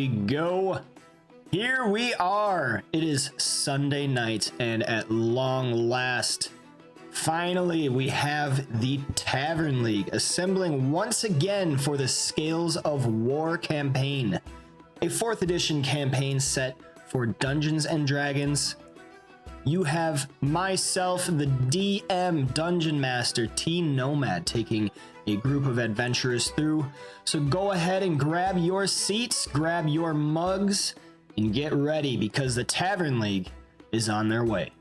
go. Here we are. It is Sunday night, and at long last, finally, we have the Tavern League assembling once again for the Scales of War campaign, a 4th edition campaign set for Dungeons and Dragons. You have myself, the DM Dungeon Master, tNomad, taking a group of adventurers through. So go ahead and grab your seats, grab your mugs, and get ready because the Tavern League is on their way.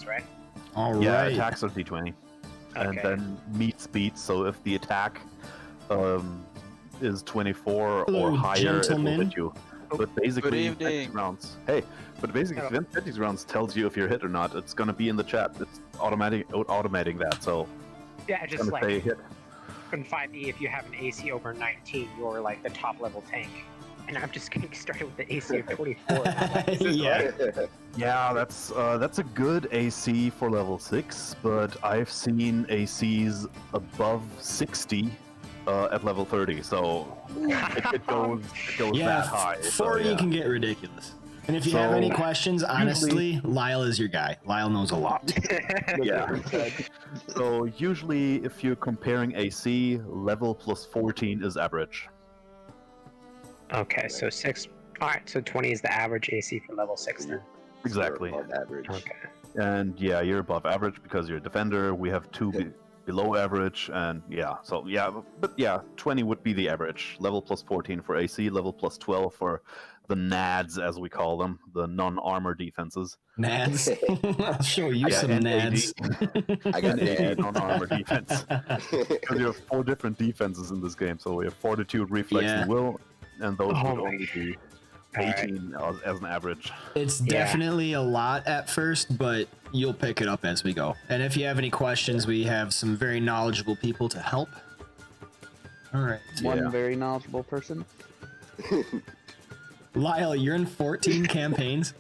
Right? All right. Yeah, attacks are d20. Okay. And then meets beats, so if the attack is 24 Hello, or higher, it gentlemen. will hit you. But basically, Good evening. 50 rounds. Hey, but basically, Hello. 50 rounds tells you if you're hit or not. It's gonna be in the chat. It's automating that, so Yeah, it's just gonna say like hit. in 5e, if you have an AC over 19, you're like the top level tank. And I'm just getting started with the AC of 24. Yeah. Yeah, that's a good AC for level 6, but I've seen ACs above 60 at level 30, so it goes Yeah, that high. 40 so, yeah. can get ridiculous. And if you have any questions, honestly, Lyle is your guy. Lyle knows a lot. Yeah. So usually, if you're comparing AC, level plus 14 is average. Okay, so 6. Alright, so 20 is the average AC for level 6 then. Exactly. Above average. Okay. And yeah, you're above average because you're a defender. We have two below average, and yeah, so yeah, but yeah, 20 would be the average. Level plus 14 for AC, level plus 12 for the NADs, as we call them, the non-armor defenses. Nads. I'll show you some and nads. I got And AD that. non-armor defense. Because we have 4 different defenses in this game, so we have Fortitude, Reflex, Yeah. and Will, and those Oh would my- only be Alright. 18 as an average. It's Yeah. definitely a lot at first, but you'll pick it up as we go. And if you have any questions, we have some very knowledgeable people to help. All right. Yeah. One very knowledgeable person. Lyle, you're in 14 campaigns.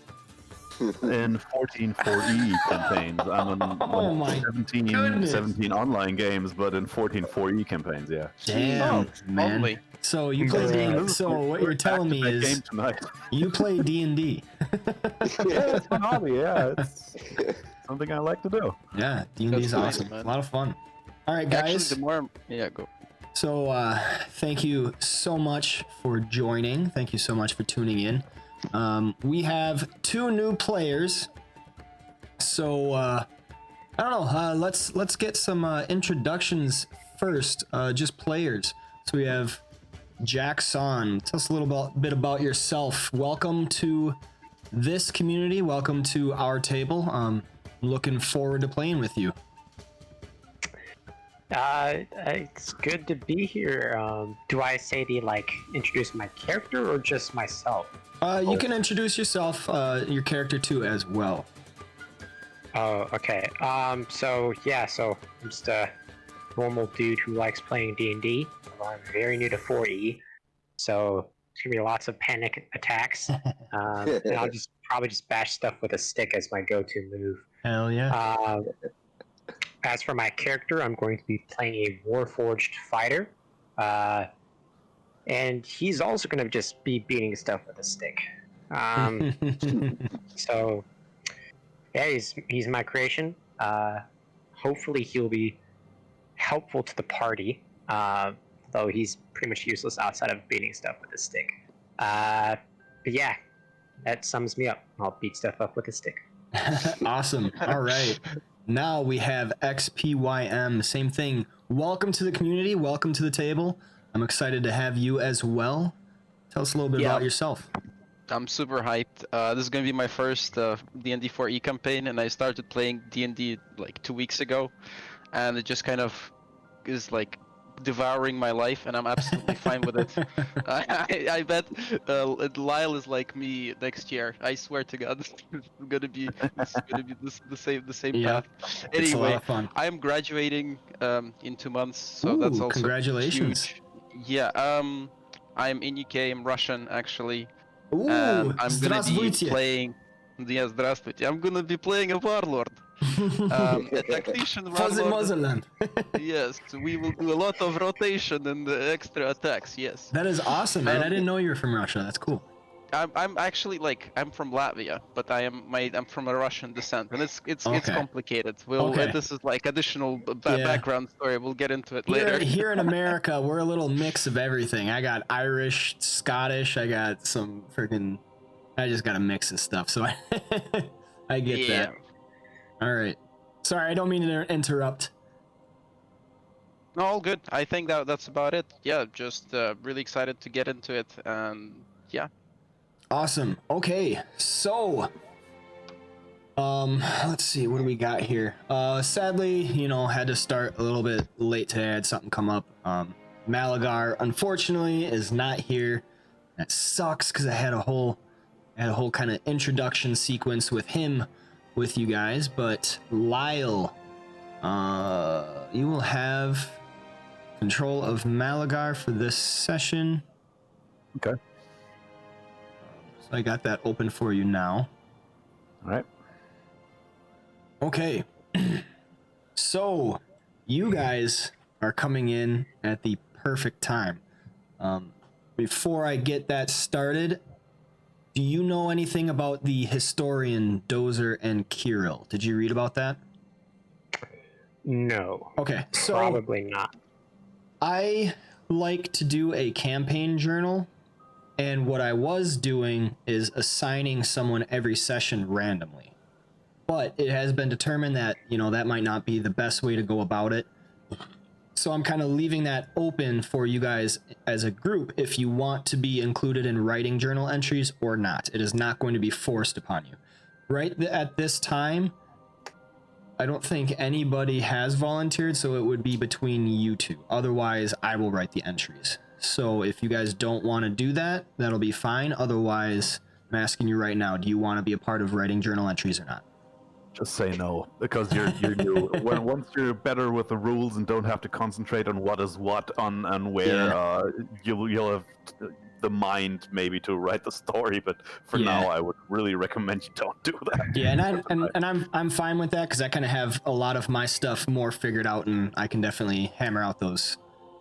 In 14 4E campaigns, I'm in Oh my 17, goodness. 17 online games, but in 14 4E campaigns, yeah. Damn, man. Lovely. So you play D&D. This is So what you're telling me back-to-back is game tonight. you play D&D. Yeah, it's my hobby, yeah. It's something I like to do. Yeah, D&D is That's nice, awesome. man. A lot of fun. All right, guys. Actually, the more go. So thank you so much for joining. Thank you so much for tuning in. We have 2 new players. So I don't know. Let's get some introductions first. Just players. So we have Jackson. Tell us a little bit about yourself. Welcome to this community. Welcome to our table. Looking forward to playing with you. It's good to be here. Do I say introduce my character or just myself? You can introduce yourself, your character too, as well. Oh, okay. So I'm just a normal dude who likes playing D&D. I'm very new to 4E, so it's gonna be lots of panic attacks. And I'll probably just bash stuff with a stick as my go-to move. Hell yeah. As for my character, I'm going to be playing a Warforged fighter. And he's also going to just be beating stuff with a stick. So, yeah, he's my creation. Hopefully he'll be helpful to the party, though he's pretty much useless outside of beating stuff with a stick. But yeah, that sums me up. I'll beat stuff up with a stick. Awesome. All right. Now we have XPYM. Same thing. Welcome to the community. Welcome to the table. I'm excited to have you as well. Tell us a little bit about yourself. I'm super hyped. This is gonna be my first D&D 4E campaign, and I started playing D&D like 2 weeks ago, and it just kind of is like devouring my life, and I'm absolutely fine with it. I bet Lyle is like me next year. I swear to God, it's gonna be the same Yeah, path. it's a lot Anyway, of fun. I'm graduating in 2 months, so Ooh, that's also congratulations. huge. Yeah, I'm in UK. I'm Russian actually. Ooh, I'm gonna be здравствуйте. playing. Yeah, здравствуйте. I'm gonna be playing a warlord. A tactician For the warlord. motherland. Yes, we will do a lot of rotation and extra attacks. Yes. That is awesome, man. I didn't know you were from Russia. That's cool. I'm actually I'm from Latvia, but I'm from a Russian descent, and it's Okay. complicated. Okay. This is like additional Yeah. background story. We'll get into it later. Here in America, we're a little mix of everything. I got Irish, Scottish. I got some freaking. I just got a mix of stuff. So I get that. All right. Sorry, I don't mean to interrupt. No, all good. I think that's about it. Yeah, just really excited to get into it, and yeah. Awesome. Okay, so let's see, what do we got here? Sadly, had to start a little bit late today. I had something come up. Malagar, unfortunately, is not here. That sucks because I had a whole kind of introduction sequence with him with you guys. But Lyle, you will have control of Malagar for this session. Okay. So I got that open for you now. All right. Okay. So you guys are coming in at the perfect time. Before I get that started, do you know anything about the historian Dozer and Kirill? Did you read about that? No. Okay, so Probably not. I like to do a campaign journal, and what I was doing is assigning someone every session randomly. But it has been determined that, that might not be the best way to go about it. So I'm kind of leaving that open for you guys as a group if you want to be included in writing journal entries or not. It is not going to be forced upon you. Right at this time, I don't think anybody has volunteered, so it would be between you two. Otherwise, I will write the entries. So if you guys don't want to do that, that'll be fine. Otherwise, I'm asking you right now, do you want to be a part of writing journal entries or not? Just say no, because you're new. Once you're better with the rules and don't have to concentrate on what is what on and where, you'll have the mind maybe to write the story. But for now, I would really recommend you don't do that. Yeah, and I'm fine with that because I kind of have a lot of my stuff more figured out, and I can definitely hammer out those.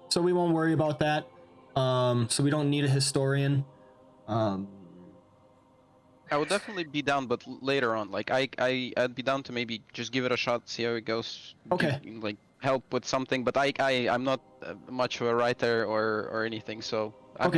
So we won't worry about that. So we don't need a historian. I would definitely be down, but later on, like I'd be down to maybe just give it a shot, see how it goes. Okay. Like help with something, but I'm not much of a writer or anything, so I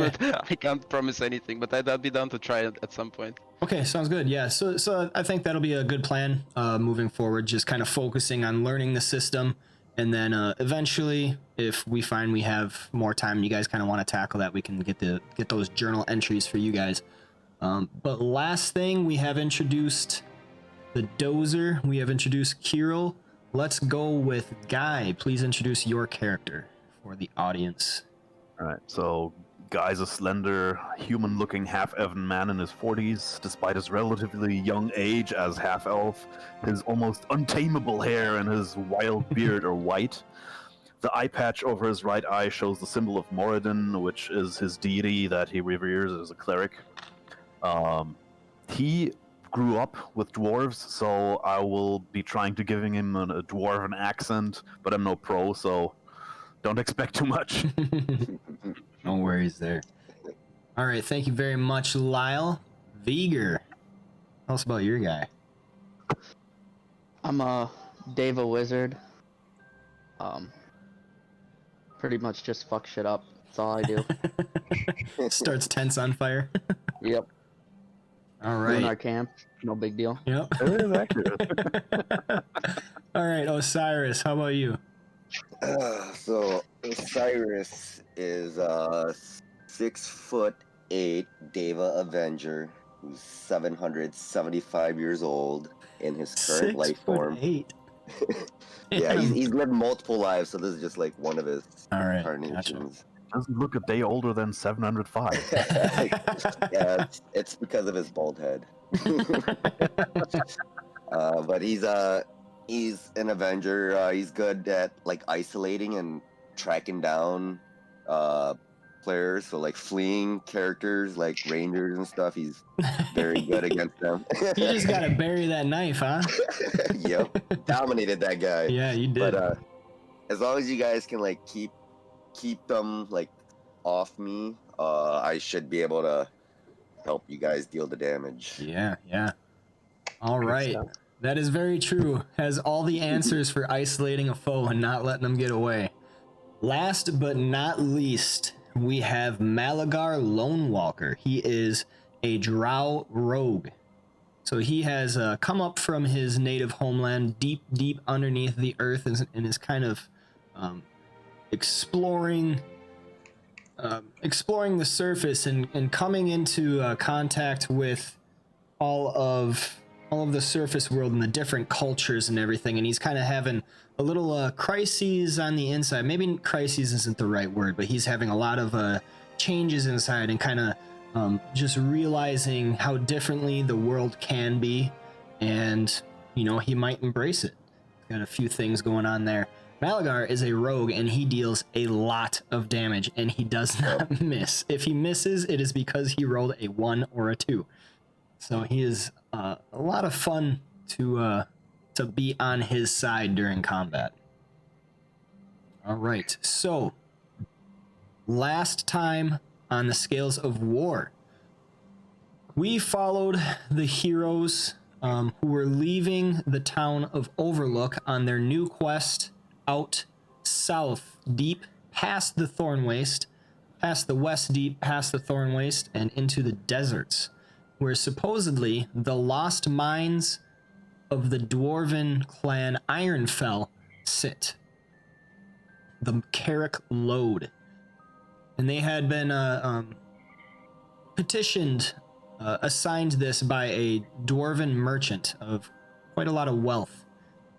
can't promise anything. But I'd be down to try it at some point. Okay, sounds good. Yeah, so I think that'll be a good plan moving forward. Just kind of focusing on learning the system, and then eventually, if we find we have more time, you guys kind of want to tackle that, we can get those journal entries for you guys. But last thing, we have introduced the Dozer. We have introduced Kirill. Let's go with Guy. Please introduce your character for the audience. All right, so Guy's a slender, human-looking half-elven man in his 40s. Despite his relatively young age as half-elf, his almost untamable hair and his wild beard are white. The eye patch over his right eye shows the symbol of Moradin, which is his deity that he reveres as a cleric. He grew up with dwarves, so I will be trying to giving him a dwarven accent, but I'm no pro, so don't expect too much. No worries there. All right, thank you very much, Lyle. Viger, tell us about your guy. I'm a Deva wizard. Pretty much just fuck shit up. That's all I do. Starts tents on fire. Yep. All right. In our camp, no big deal. Yep. It is accurate. All right, Osiris, how about you? So Osiris is 6'8" Deva Avenger, who's 775 years old in his current life form. 6'8". Yeah, he's lived multiple lives, so this is just like one of his incarnations. Doesn't look a day older than 705. Yeah, it's because of his bald head. But he's an Avenger. He's good at like isolating and tracking down players, so like fleeing characters like rangers and stuff. He's very good against them. You just gotta bury that knife, huh? Yep, dominated that guy. Yeah, you did. But as long as you guys can like keep them like off me, I should be able to help you guys deal the damage. Yeah. All right. That is very true. Has all the answers for isolating a foe and not letting them get away. Last but not least, we have Malagar Lone Walker. He is a drow rogue. So he has come up from his native homeland deep underneath the earth and is kind of exploring the surface and coming into contact with all of the surface world and the different cultures and everything, and he's kind of having a little crises on the inside. Maybe crises isn't the right word, but he's having a lot of changes inside and kind of just realizing how differently the world can be, and he might embrace it. Got a few things going on there. Malagar is a rogue, and he deals a lot of damage, and he does not miss. If he misses, it is because he rolled a 1 or a 2. So he is a lot of fun to be on his side during combat. All right, so last time on the Scales of War, we followed the heroes who were leaving the town of Overlook on their new quest out south, deep past the Thorn Waste, past the West Deep, past the Thorn Waste, and into the deserts, where supposedly the lost mines of the dwarven clan Ironfell sit. The Karak Lode. And they had been petitioned, assigned this by a dwarven merchant of quite a lot of wealth.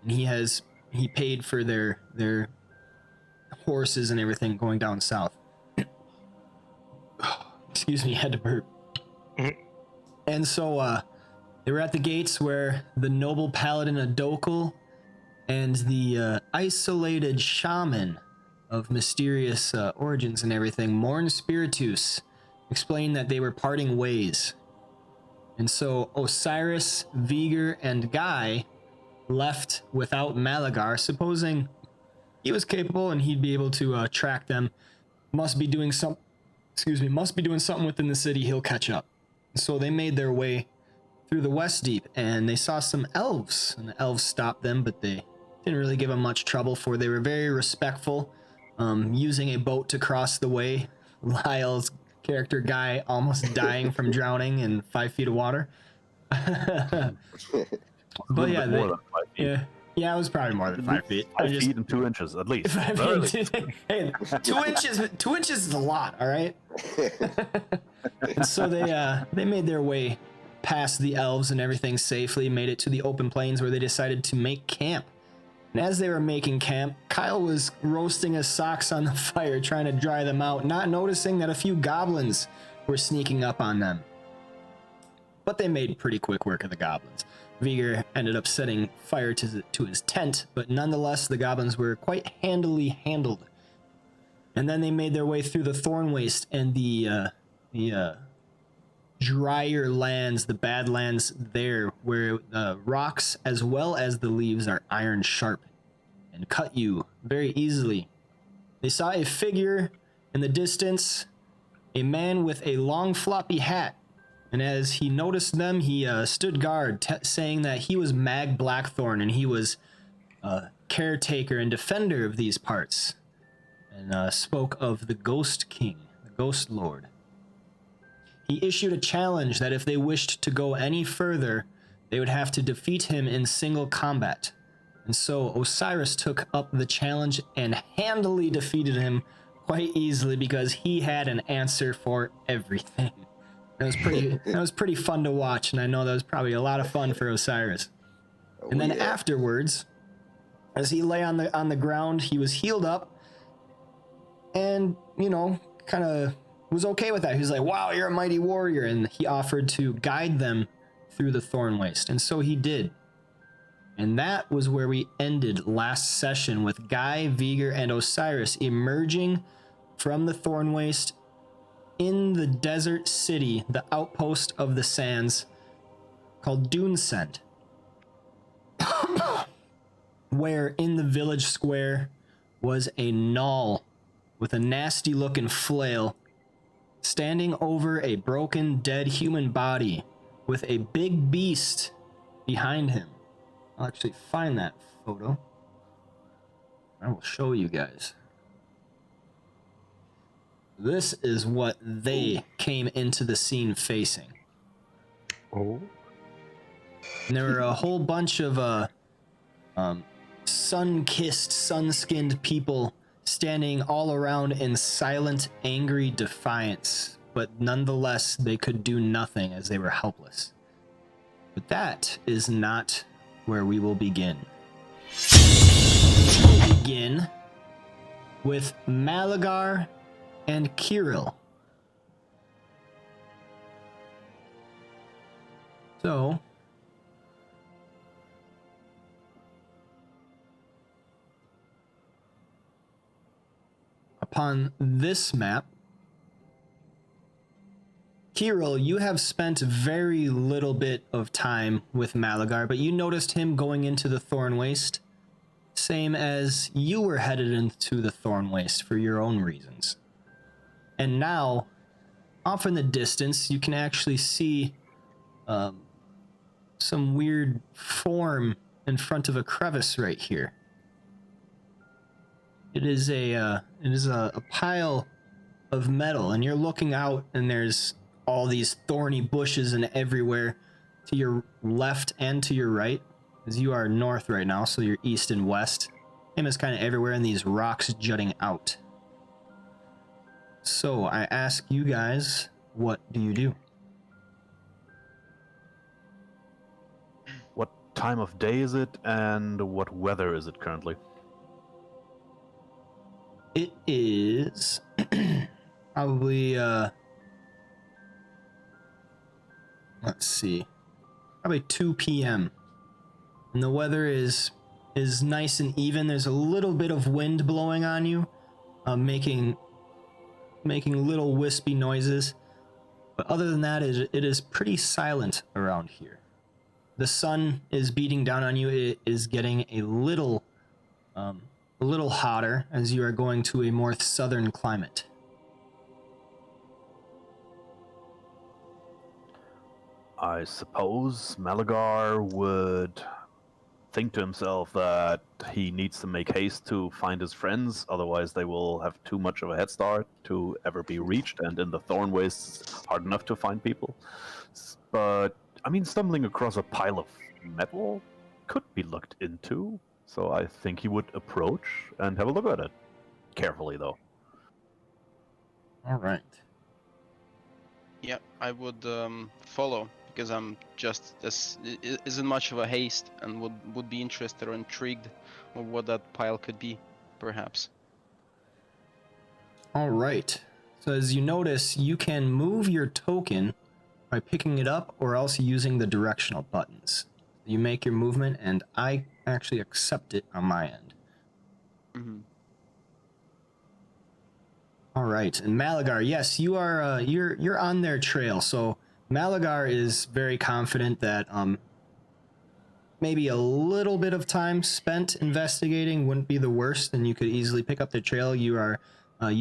And he paid for their horses and everything going down south. Excuse me, I had to burp. And so they were at the gates where the noble paladin Adokal and the isolated shaman of mysterious origins and everything, Morn Spiritus, explained that they were parting ways. And so Osiris, Vigor, and Guy left without Malagar, supposing he was capable and he'd be able to track them. Must be doing something within the city. He'll catch up. So they made their way through the West Deep, and they saw some elves, and the elves stopped them, but they didn't really give them much trouble, for they were very respectful, using a boat to cross the way. Lyle's character Guy almost dying from drowning in 5 feet of water. But yeah, yeah, it was probably more than 5 feet. 5 feet and 2 inches at least. Hey, 2 inches. 2 inches is a lot. All right. And so they made their way past the elves and everything safely, made it to the open plains where they decided to make camp. And as they were making camp, Kyle was roasting his socks on the fire, trying to dry them out, not noticing that a few goblins were sneaking up on them. But they made pretty quick work of the goblins. Vigor ended up setting fire to his tent, but nonetheless, the goblins were quite handily handled. And then they made their way through the Thorn Waste and the drier lands, the badlands there, where the rocks as well as the leaves are iron sharp and cut you very easily. They saw a figure in the distance, a man with a long floppy hat. And as he noticed them, he stood guard, saying that he was Mag Blackthorn and he was caretaker and defender of these parts, and spoke of the Ghost King, the Ghost Lord. He issued a challenge that if they wished to go any further, they would have to defeat him in single combat. And so Osiris took up the challenge and handily defeated him quite easily because he had an answer for everything. That was pretty fun to watch, and I know that was probably a lot of fun for Osiris. And then afterwards, as he lay on the ground, he was healed up, and kind of was okay with that. He was like, "Wow, you're a mighty warrior," and he offered to guide them through the Thorn Waste, and so he did. And that was where we ended last session, with Guy, Vigor, and Osiris emerging from the Thorn Waste in the desert city, the outpost of the sands, called Dunescent, where in the village square was a gnoll with a nasty looking flail standing over a broken dead human body with a big beast behind him. I'll actually find that photo. I will show you guys. This is what they came into the scene facing. Oh. And there were a whole bunch of sun-kissed, sun-skinned people standing all around in silent, angry defiance. But nonetheless, they could do nothing as they were helpless. But that is not where we will begin. We will begin with Malagar and Kirill. So, upon this map, Kirill, you have spent very little bit of time with Malagar, but you noticed him going into the Thorn Waste, same as you were headed into the Thorn Waste for your own reasons. And now, off in the distance, you can actually see some weird form in front of a crevice right here. It is a pile of metal, and you're looking out, and there's all these thorny bushes and everywhere to your left and to your right, as you are north right now, so you're east and west. Him is kind of everywhere, and these rocks jutting out. So I ask you guys, what do you do? What time of day is it, and what weather is it currently? It is probably let's see, probably 2 p.m. and the weather is nice and even. There's a little bit of wind blowing on you, making little wispy noises, but other than that, it is pretty silent around here. The sun is beating down on you. It is getting a little hotter as you are going to a more southern climate. I suppose Malagar would think to himself that he needs to make haste to find his friends, otherwise they will have too much of a head start to ever be reached, and in the thorn wastes it's hard enough to find people. But, I mean, stumbling across a pile of metal could be looked into, so I think he would approach and have a look at it. Carefully, though. All right. Yeah, I would follow, because I'm just isn't much of a haste, and would be interested or intrigued of what that pile could be, perhaps. All right. So as you notice, you can move your token by picking it up or else using the directional buttons. You make your movement, and I actually accept it on my end. Mm-hmm. All right, and Malagar, yes, you are. You're on their trail. So Malagar is very confident that maybe a little bit of time spent investigating wouldn't be the worst, and you could easily pick up the trail. You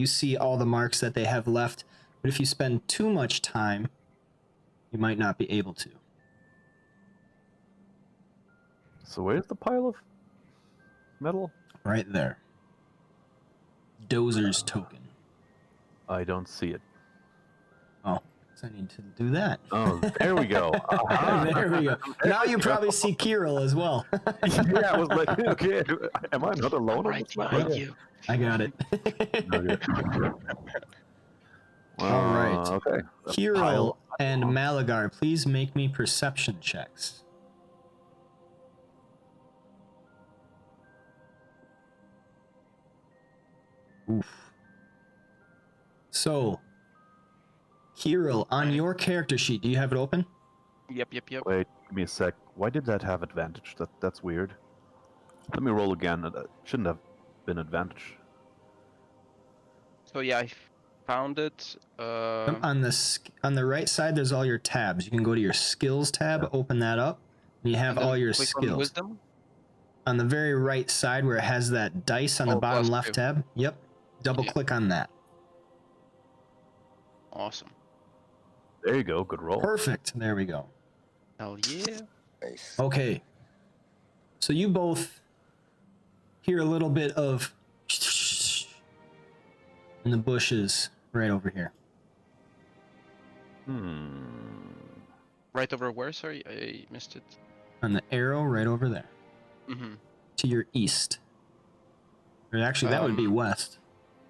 see all the marks that they have left, but if you spend too much time, you might not be able to. So where's the pile of metal? Right there. Dozer's token. I don't see it. Oh, so I need to do that. Oh, there we go. There we go. Now you probably see Kirill as well. Yeah, I was like, okay, am I not alone? Right behind you. I got it. All right. Okay. Kirill and Malagar, please make me perception checks. Oof. So, Kirill, on your character sheet, do you have it open? Yep. Wait, give me a sec. Why did that have advantage? That's weird. Let me roll again. It shouldn't have been advantage. So yeah, I found it. On the right side, there's all your tabs. You can go to your skills tab, open that up, and you have and then all your click on skills. Wisdom. On the very right side where it has that dice on the bottom left +2. tab, yep, double click on that. Awesome. There you go. Good roll. Perfect. There we go. Hell yeah. Nice. Okay. So you both hear a little bit of in the bushes right over here. Right over where? Sorry, I missed it. On the arrow right over there. Mm-hmm. To your east. Or actually, that would be west.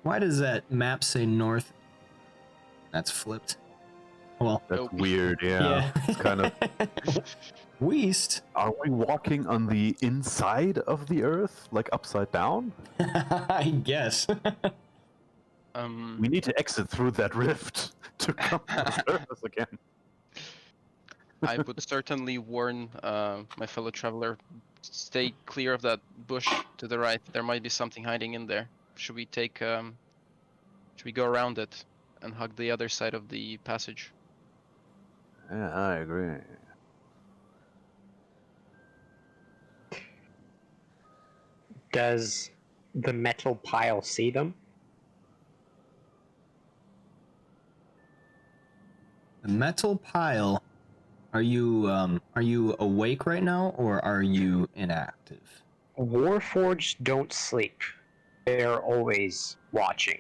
Why does that map say north? That's flipped. Well, That's weird, yeah. It's kind of... West? Are we walking on the inside of the Earth? Like upside down? I guess. We need to exit through that rift to come to the surface again. I would certainly warn my fellow traveler, stay clear of that bush to the right. There might be something hiding in there. Should we go around it and hug the other side of the passage? Yeah, I agree. Does the metal pile see them? The metal pile. Are you awake right now, or are you inactive? Warforged don't sleep. They're always watching.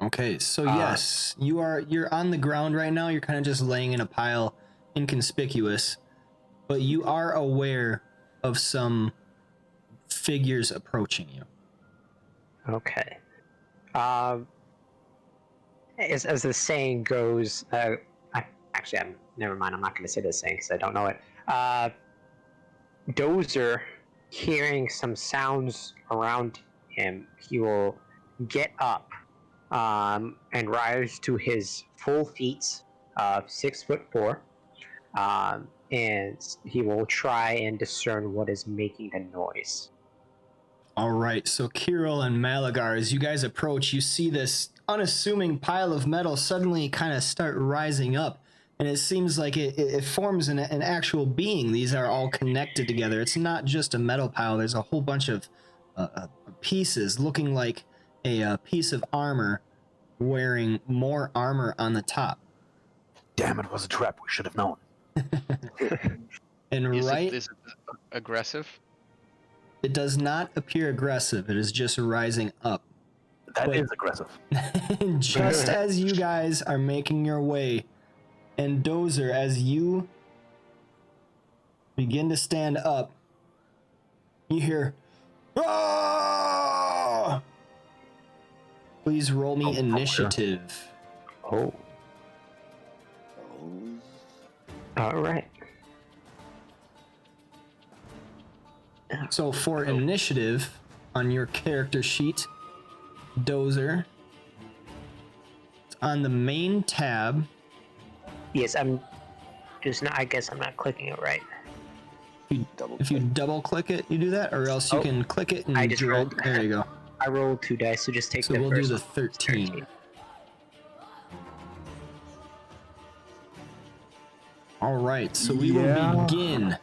Okay, so yes, you're on the ground right now. You're kind of just laying in a pile, inconspicuous, but you are aware of some figures approaching you. Okay. As the saying goes, never mind. I'm not going to say the saying because I don't know it. Dozer, hearing some sounds around him, he will get up and rise to his full feet, 6'4", and he will try and discern what is making the noise. All right, so Kirill and Malagar, as you guys approach, you see this unassuming pile of metal suddenly kind of start rising up, and it seems like it forms an actual being. These are all connected together. It's not just a metal pile. There's a whole bunch of pieces looking like a piece of armor wearing more armor on the top. Damn, it was a trap. We should have known. And Is right, it aggressive? it does not appear aggressive. It is just rising up. That But- is aggressive. Just as you guys are making your way, and Dozer, as you begin to stand up, you hear, "Ah!" Please roll me initiative. Oh. All right. So for initiative on your character sheet, Dozer, it's on the main tab. Yes, I'm just not. I guess I'm not clicking it right. If you double click it, you do that, or else you can click it and I just drag. rolled. There you go. I rolled 2 dice, so just take So the we'll do first the one. 13. All right, so we will begin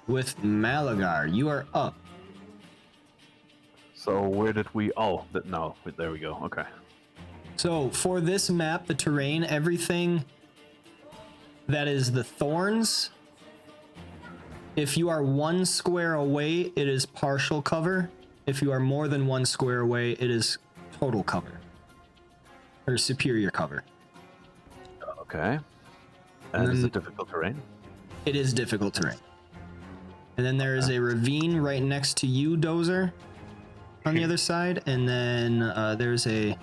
with Malagar. You are up. So where did we? Oh, no. There we go. Okay. So for this map, the terrain, everything that is the thorns, if you are 1 square away, it is partial cover. If you are more than 1 square away, it is total cover. Or superior cover. Okay. And is it difficult terrain? It is difficult terrain. And then there is a ravine right next to you, Dozer, on the other side. And then there's a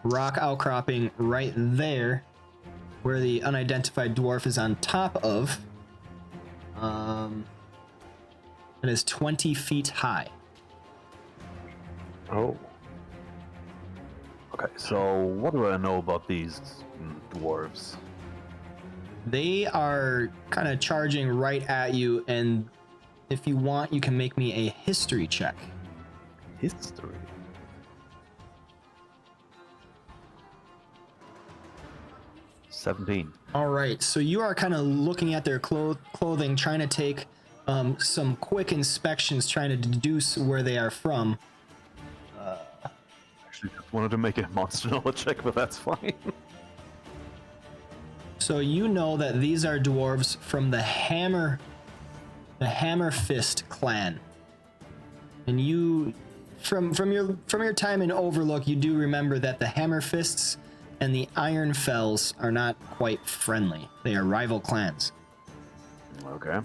rock outcropping right there where the unidentified dwarf is on top of. It is 20 feet high. Oh. Okay, so what do I know about these dwarves? They are kind of charging right at you, and if you want, you can make me a history check. History. $17. All right, so you are kind of looking at their clothing, trying to take some quick inspections, trying to deduce where they are from. Actually, just wanted to make a monster knowledge check, but that's fine. So you know that these are dwarves from the Hammer Fist clan, and you, from your time in Overlook, you do remember that the Hammer Fists and the Iron Fells are not quite friendly. They are rival clans. Okay.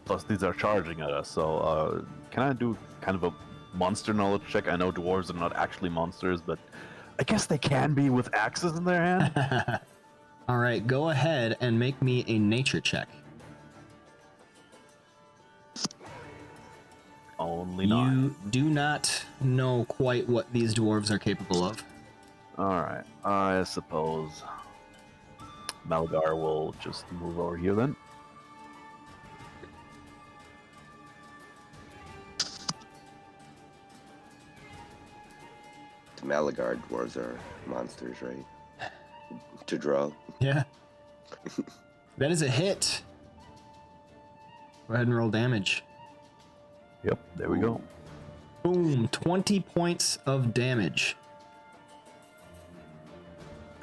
Plus, these are charging at us, so can I do kind of a monster knowledge check? I know dwarves are not actually monsters, but I guess they can be with axes in their hand. All right, go ahead and make me a nature check. Only 9. You do not know quite what these dwarves are capable of. Alright, I suppose Malagar will just move over here then. The Malagar dwarves are monsters, right? To draw. Yeah. That is a hit. Go ahead and roll damage. Yep, there we go. Boom, 20 points of damage.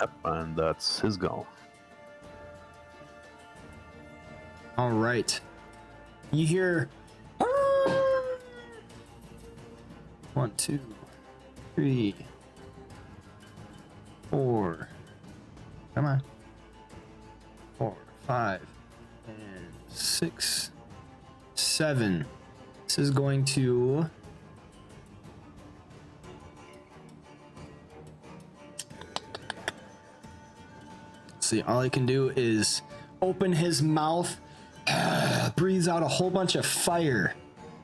Yep, and that's his go. All right. You hear 1, 2, 3, 4. Come on. 4, 5, and 6, 7. This is going to see. All I can do is open his mouth, breathes out a whole bunch of fire.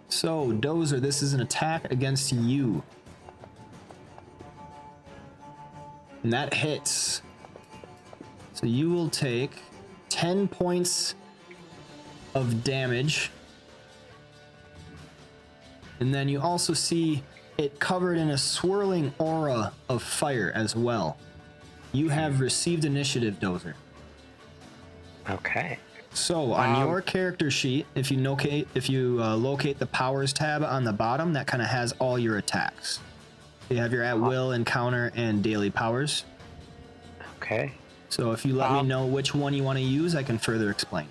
So, Dozer, this is an attack against you. And that hits. So you will take 10 points of damage. And then you also see it covered in a swirling aura of fire as well. You have received initiative, Dozer. Okay. So on your character sheet, if you locate the powers tab on the bottom, that kind of has all your attacks. You have your at will, encounter, and daily powers. Okay. So if you let me know which one you want to use, I can further explain.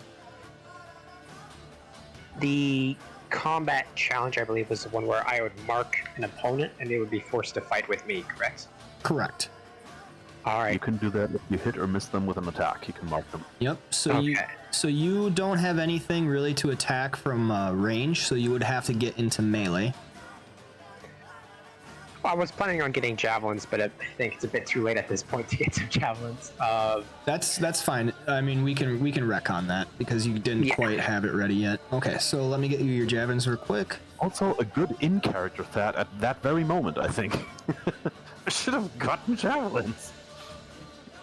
The combat challenge, I believe, was the one where I would mark an opponent and they would be forced to fight with me, correct? Correct. All right. You can do that if you hit or miss them with an attack. You can mark them. Yep. So you don't have anything really to attack from range, so you would have to get into melee. Well, I was planning on getting javelins, but I think it's a bit too late at this point to get some javelins. That's fine. I mean, we can wreck on that because you didn't quite have it ready yet. Okay, so let me get you your javelins real quick. Also, a good in-character stat at that very moment, I think. I should have gotten javelins.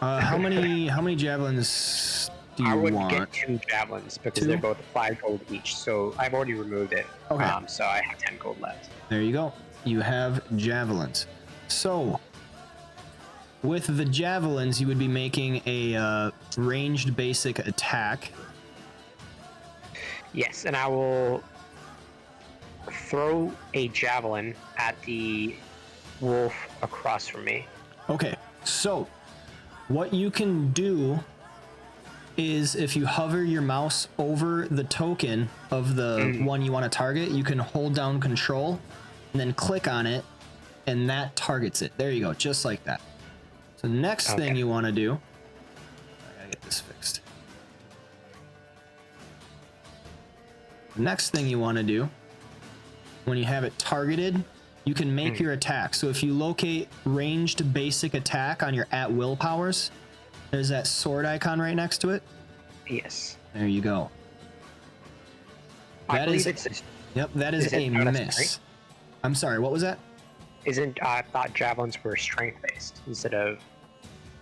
How many javelins do you want? I would get 2 javelins because they're both 5 gold each. So I've already removed it. Okay. So I have 10 gold left. There you go. You have javelins. So with the javelins, you would be making a ranged basic attack. Yes, and I will throw a javelin at the wolf across from me. Okay, so what you can do is if you hover your mouse over the token of the one you want to target, you can hold down control and then click on it, and that targets it. There you go, just like that. So next thing you want to do, I gotta get this fixed. Next thing you want to do, when you have it targeted, you can make your attack. So if you locate ranged basic attack on your at will powers, there's that sword icon right next to it. Yes. There you go. That is a miss. I'm sorry, what was that? I thought javelins were strength based instead of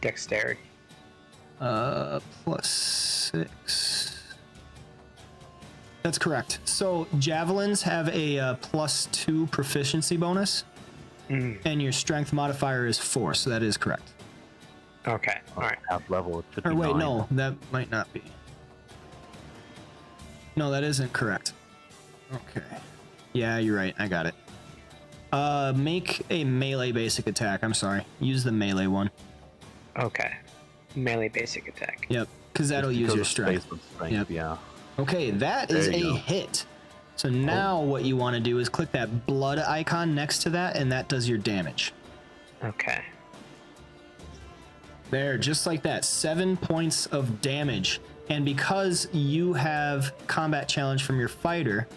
dexterity. +6. That's correct. So javelins have a +2 proficiency bonus, and your strength modifier is 4, so that is correct. Okay, all right. Half level, it should Or be wait, 9. no, that might not be. No, that isn't correct. Okay. Yeah, you're right. I got it. Make a melee basic attack. I'm sorry. Use the melee one. Okay. Melee basic attack. Yep, because that'll use your of strength. space and strength, Yep. Yeah. Okay, that is There you a go. hit. So now what you want to do is click that blood icon next to that, and that does your damage. Okay. There, just like that, 7 points of damage. And because you have combat challenge from your fighter,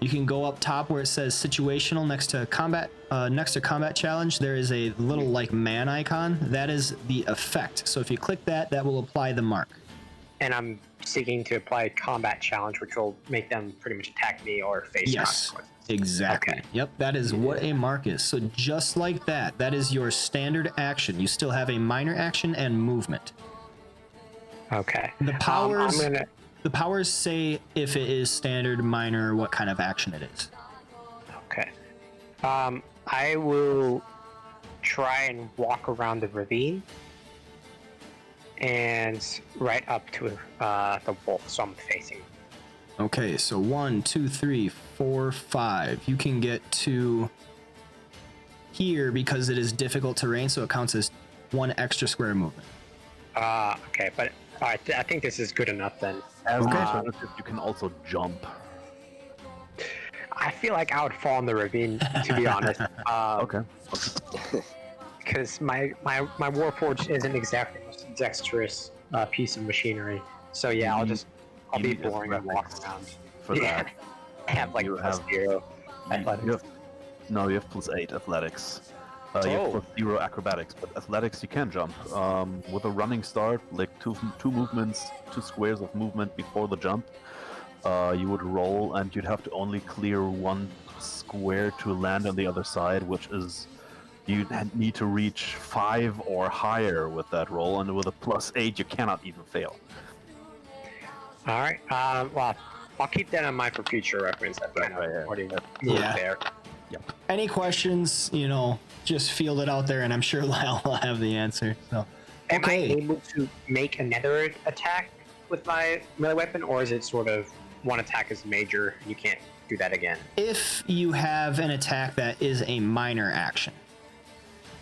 you can go up top where it says situational next to combat challenge. There is a little like man icon. That is the effect. So if you click that, that will apply the mark. And I'm seeking to apply combat challenge, which will make them pretty much attack me or face Yes, consequences. exactly. Okay. Yep, that is what a mark is. So just like that, that is your standard action. You still have a minor action and movement. Okay. The powers, I'm gonna. the powers say if it is standard, minor, what kind of action it is. Okay. I will try and walk around the ravine and right up to the wolf, so I'm facing. Okay, so 1, 2, 3, 4, 5. You can get to here because it is difficult terrain, so it counts as 1 extra square movement. Okay, but Alright, I think this is good enough then. As an Okay. alternative, you can also jump. I feel like I would fall in the ravine, to be honest. Okay. Because my Warforged isn't exactly the most dexterous piece of machinery. So yeah, I'll You be need boring and walk athletics around. for Yeah. that. I have like You plus have- 0 athletics. You have, no, you have +8 athletics. You have Oh. +0 acrobatics, but athletics you can jump. With a running start, like two movements, 2 squares of movement before the jump, you would roll and you'd have to only clear 1 square to land on the other side, which is you need to reach 5 or higher with that roll, and with a +8 you cannot even fail. Alright, well, I'll keep that in mind for future reference. I've kind of Right, yeah. already moved Yeah. there. Any questions, just field it out there, and I'm sure Lyle will have the answer. So, Am I okay. able to make another attack with my melee weapon, or is it sort of one attack is major and you can't do that again? If you have an attack that is a minor action,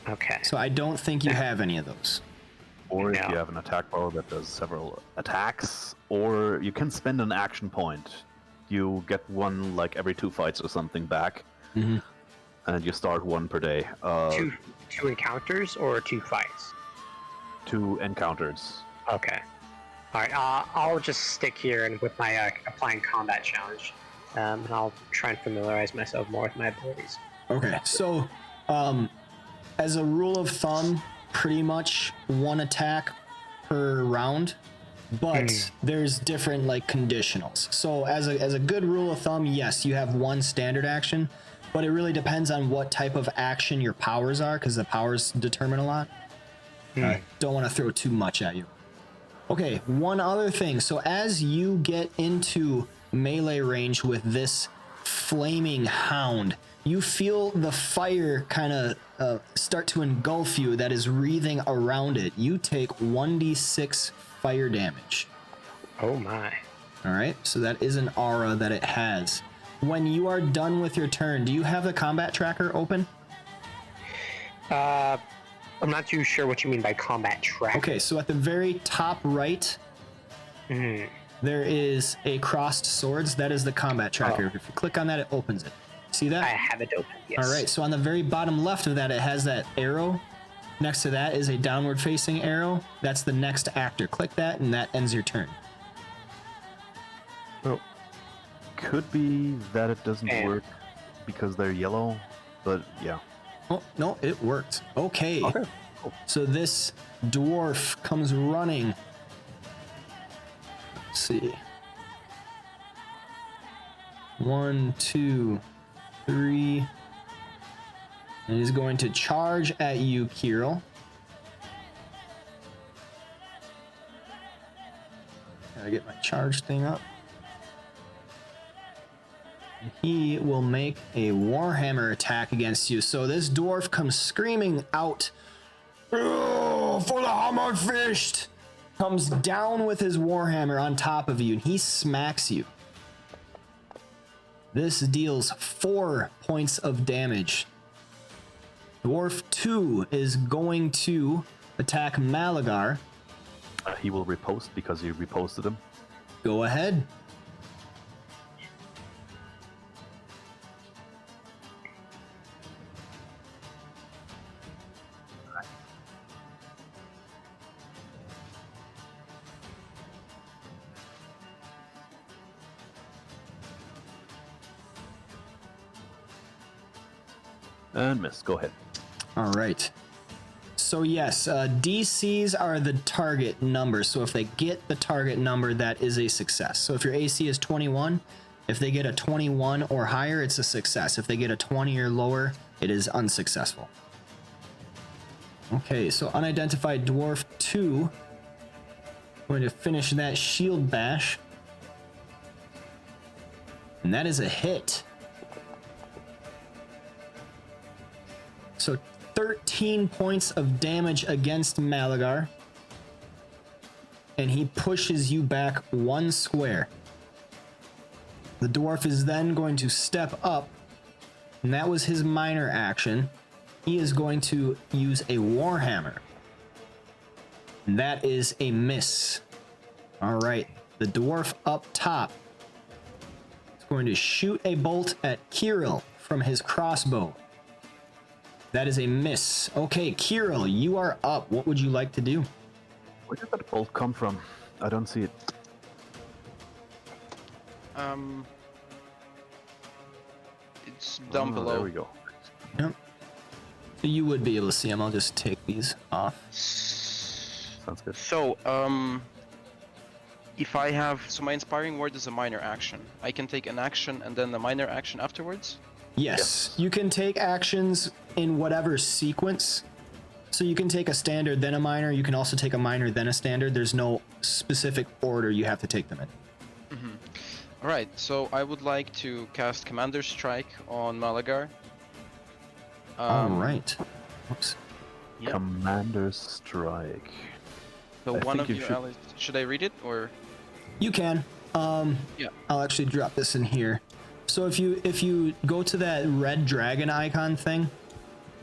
Okay. so I don't think you have any of those. Or if Yeah. you have an attack power that does several attacks, or you can spend an action point. You get one like every 2 fights or something back, Mhm. and you start 1 per day. Two encounters or 2 fights? 2 encounters. Okay. Alright, I'll just stick here and with my applying combat challenge. And I'll try and familiarize myself more with my abilities. Okay, so as a rule of thumb, pretty much 1 attack per round, but there's different like conditionals. So as a good rule of thumb, yes, you have 1 standard action, but it really depends on what type of action your powers are, because the powers determine a lot. Don't want to throw too much at you. Okay, one other thing. So as you get into melee range with this flaming hound, you feel the fire kind of start to engulf you that is wreathing around it. You take 1d6 fire damage. Oh my. All right, so that is an aura that it has. When you are done with your turn, do you have the combat tracker open? I'm not too sure what you mean by combat track. Okay, so at the very top right, there is a crossed swords. That is the combat tracker. If you click on that, it opens it. See that? I have it open, yes. All right, so on the very bottom left of that, it has that arrow. Next to that is a downward facing arrow. That's the next actor. Click that, and that ends your turn. Well, could be that it doesn't And- work because they're yellow, but yeah. Oh, no, it worked. Okay. Okay. So this dwarf comes running. Let's see. 1, 2, 3. And he's going to charge at you, Kirill. Gotta get my charge thing up. And he will make a Warhammer attack against you. So this dwarf comes screaming out, "Oh, for the Hammerfist!" Comes down with his Warhammer on top of you, and he smacks you. This deals 4 points of damage. Dwarf 2 is going to attack Malagar. He will riposte because you reposted him. Go ahead. And miss. Go ahead. All right. So yes, DCs are the target number. So if they get the target number, that is a success. So if your AC is 21, if they get a 21 or higher, it's a success. If they get a 20 or lower, it is unsuccessful. Okay, so unidentified dwarf 2. Going to finish that shield bash. And that is a hit. So 13 points of damage against Malagar. And he pushes you back 1 square. The dwarf is then going to step up. And that was his minor action. He is going to use a Warhammer. And that is a miss. All right, the dwarf up top is going to shoot a bolt at Kirill from his crossbow. That is a miss. Okay, Kirill, you are up. What would you like to do? Where did that bolt come from? I don't see it. It's down below. There we go. Yep. So you would be able to see them. I'll just take these off. Sounds good. So, if I have, so my inspiring word is a minor action. I can take an action and then the minor action afterwards. Yes, you can take actions in whatever sequence. So you can take a standard, then a minor. You can also take a minor, then a standard. There's no specific order you have to take them in. All right. So I would like to cast Commander Strike on Malagar. All right. Oops. Yeah. Commander Strike. So I one think of you you should- allies. Should I read it or? You can. Yeah. I'll actually drop this in here. So if you go to that red dragon icon thing,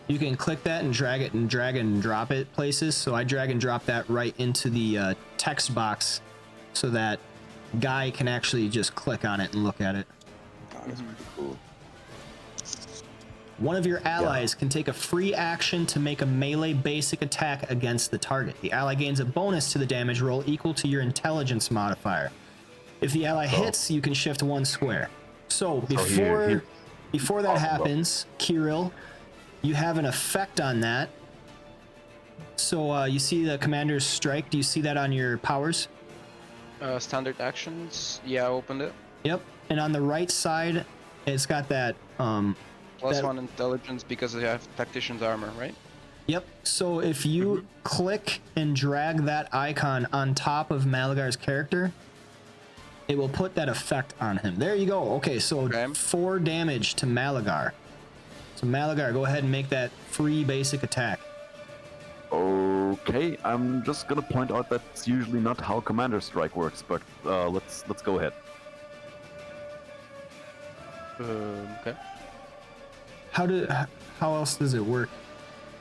you can click that and drag and drop it places. So I drag and drop that right into the text box so that Guy can actually just click on it and look at it. Oh, that's pretty cool. One of your allies can take a free action to make a melee basic attack against the target. The ally gains a bonus to the damage roll equal to your intelligence modifier. If the ally hits, you can shift one square. So before that happens, Kirill, you have an effect on that. So you see the Commander's Strike. Do you see that on your powers? Standard actions. Yeah, I opened it. Yep. And on the right side, it's got that. Plus one intelligence because I have tactician's armor, right? Yep. So if you click and drag that icon on top of Malagar's character, it will put that effect on him. There you go. Okay, so 4 damage to Malagar. So Malagar, go ahead and make that free basic attack. Okay, I'm just gonna point out that's usually not how Commander Strike works, but let's go ahead. Okay. How else does it work?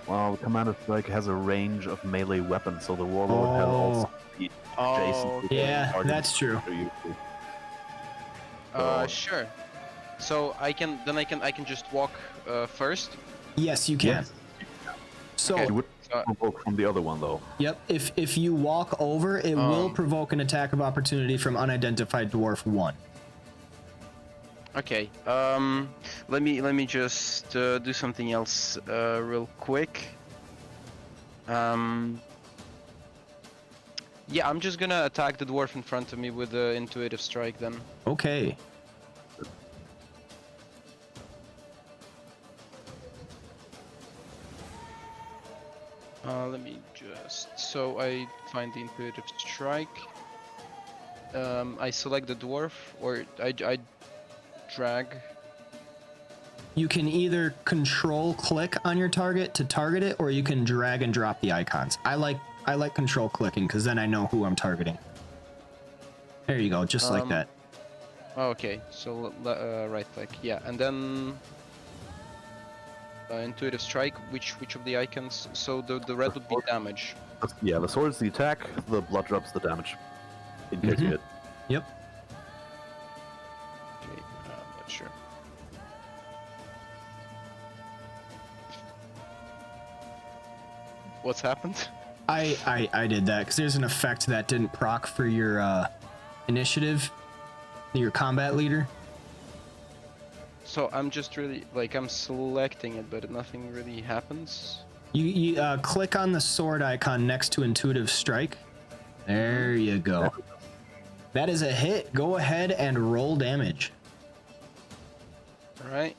Well, Commander Strike has a range of melee weapons, so the Warlord has also be adjacent to the Yeah, target that's true. usually. Sure. So I can just walk first. Yes, you can. Yes. So Okay. It would provoke from the other one though. yep, if you walk over, it will provoke an attack of opportunity from unidentified dwarf 1. Okay. Let me just do something else real quick. Yeah, I'm just gonna attack the dwarf in front of me with the intuitive strike then. Okay. Let me just. So I find the intuitive strike. I select the dwarf, or I drag. You can either control click on your target to target it, or you can drag and drop the icons. I like control clicking because then I know who I'm targeting. There you go, just like that. Okay, so right click, yeah, and then intuitive strike. Which of the icons? So the red would be damage. Yeah, the sword is the attack, the blood drops the damage. In case you hit. Yep. Okay, I'm not sure. What's happened? I did that because there's an effect that didn't proc for your initiative, your combat leader. So I'm just really like I'm selecting it, but nothing really happens. You click on the sword icon next to intuitive strike. There you go. That is a hit. Go ahead and roll damage. All right.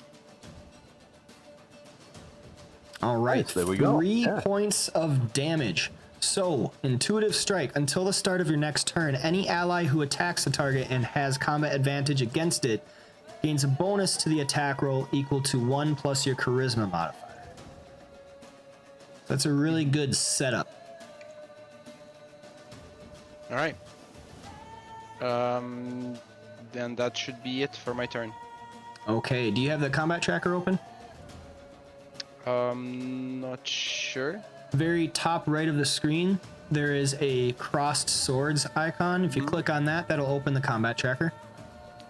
All right, Nice, there we go. 3 Yeah. points of damage. So, intuitive strike. Until the start of your next turn, any ally who attacks the target and has combat advantage against it gains a bonus to the attack roll equal to 1 plus your charisma modifier. That's a really good setup. All right. Then that should be it for my turn. Okay, do you have the combat tracker open? Not sure. Very top right of the screen, there is a crossed swords icon. If you click on that, that'll open the combat tracker.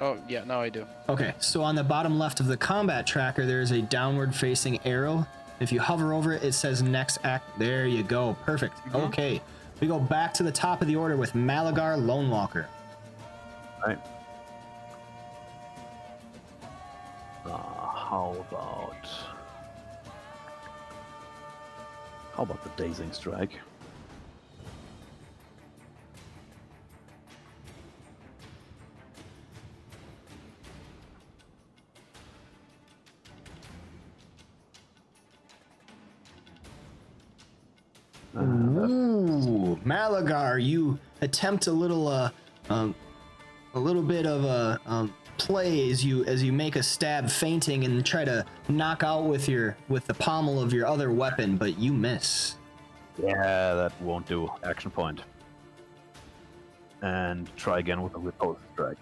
Oh, yeah, now I do. Okay, so on the bottom left of the combat tracker, there is a downward facing arrow. If you hover over it, it says next act. There you go. Perfect. Okay, we go back to the top of the order with Malagar Lone Walker. All right. How about the Dazing Strike? Ooh, Malagar, you attempt a little bit of a play as you make a stab, feinting and try to knock out with the pommel of your other weapon, but you miss. Yeah, that won't do. Action point. And try again with a Riposte Strike.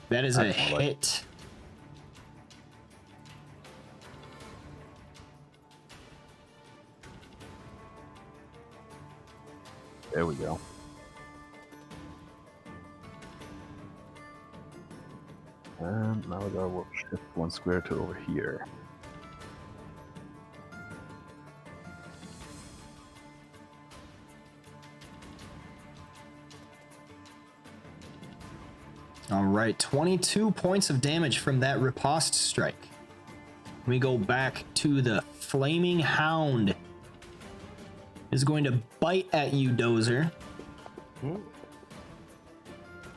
That is a hit. There we go. And Malagar will shift one square to over here. All right, 22 points of damage from that riposte strike. We go back to the Flaming Hound. Is going to bite at you, Dozer.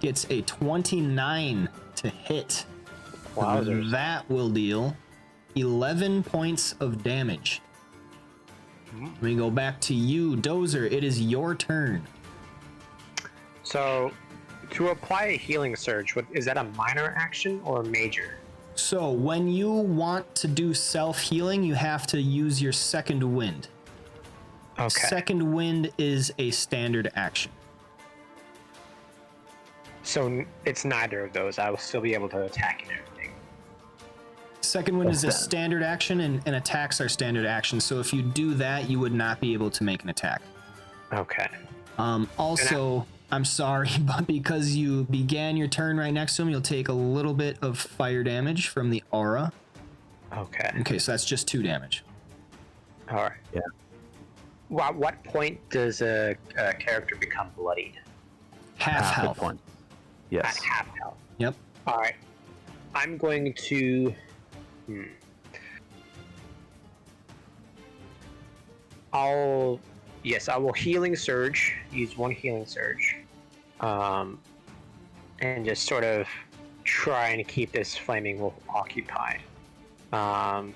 Gets a 29 to hit. Wowzers. That will deal 11 points of damage. We go back to you, Dozer. It is your turn. So, to apply a healing surge, is that a minor action or a major? So when you want to do self-healing, you have to use your second wind. Okay. Second wind is a standard action. So it's neither of those. I will still be able to attack and everything. Second wind is a standard action, and attacks are standard actions. So if you do that, you would not be able to make an attack. Okay. Also, I'm sorry, but because you began your turn right next to him, you'll take a little bit of fire damage from the aura. Okay. Okay, so that's just 2 damage. All right. Yeah. At what point does a character become bloodied? Half hit health. point. At Yes. half health. Yep. All right. I'm going to. I will healing surge. Use 1 healing surge, and just sort of try and keep this flaming wolf occupied. And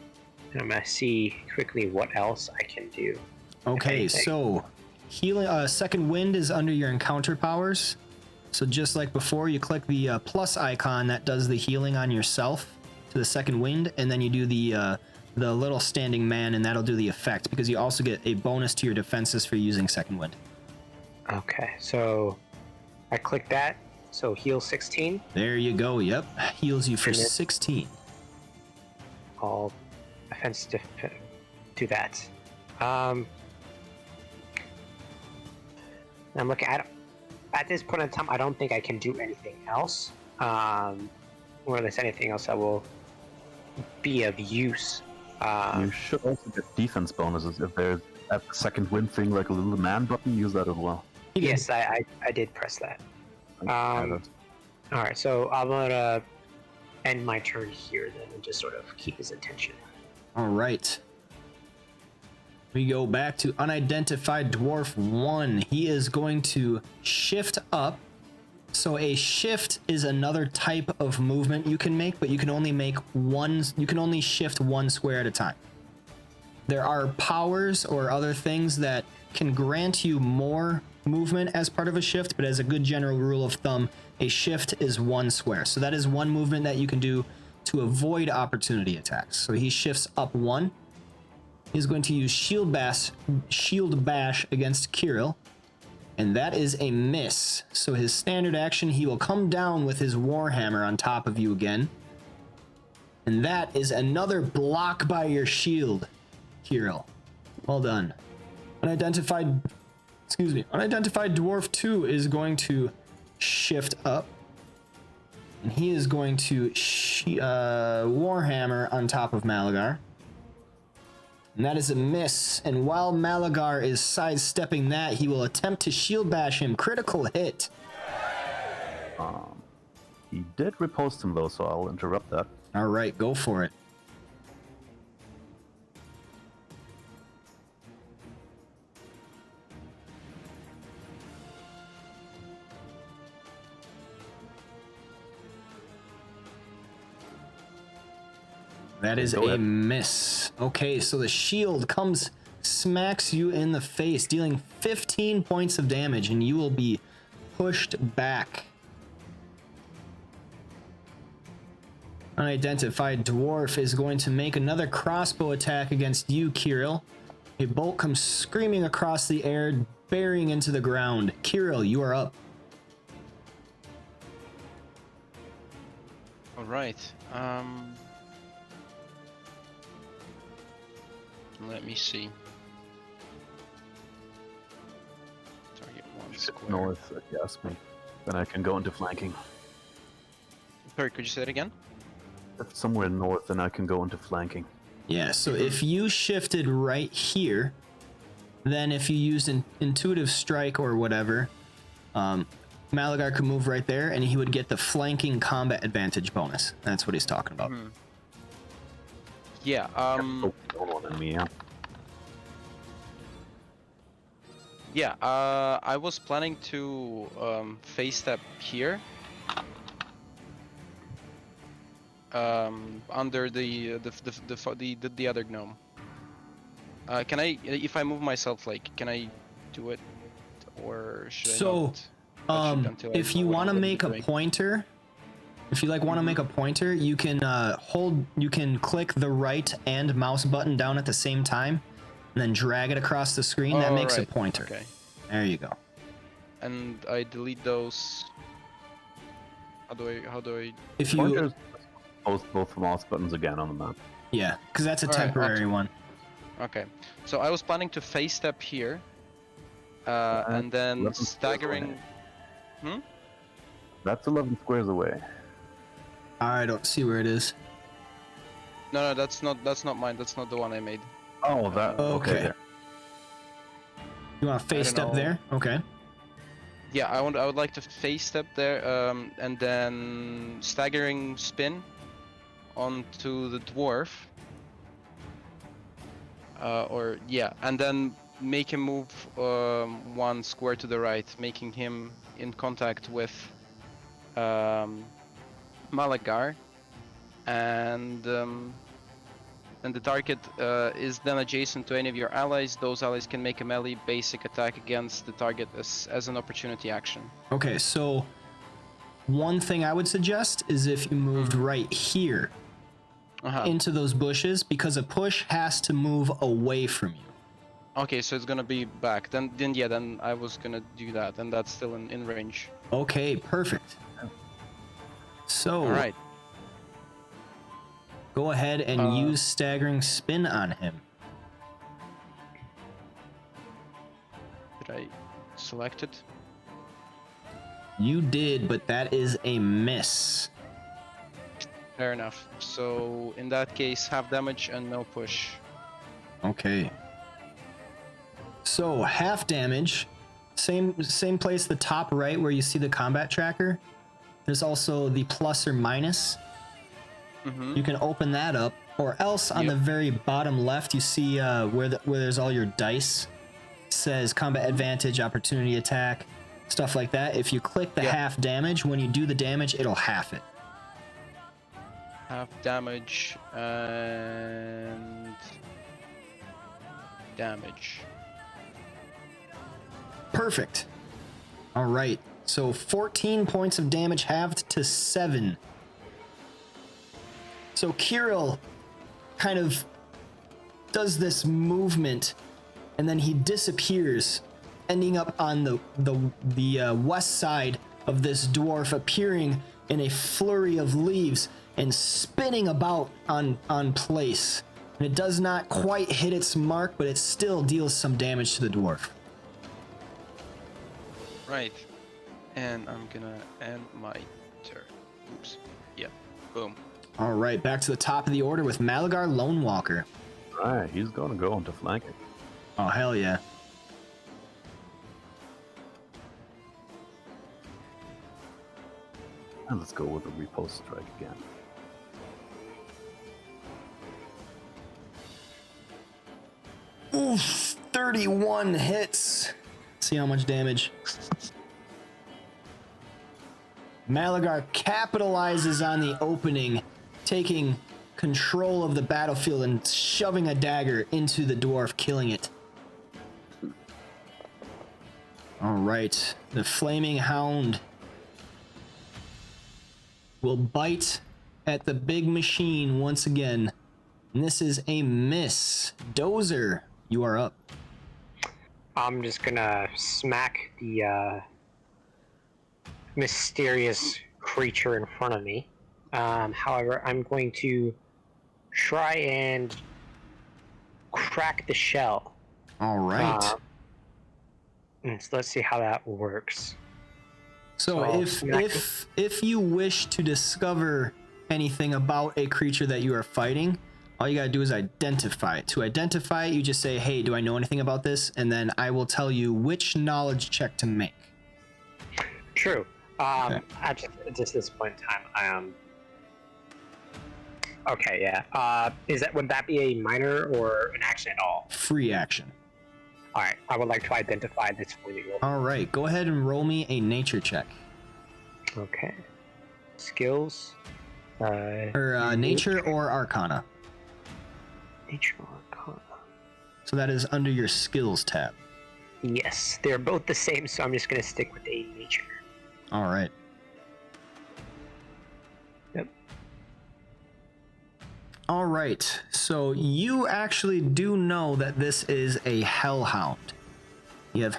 I'm gonna see quickly what else I can do. Okay, anything. so healing. Second wind is under your encounter powers. So just like before, you click the plus icon that does the healing on yourself to the second wind, and then you do the little standing man, and that'll do the effect, because you also get a bonus to your defenses for using second wind. Okay, so I click that. So heal 16. There you go. Yep, heals you for And it- 16. All offensive to that. I'm looking at this point in time. I don't think I can do anything else, or there's anything else that will be of use. You should also get defense bonuses if there's a second wind thing, like a little man button. Use that as well. Yes, I did press that. Yeah, All right, so I'm gonna end my turn here then, and just sort of keep his attention. All right. We go back to unidentified dwarf 1. He is going to shift up. So a shift is another type of movement you can make, but you can only make one. You can only shift 1 square at a time. There are powers or other things that can grant you more movement as part of a shift, but as a good general rule of thumb, a shift is 1 square. So that is one movement that you can do to avoid opportunity attacks. So he shifts up 1. He's going to use Shield Bash against Kirill, and that is a miss. So his standard action, he will come down with his Warhammer on top of you again, And that is another block by your shield, Kirill. Well done. Unidentified Dwarf 2 is going to shift up. And he is going to Warhammer on top of Malagar. And that is a miss. And while Malagar is sidestepping that, he will attempt to shield bash him. Critical hit. He did riposte him though, so I'll interrupt that. All right, go for it. That is a miss. Okay, so the shield comes, smacks you in the face, dealing 15 points of damage, and you will be pushed back. Unidentified Dwarf is going to make another crossbow attack against you, Kirill. A bolt comes screaming across the air, burying into the ground. Kirill, you are up. All right. Let me see. Target one square. North, if you ask me. Then I can go into flanking. Sorry, could you say that again? If it's somewhere north, then I can go into flanking. Yeah, so if you shifted right here, then if you used an intuitive strike or whatever, Malagar could move right there, and he would get the flanking combat advantage bonus. That's what he's talking about. Yeah, I was planning to face step here. Under the other gnome. Can I, if I move myself, like, can I do it, or should I not? If you want to make a pointer, if you want to make a pointer, you can you can click the right and mouse button down at the same time, and then drag it across the screen. That makes a pointer. Okay. There you go. And I delete those. How do I? If you both mouse buttons again on the map. Yeah, because that's a temporary one. Okay, so I was planning to face step here, and then staggering. That's 11 squares away. I don't see where it is. No, that's not mine. That's not the one I made. Oh, that. Okay. There. You want to face step there? Okay. Yeah, I would like to face step there, and then staggering spin onto the dwarf. And then make him move one square to the right, making him in contact with Malagar, and the target is then adjacent to any of your allies. Those allies can make a melee basic attack against the target as an opportunity action. Okay, so one thing I would suggest is if you moved right here into those bushes, because a push has to move away from you. Okay, so it's gonna be back. Then I was gonna do that, and that's still in range. Okay, perfect. So, all right. Go ahead and use staggering spin on him. Did I select it? You did, but that is a miss. Fair enough. So in that case, half damage and no push. Okay. So half damage, same place, the top right where you see the combat tracker. There's also the plus or minus. You can open that up, or else on the very bottom left you see where there's all your dice. It says combat advantage, opportunity attack, stuff like that. If you click the half damage, when you do the damage, it'll half it. Half damage and damage. Perfect. All right. So 14 points of damage halved to 7. So Kirill kind of does this movement, and then he disappears, ending up on the west side of this dwarf, appearing in a flurry of leaves. and spinning about on place. And it does not quite hit its mark, but it still deals some damage to the dwarf. Right. And I'm gonna end my turn. Oops. Yep. Boom. All right, back to the top of the order with Malagar Lone Walker. Alright, he's gonna go into flanking. Oh, hell yeah. And let's go with the repost strike again. Oof, 31 hits. See how much damage. Malagar capitalizes on the opening, taking control of the battlefield and shoving a dagger into the dwarf, killing it. All right, the Flaming Hound will bite at the big machine once again. And this is a miss. Dozer, you are up. I'm just gonna smack the mysterious creature in front of me. However, I'm going to try and crack the shell. All right. So let's see how that works. So if you wish to discover anything about a creature that you are fighting, all you gotta do is identify it. To identify it, you just say, hey, do I know anything about this? And then I will tell you which knowledge check to make. True. Okay. At just this point in time, okay, yeah. Would that be a minor or an action at all? Free action. All right. I would like to identify this flaming wolf. All right, go ahead and roll me a nature check. Okay. Skills. Nature or Arcana. Nature Arcana. So that is under your skills tab. Yes, they're both the same, so I'm just gonna stick with a nature. All right. Yep. All right. So you actually do know that this is a hellhound. You have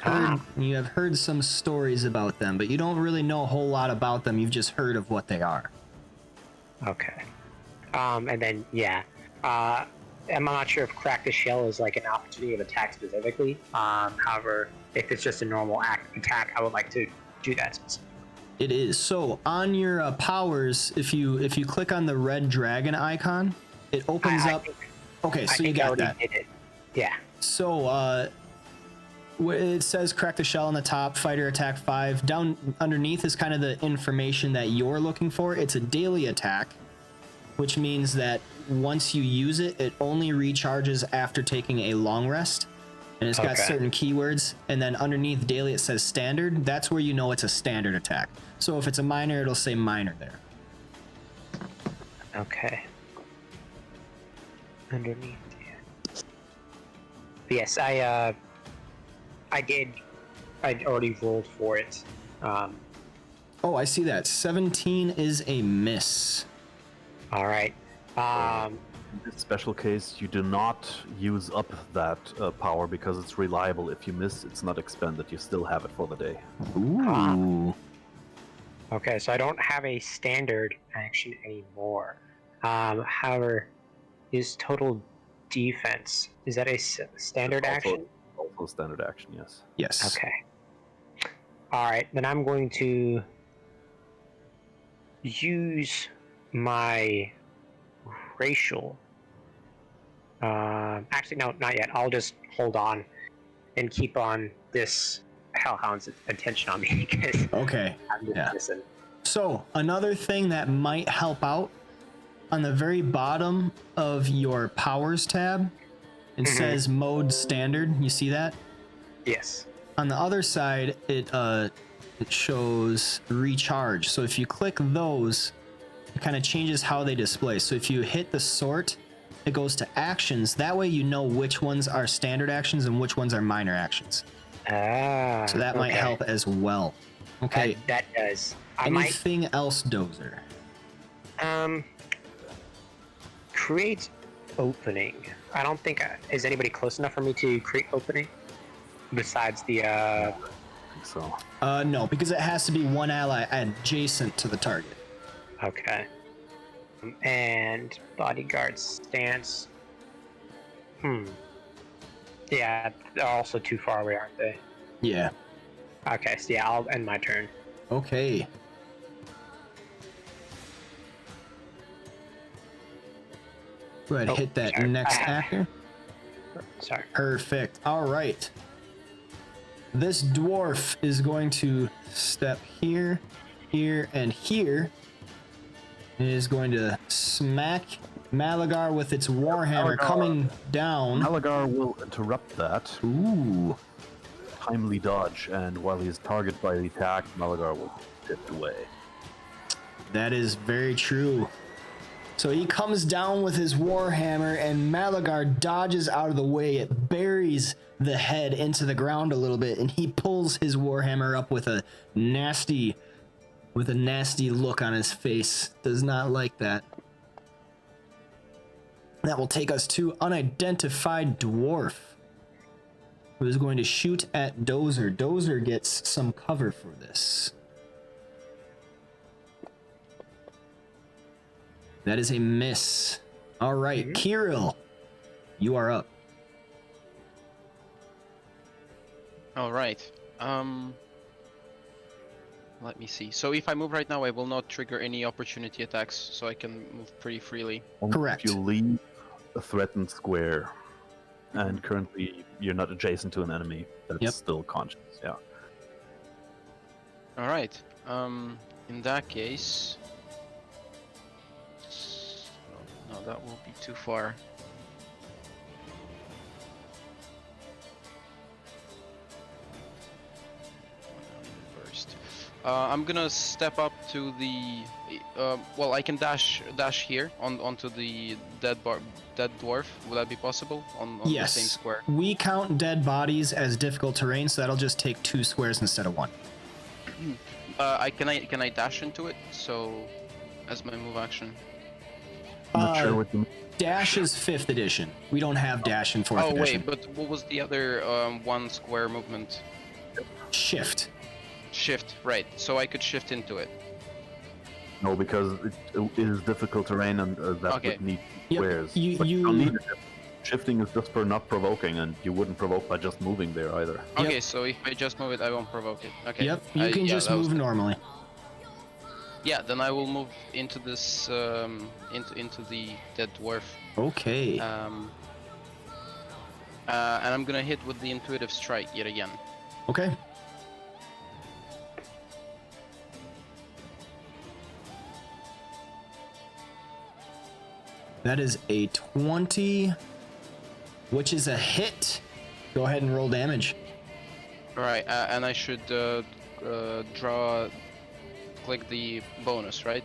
heard some stories about them, but you don't really know a whole lot about them. You've just heard of what they are. Okay. And then yeah. I'm not sure if crack the shell is like an opportunity of attack specifically. However, if it's just a normal attack, I would like to do that specifically. It is. So on your powers, if you click on the red dragon icon, it opens up. Okay, so you got that. Did it. Yeah. So it says crack the shell on the top, fighter attack 5. Down underneath is kind of the information that you're looking for. It's a daily attack, which means that once you use it, it only recharges after taking a long rest. And it's got certain keywords. And then underneath daily, it says standard. That's where you know it's a standard attack. So if it's a minor, it'll say minor there. Okay. Underneath, yeah. Yes, I already rolled for it. Oh, I see that. 17 is a miss. All right. In this special case, you do not use up that power because it's reliable. If you miss, it's not expended. You still have it for the day. Ooh. Okay, so I don't have a standard action anymore. However, is total defense, is that a standard action? Also standard action, yes. Yes. Okay. All right, then I'm going to use my racial. Actually, no, not yet. I'll just hold on and keep on this hellhound's attention on me because Okay. I'm just missing. So another thing that might help out, on the very bottom of your powers tab, it says mode standard. You see that? Yes. On the other side, it shows recharge. So if you click those, it kind of changes how they display. So if you hit the sort, it goes to actions. That way you know which ones are standard actions and which ones are minor actions. So that might help as well. Okay. That does. Anything else, Dozer? Create opening. I don't think is anybody close enough for me to create opening besides the I think so. No, because it has to be one ally adjacent to the target. Okay. And bodyguard stance. Yeah, they're also too far away, aren't they? Yeah. Okay, so yeah, I'll end my turn. Okay. Go ahead, Oh, hit that sorry. next actor. Sorry. Perfect. All right. This dwarf is going to step here, here, and here. It is going to smack Malagar with its warhammer coming down. Malagar will interrupt that. Ooh. Timely dodge, and while he's targeted by the attack, Malagar will shift away. That is very true. So he comes down with his warhammer, and Malagar dodges out of the way. It buries the head into the ground a little bit, and he pulls his warhammer up with a nasty look on his face. Does not like that. That will take us to unidentified dwarf, who is going to shoot at Dozer. Dozer gets some cover for this. That is a miss. All right, Kirill, you are up. All right. Let me see. So if I move right now, I will not trigger any opportunity attacks, so I can move pretty freely. Correct. If you leave a threatened square, and currently you're not adjacent to an enemy that's still conscious. Yeah. All right. In that case, no, that will be too far. I'm gonna step up to the. Well, I can dash here onto the dead dwarf. Would that be possible on Yes. the same square? We count dead bodies as difficult terrain, so that'll just take 2 squares instead of 1. Can I dash into it? So, as my move action. I'm not sure what the Dash is 5th edition. We don't have dash in 4th Oh edition. wait, but what was the other 1 square movement? Shift. Shift, right? So I could shift into it. No, because it is difficult terrain, and that Okay. would need Yep, squares. you- But you- don't need it. Shifting is just for not provoking, and you wouldn't provoke by just moving there either. Yep. Okay, so if I just move it, I won't provoke it. Okay. Yep, you can yeah, just that was move good. normally. Yeah, then I will move into this into the dead dwarf. Okay. And I'm gonna hit with the intuitive strike yet again. Okay. That is a 20, which is a hit. Go ahead and roll damage. All right, and I should click the bonus, right?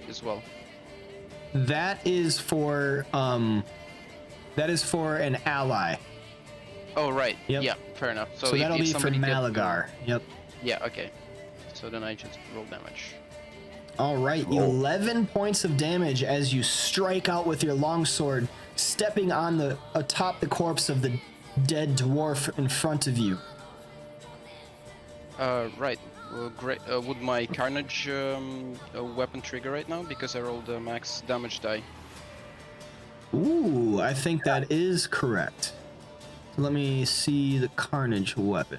As well. That is for an ally. Oh right. Yep. Yeah, fair enough. So if, that'll if be for somebody gets to- Malagar. Yep. Yeah. Okay. So then I just roll damage. All right, Roll. 11 points of damage as you strike out with your longsword, stepping on atop the corpse of the dead dwarf in front of you. Right. Great. Would my carnage weapon trigger right now because I rolled a max damage die? Ooh, I think that is correct. Let me see the carnage weapon.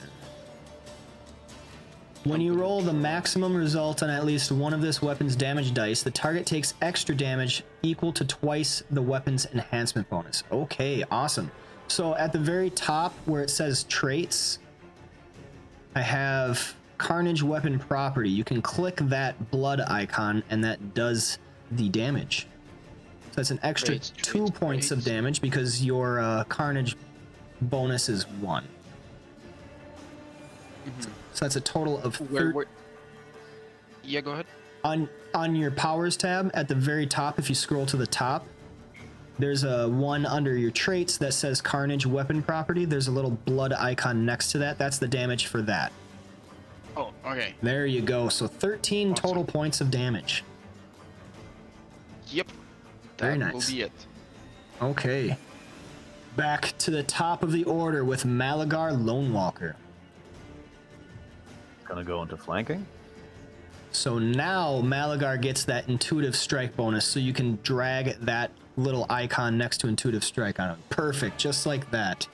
When you roll the maximum result on at least one of this weapon's damage dice, the target takes extra damage equal to twice the weapon's enhancement bonus. Okay, awesome. So at the very top where it says traits, I have carnage weapon property. You can click that blood icon and that does the damage. So that's an extra Traits, 2 points of traits. damage because your carnage bonus is 1. So that's a total of Yeah, go ahead. on your powers tab at the very top. If you scroll to the top, there's a one under your traits that says carnage weapon property. There's a little blood icon next to that. That's the damage for that. Oh, okay. There you go. So 13 total points of damage. Yep. Very That nice. will be it. Okay. Back to the top of the order with Malagar Lone Walker. Gonna go into flanking. So now Malagar gets that intuitive strike bonus, so you can drag that little icon next to intuitive strike on him. Perfect, just like that.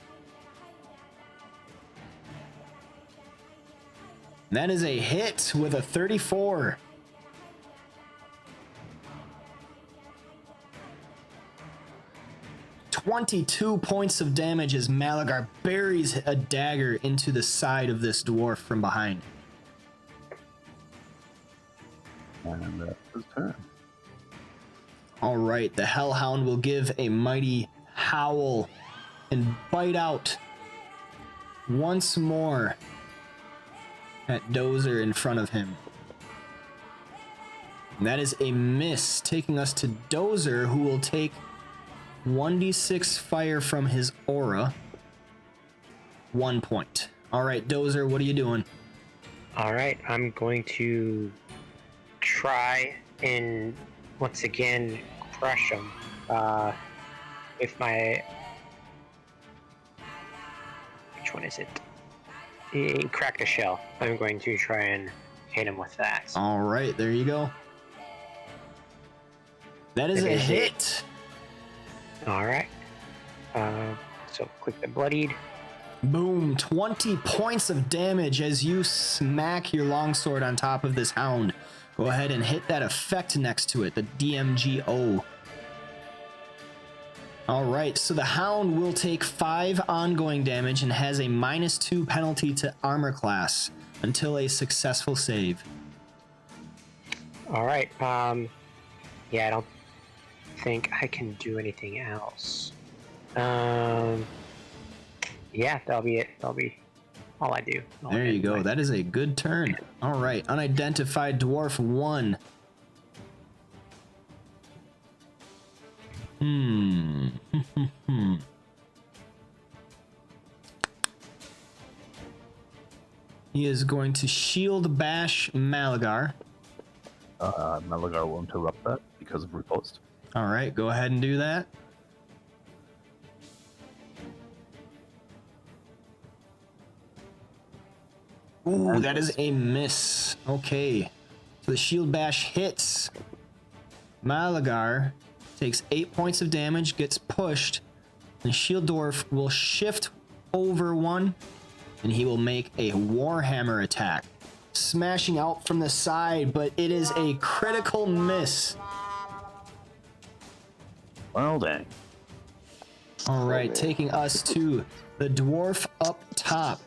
And that is a hit with a 34. "22 points of damage as Malagar buries a dagger into the side of this dwarf from behind. And that's his turn. All right, the Hellhound will give a mighty howl and bite out once more at Dozer in front of him. And that is a miss, taking us to Dozer, who will take 1d6 fire from his aura. 1 point. All right, Dozer, what are you doing? All right, I'm going to try and once again crush him with my. Which one is it? Crack the shell. I'm going to try and hit him with that. All right, there you go. That is It a is hit. All right. So click the bloodied. Boom, 20 points of damage as you smack your longsword on top of this hound. Go ahead and hit that effect next to it, the DMGO. All right, so the hound will take 5 ongoing damage and has a -2 penalty to armor class until a successful save. All right. Yeah, I don't think I can do anything else. Yeah, that'll be it. That'll be all I do. There you go. That is a good turn. All right, unidentified dwarf 1. He is going to shield bash Malagar. Malagar will interrupt that because of riposte. All right, go ahead and do that. Ooh, that is a miss. Okay. So the shield bash hits. Malagar takes 8 points of damage, gets pushed, and Shield Dwarf will shift over 1, and he will make a Warhammer attack, smashing out from the side, but it is a critical miss. Well, dang. All right, man. taking us to the dwarf up top.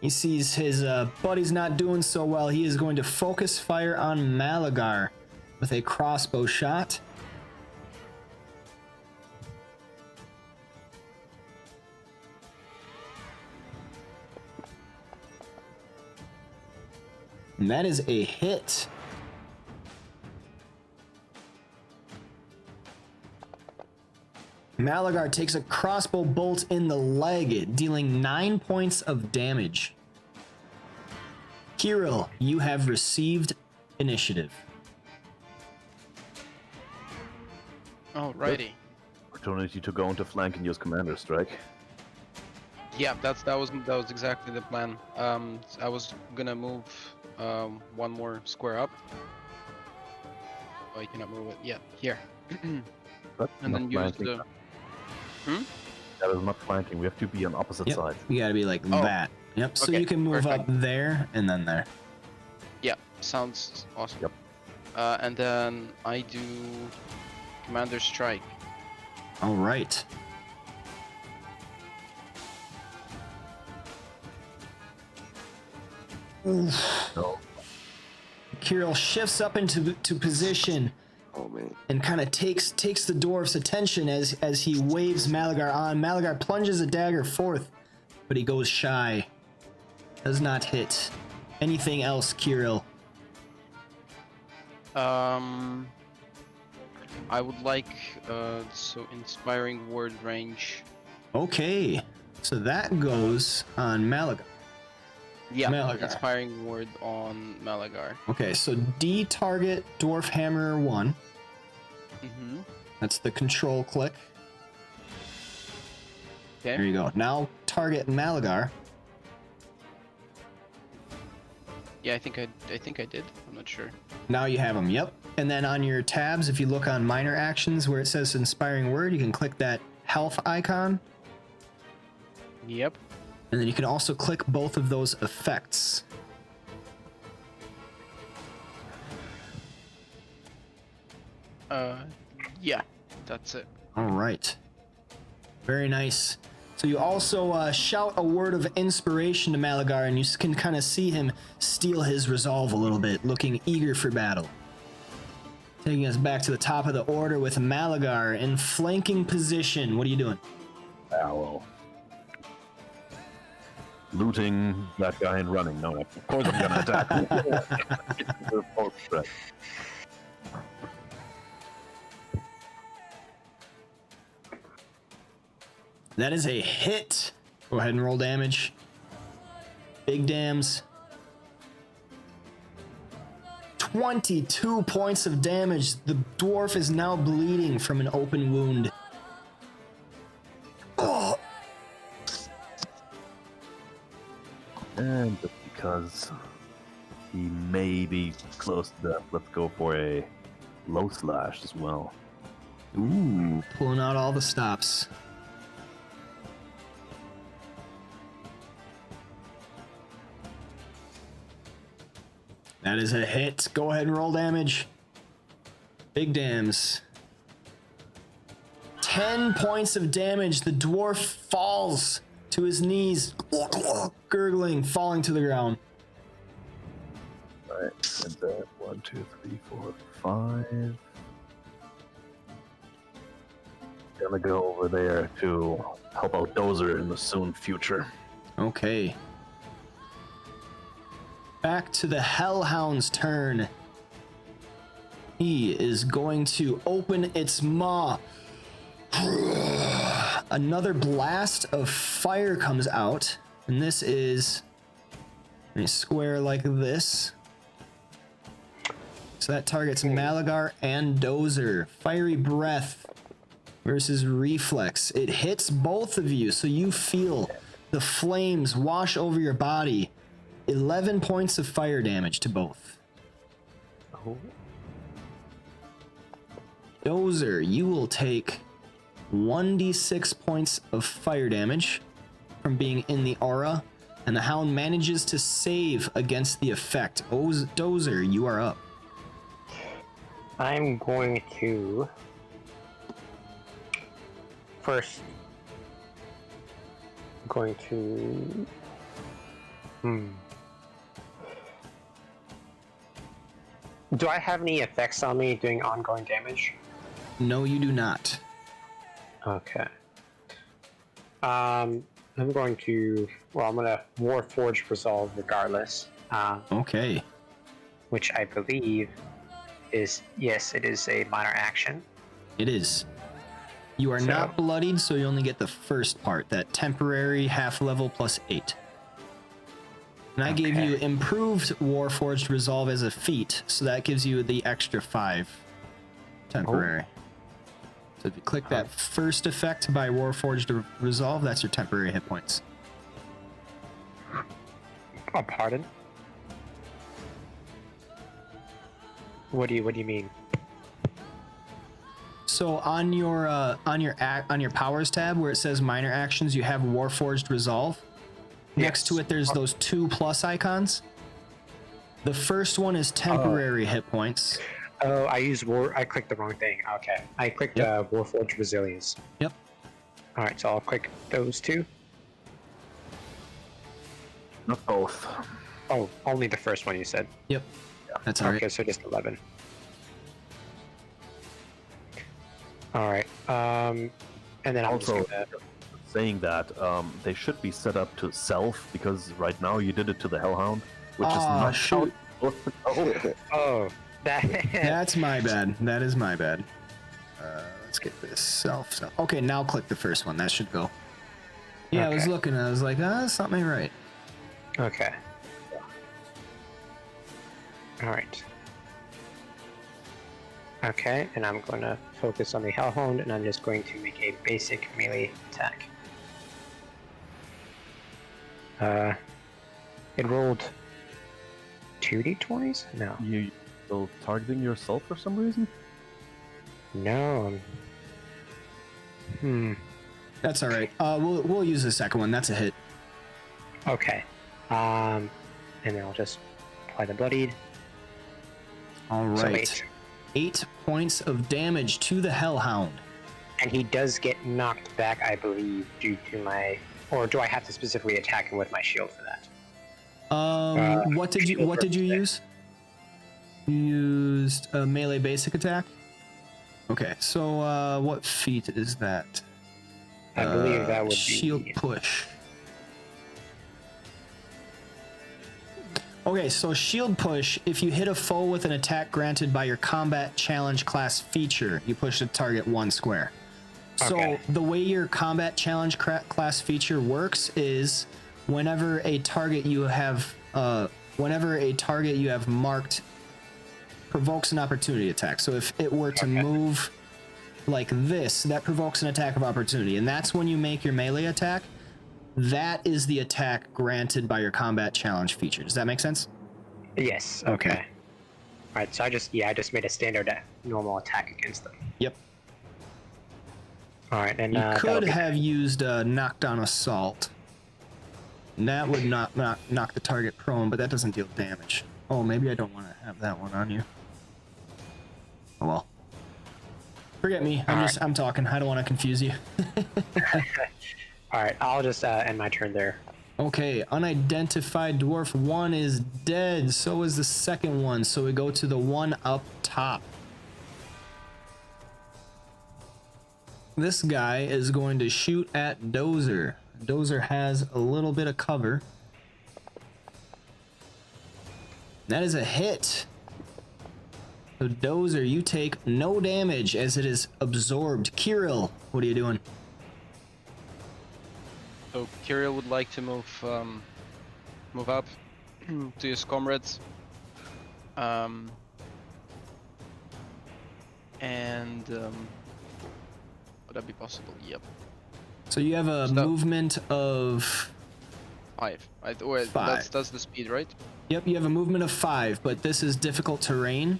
He sees his buddy's not doing so well. He is going to focus fire on Malagar with a crossbow shot. And that is a hit. Malagar takes a crossbow bolt in the leg, dealing 9 points of damage. Kirill, you have received initiative. Alrighty. Opportunity to go into flank and use commander strike. Yeah, that was exactly the plan. I was gonna move one more square up. Oh, you cannot move it. Yeah, here. That's And not then use flanking. the. Hmm? That is not flanking. We have to be on opposite Yep, sides. you gotta be like Oh. that. Yep, so Okay, you can move perfect. up there and then there. Yeah, sounds awesome. Yep. And then I do commander strike. All right. Oof. So, Kirill shifts up into position Oh man. and kind of takes the dwarf's attention as he waves Malagar on. Malagar plunges a dagger forth, but he goes shy. Does not hit. Anything else, Kirill? I would like so inspiring word range. Okay, so that goes on Malagar. Yeah, Malagar. inspiring word on Malagar. Okay, so D target Dwarf Hammer 1. Mm-hmm. That's the control click. There Okay. you go. Now target Malagar. Yeah, I think I did. I'm not sure. Now you have them, yep. And then on your tabs, if you look on minor actions where it says inspiring word, you can click that health icon. Yep. And then you can also click both of those effects. Yeah, that's it. All right. Very nice. So you also shout a word of inspiration to Malagar, and you can kind of see him steal his resolve a little bit, looking eager for battle. Taking us back to the top of the order with Malagar in flanking position. What are you doing? Well. Looting that guy and running. No, of course I'm gonna attack. That is a hit. Go ahead and roll damage. Big dams. 22 points of damage. The dwarf is now bleeding from an open wound. Oh. And just because he may be close to death, let's go for a low slash as well. Ooh, pulling out all the stops. That is a hit. Go ahead and roll damage. Big dams. 10 points of damage. The dwarf falls to his knees, gurgling, falling to the ground. Alright, and that 1, 2, 3, 4, 5. Gonna go over there to help out Dozer in the soon future. Okay. Back to the Hellhound's turn. He is going to open its maw. Another blast of fire comes out, and this is a square like this. So that targets Malagar and Dozer. Fiery Breath versus Reflex. It hits both of you, so you feel the flames wash over your body. 11 points of fire damage to both. Oh. Dozer, you will take 1d6 points of fire damage from being in the aura, and the hound manages to save against the effect. Dozer, you are up. I'm going to first. I'm going to. Do I have any effects on me doing ongoing damage? No, you do not. Okay. I'm going to. Well, I'm gonna Warforged Resolve regardless. Okay. Which I believe is, yes, it is a minor action. It is. You are not bloodied, so you only get the first part, that temporary half level plus 8. And I gave you improved Warforged Resolve as a feat, so that gives you the extra 5 temporary. So if you click that first effect by Warforged Resolve, that's your temporary hit points. Oh, pardon? What do you mean? So on your powers tab where it says minor actions, you have Warforged Resolve. Next to it, there's those 2+ icons. The first one is temporary hit points. Oh, I clicked the wrong thing. Okay. I clicked Warforged Resilience. Yep. Alright, so I'll click those two. Not both. Oh, only the first one you said. Yep. That's all right. Okay, so just 11. Alright. And then I'm Also, just gonna... saying that, they should be set up to self, because right now you did it to the Hellhound, which is not shoot. Oh, That's my bad. That is my bad. Let's get this self. Okay, now click the first one. That should go. Yeah, I was looking. I was like, something ain't right. Okay. Alright. Okay, and I'm going to focus on the Hellhound, and I'm just going to make a basic melee attack. It rolled 2d20s? No. You still targeting yourself for some reason? No. That's all right. We'll use the second one. That's a hit. Okay. And then I'll just apply the bloodied. All So right. 8 points of damage to the Hellhound. And he does get knocked back, I believe, due to my... Or do I have to specifically attack him with my shield for that? What did you use? You used a melee basic attack? Okay, so what feat is that? I believe that would shield be... push. Okay, so shield push, if you hit a foe with an attack granted by your combat challenge class feature, you push the target 1 square. So Okay. the way your combat challenge class feature works is whenever a target you have marked provokes an opportunity attack. So if it were to move like this, that provokes an attack of opportunity, and that's when you make your melee attack. That is the attack granted by your combat challenge feature. Does that make sense? Yes, okay. Alright, so I just made a standard normal attack against them. Yep. Alright, and You that'll could be- have used knockdown assault. And that would knock the target prone, but that doesn't deal damage. Oh, maybe I don't want to have that one on you. Oh well. Forget me. I'm talking. I don't want to confuse you. Alright, I'll just end my turn there. Okay, unidentified dwarf 1 is dead. So is the second one. So we go to the one up top. This guy is going to shoot at Dozer. Dozer has a little bit of cover. That is a hit. So Dozer, you take no damage as it is absorbed. Kirill, what are you doing? So Kirill would like to move up to his comrades. Would that be possible? Yep. So you have a movement of 5. Five. That's the speed, right? Yep, you have a movement of 5, but this is difficult terrain.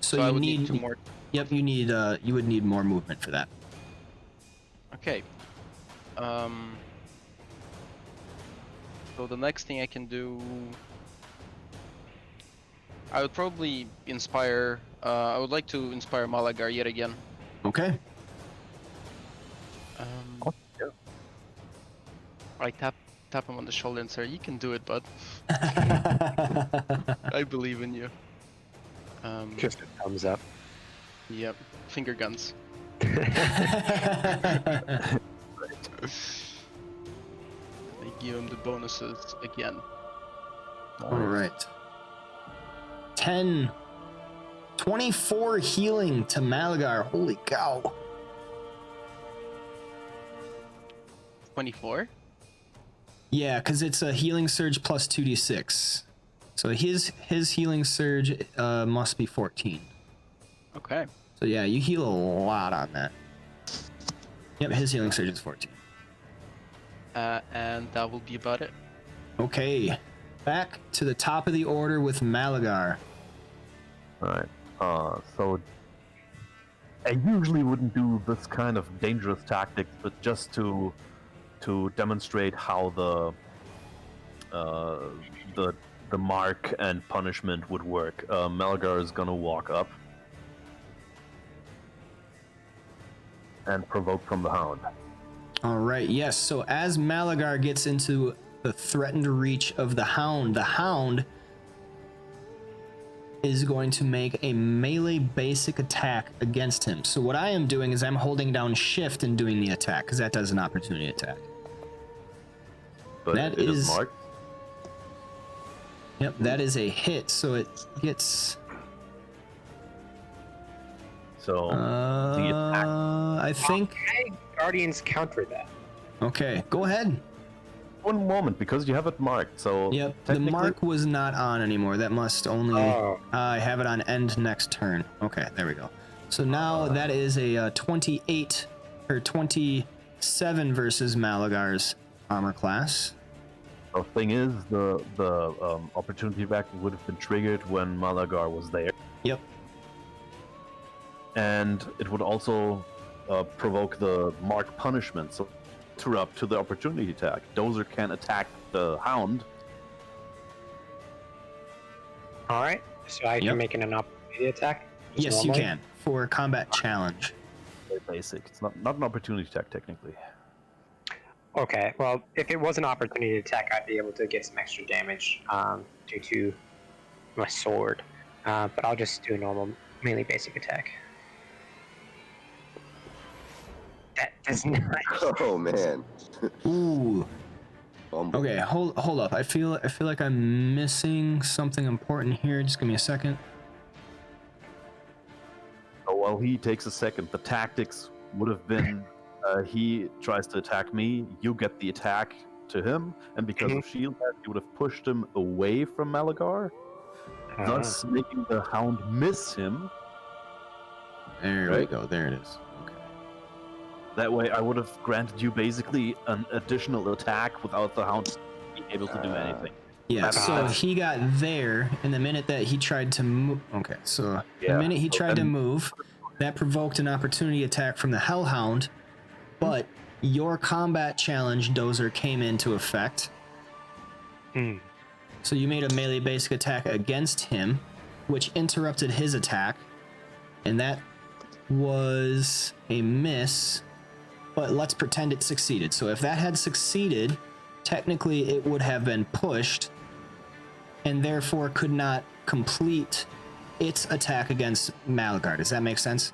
So I you would need 2 more. Yep, you would need more movement for that. Okay. So the next thing I can do, I would probably inspire. I would like to inspire Malagar yet again. Okay. I tap him on the shoulder and say, "You can do it, bud. I believe in you." Just a thumbs up. Yep. Finger guns. They give him the bonuses again. All right. 24 healing to Malagar. Holy cow. 24? Yeah, because it's a healing surge plus 2d6. So his healing surge must be 14. Okay. So yeah, you heal a lot on that. Yep, his healing surge is 14. And that will be about it. Okay, back to the top of the order with Malagar. Alright, so I usually wouldn't do this kind of dangerous tactics, but just to demonstrate how the mark and punishment would work, Malagar is gonna walk up and provoke from the Hound. All right, yes. So as Malagar gets into the threatened reach of the Hound is going to make a melee basic attack against him. So what I am doing is I'm holding down shift and doing the attack, because that does an opportunity attack. But That it is is- marked. Yep, that is a hit, so it gets... So the attack. I think... Guardians counter that. Okay, go ahead. One moment, because you have it marked. So Yep, the technically- mark was not on anymore. That must only... Oh. I have it on end next turn. Okay, there we go. So now that is a 28 or 27 versus Malagar's armor class. The thing is, the opportunity attack would have been triggered when Malagar was there, Yep. and it would also provoke the mark punishment, so interrupt to the opportunity attack. Dozer can attack the Hound. All right. So I Yep. can make an opportunity attack. just Yes, you normally? can for combat challenge. Very basic. It's not an opportunity attack technically. Okay. Well, if it was an opportunity attack, I'd be able to get some extra damage due to my sword. But I'll just do a normal melee basic attack. That does not. Oh man. Ooh. Fumble. Okay, hold up. I feel like I'm missing something important here. Just give me a second. So while he takes a second, the tactics would have been he tries to attack me, you get the attack to him, and because of shield that, you would have pushed him away from Malagar, thus making the Hound miss him. There we Right. go. There it is. Okay. That way, I would have granted you basically an additional attack without the Hound being able to do anything. Yeah, That's- so he got there, and the minute that he tried to move... Okay, so the Yeah, minute he so tried to then- move, that provoked an opportunity attack from the Hellhound, but your combat challenge, Dozer, came into effect. Hmm. So you made a melee basic attack against him, which interrupted his attack, and that was a miss, but let's pretend it succeeded. So if that had succeeded, technically it would have been pushed, and therefore could not complete its attack against Malagar. Does that make sense?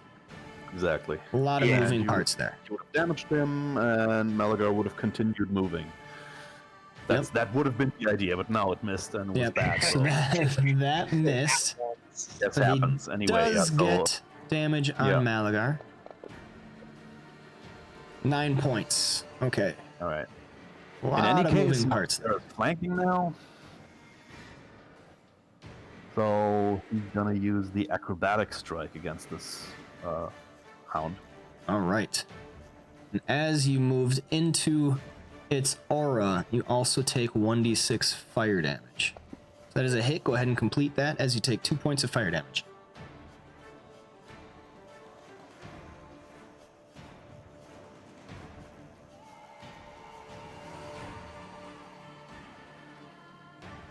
Exactly. A lot of Yeah, moving you- parts there. You would have damaged him, and Malagar would have continued moving. That would have been the idea, but now it missed and was Yep. bad. So So that missed. that So he happens anyway. does so get damage on Yeah. Malagar. 9 points. Okay. all right. A lot In any of case, moving parts there. they're flanking now. So he's gonna use the acrobatic strike against this Hound. All right. And as you moved into its aura, you also take 1d6 fire damage. So that is a hit. Go ahead and complete that as you take 2 points of fire damage.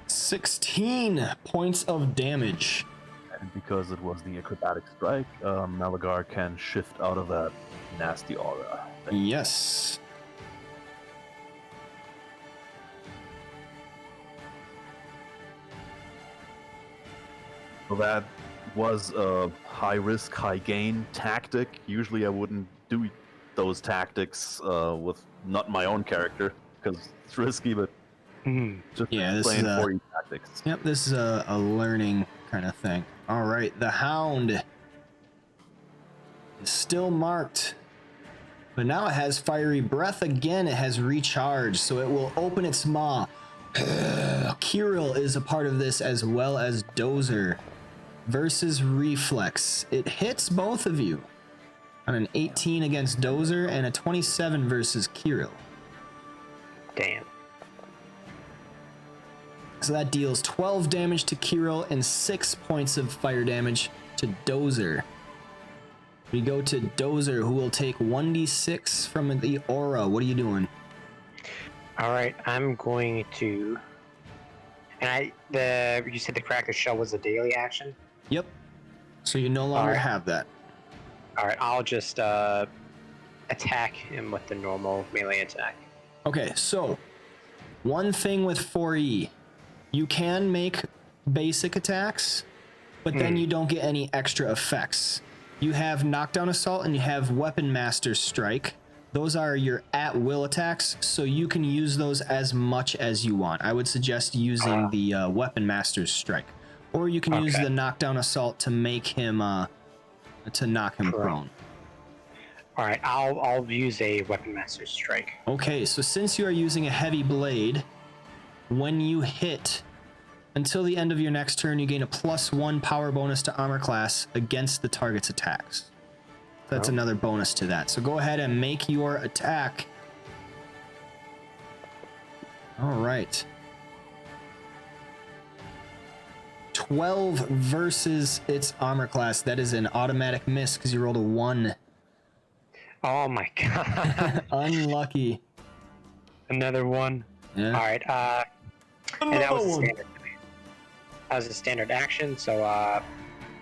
$16 points of damage. And because it was the acrobatic strike, Malagar can shift out of that nasty aura. Yes. So that was a high risk, high gain tactic. Usually I wouldn't do those tactics with not my own character because it's risky, but Hmm. just Yeah, this is explain a- for you tactics. Yep, this is a learning kind of thing. All right, the Hound is still marked, but now it has Fiery Breath again. It has recharged, so it will open its maw. Kirill is a part of this as well as Dozer versus Reflex. It hits both of you on an 18 against Dozer and a 27 versus Kirill. Damn. So that deals 12 damage to Kirill and 6 points of fire damage to Dozer. We go to Dozer, who will take 1d6 from the aura. What are you doing? All right, I'm going to. And you said the crack the shell was a daily action. Yep. So you no longer Alright. have that. All right, I'll just attack him with the normal melee attack. Okay, so one thing with 4E, you can make basic attacks, but then you don't get any extra effects. You have Knockdown Assault and you have Weapon Master Strike. Those are your at-will attacks, so you can use those as much as you want. I would suggest using the Weapon Master's Strike. Or you can use Okay. the Knockdown Assault to make him, to knock him Prone. prone. All right, I'll use a weapon master strike. Okay, so since you are using a heavy blade, when you hit, until the end of your next turn, you gain a +1 power bonus to armor class against the target's attacks. That's another bonus to that. So go ahead and make your attack. All right. 12 versus its armor class. That is an automatic miss because you rolled a 1. Oh my god. Unlucky. Another one. Yeah. Alright, and that was a Another one. standard. That was a standard action, so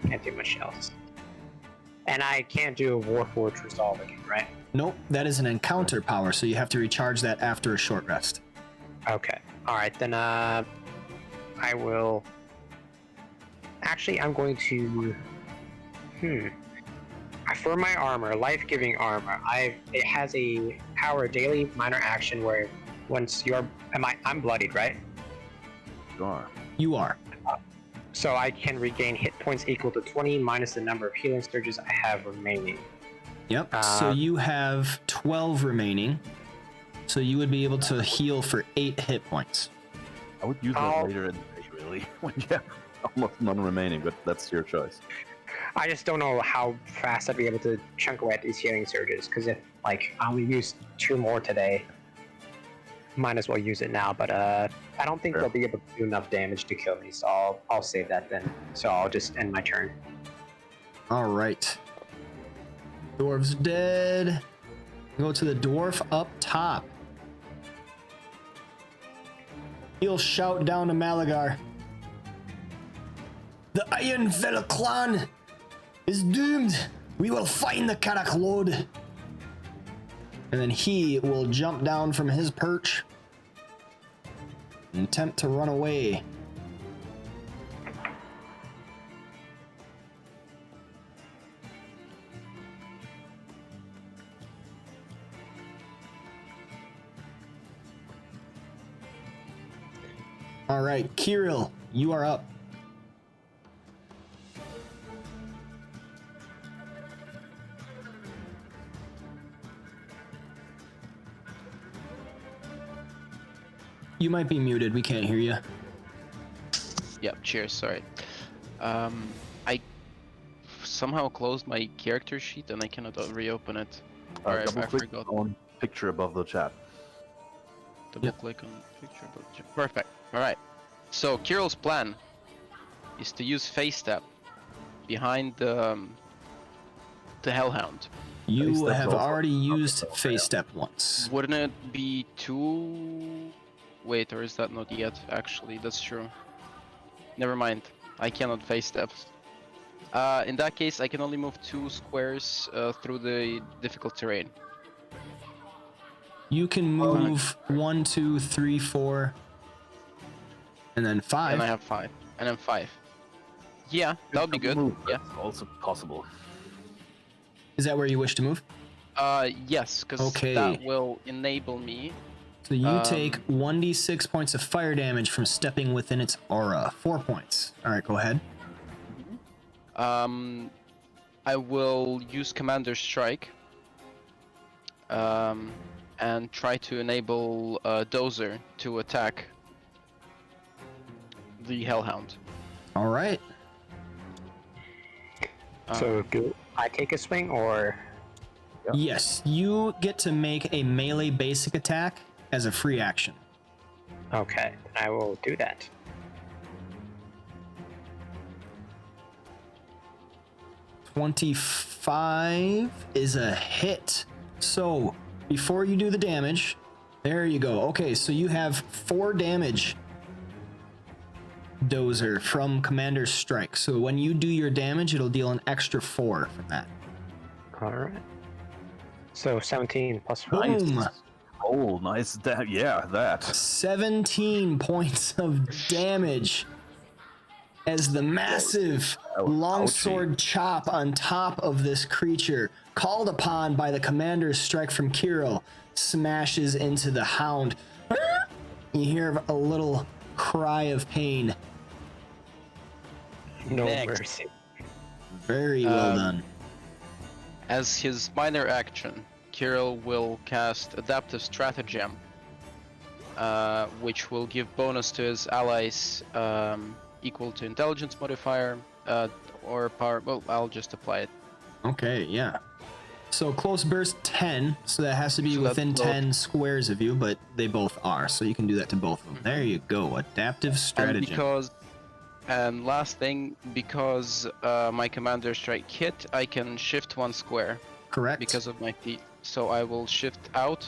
can't do much else. And I can't do a Warforged Resolve again, right? Nope, that is an encounter power, so you have to recharge that after a short rest. Okay. Alright, then I will... Actually, I'm going to... For my armor, life-giving armor, it has a power daily minor action where once you're... I'm bloodied, right? You are. You are. So I can regain hit points equal to 20 minus the number of healing surges I have remaining. Yep, so you have 12 remaining, so you would be able to heal for 8 hit points. I would use that later in the day, really, when you have almost none remaining, but that's your choice. I just don't know how fast I'd be able to chunk away at these healing surges, because if, like, I only used 2 more today, might as well use it now, but I don't think they'll be able to do enough damage to kill me, so I'll save that then. So I'll just end my turn. All right. Dwarf's dead. Go to the dwarf up top. He'll shout down to Malagar. The Ironfell clan is doomed. We will find the Karak lord. And then he will jump down from his perch and attempt to run away. All right, Kirill, you are up. You might be muted. We can't hear you. Yep, cheers, sorry. I somehow closed my character sheet and I cannot reopen it. Alright, I Double-click forgot. on picture above the chat. Double click on picture. Perfect. Alright. So Kirill's plan is to use face step behind the Hellhound. You Face step's have also already used okay. face step once. Wouldn't it be too... Wait, or is that not yet? Actually, that's true. Never mind. I cannot face step. In that case, I can only move 2 squares through the difficult terrain. You can move 1, 2, 3, 4, and then 5. And I have 5. And then 5. Yeah, that would be good. Yeah. That's also possible. Is that where you wish to move? Yes, because Okay. that will enable me. So you take 1d6 points of fire damage from stepping within its aura. 4 points. All right, go ahead. I will use Commander Strike. And try to enable Dozer to attack the Hellhound. All right. So do I take a swing, or... Yep. Yes, you get to make a melee basic attack as a free action. Okay, then I will do that. $25 is a hit. So before you do the damage, there you go. Okay, so you have 4 damage, Dozer, from Commander's Strike. So when you do your damage, it'll deal an extra 4 from that. Alright. So 17 plus 5. Boom! Oh, nice. Yeah, that. 17 points of damage as the massive longsword chop on top of this creature, called upon by the Commander's Strike from Kirill, smashes into the hound. You hear a little cry of pain. No Next. mercy. Very well done. As his minor action, Kirill will cast Adaptive Stratagem, which will give bonus to his allies equal to intelligence modifier or power. Well, I'll just apply it. Okay, yeah. So close burst 10, so that has to be So that's within both. 10 squares of you, but they both are, so you can do that to both of them. There you go, adaptive And stratagem. because And last thing, because my commander strike hit, I can shift 1 square Correct. because of my feet. So I will shift out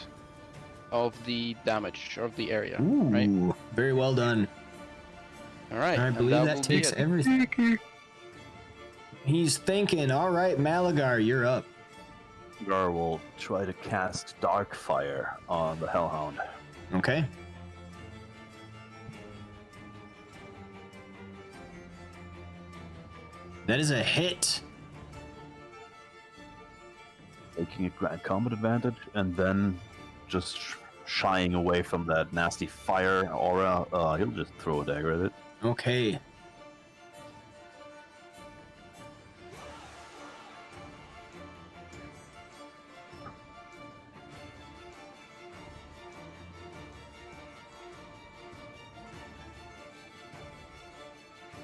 of the damage of the area. Ooh, Right? very well done. All right. I and believe that will be takes it. everything. He's thinking. All right, Malagar, you're up. Gar will try to cast Dark Fire on the Hellhound. Okay. That is a hit. Taking a grand combat advantage, and then just shying away from that nasty fire aura, he'll just throw a dagger at it. Okay.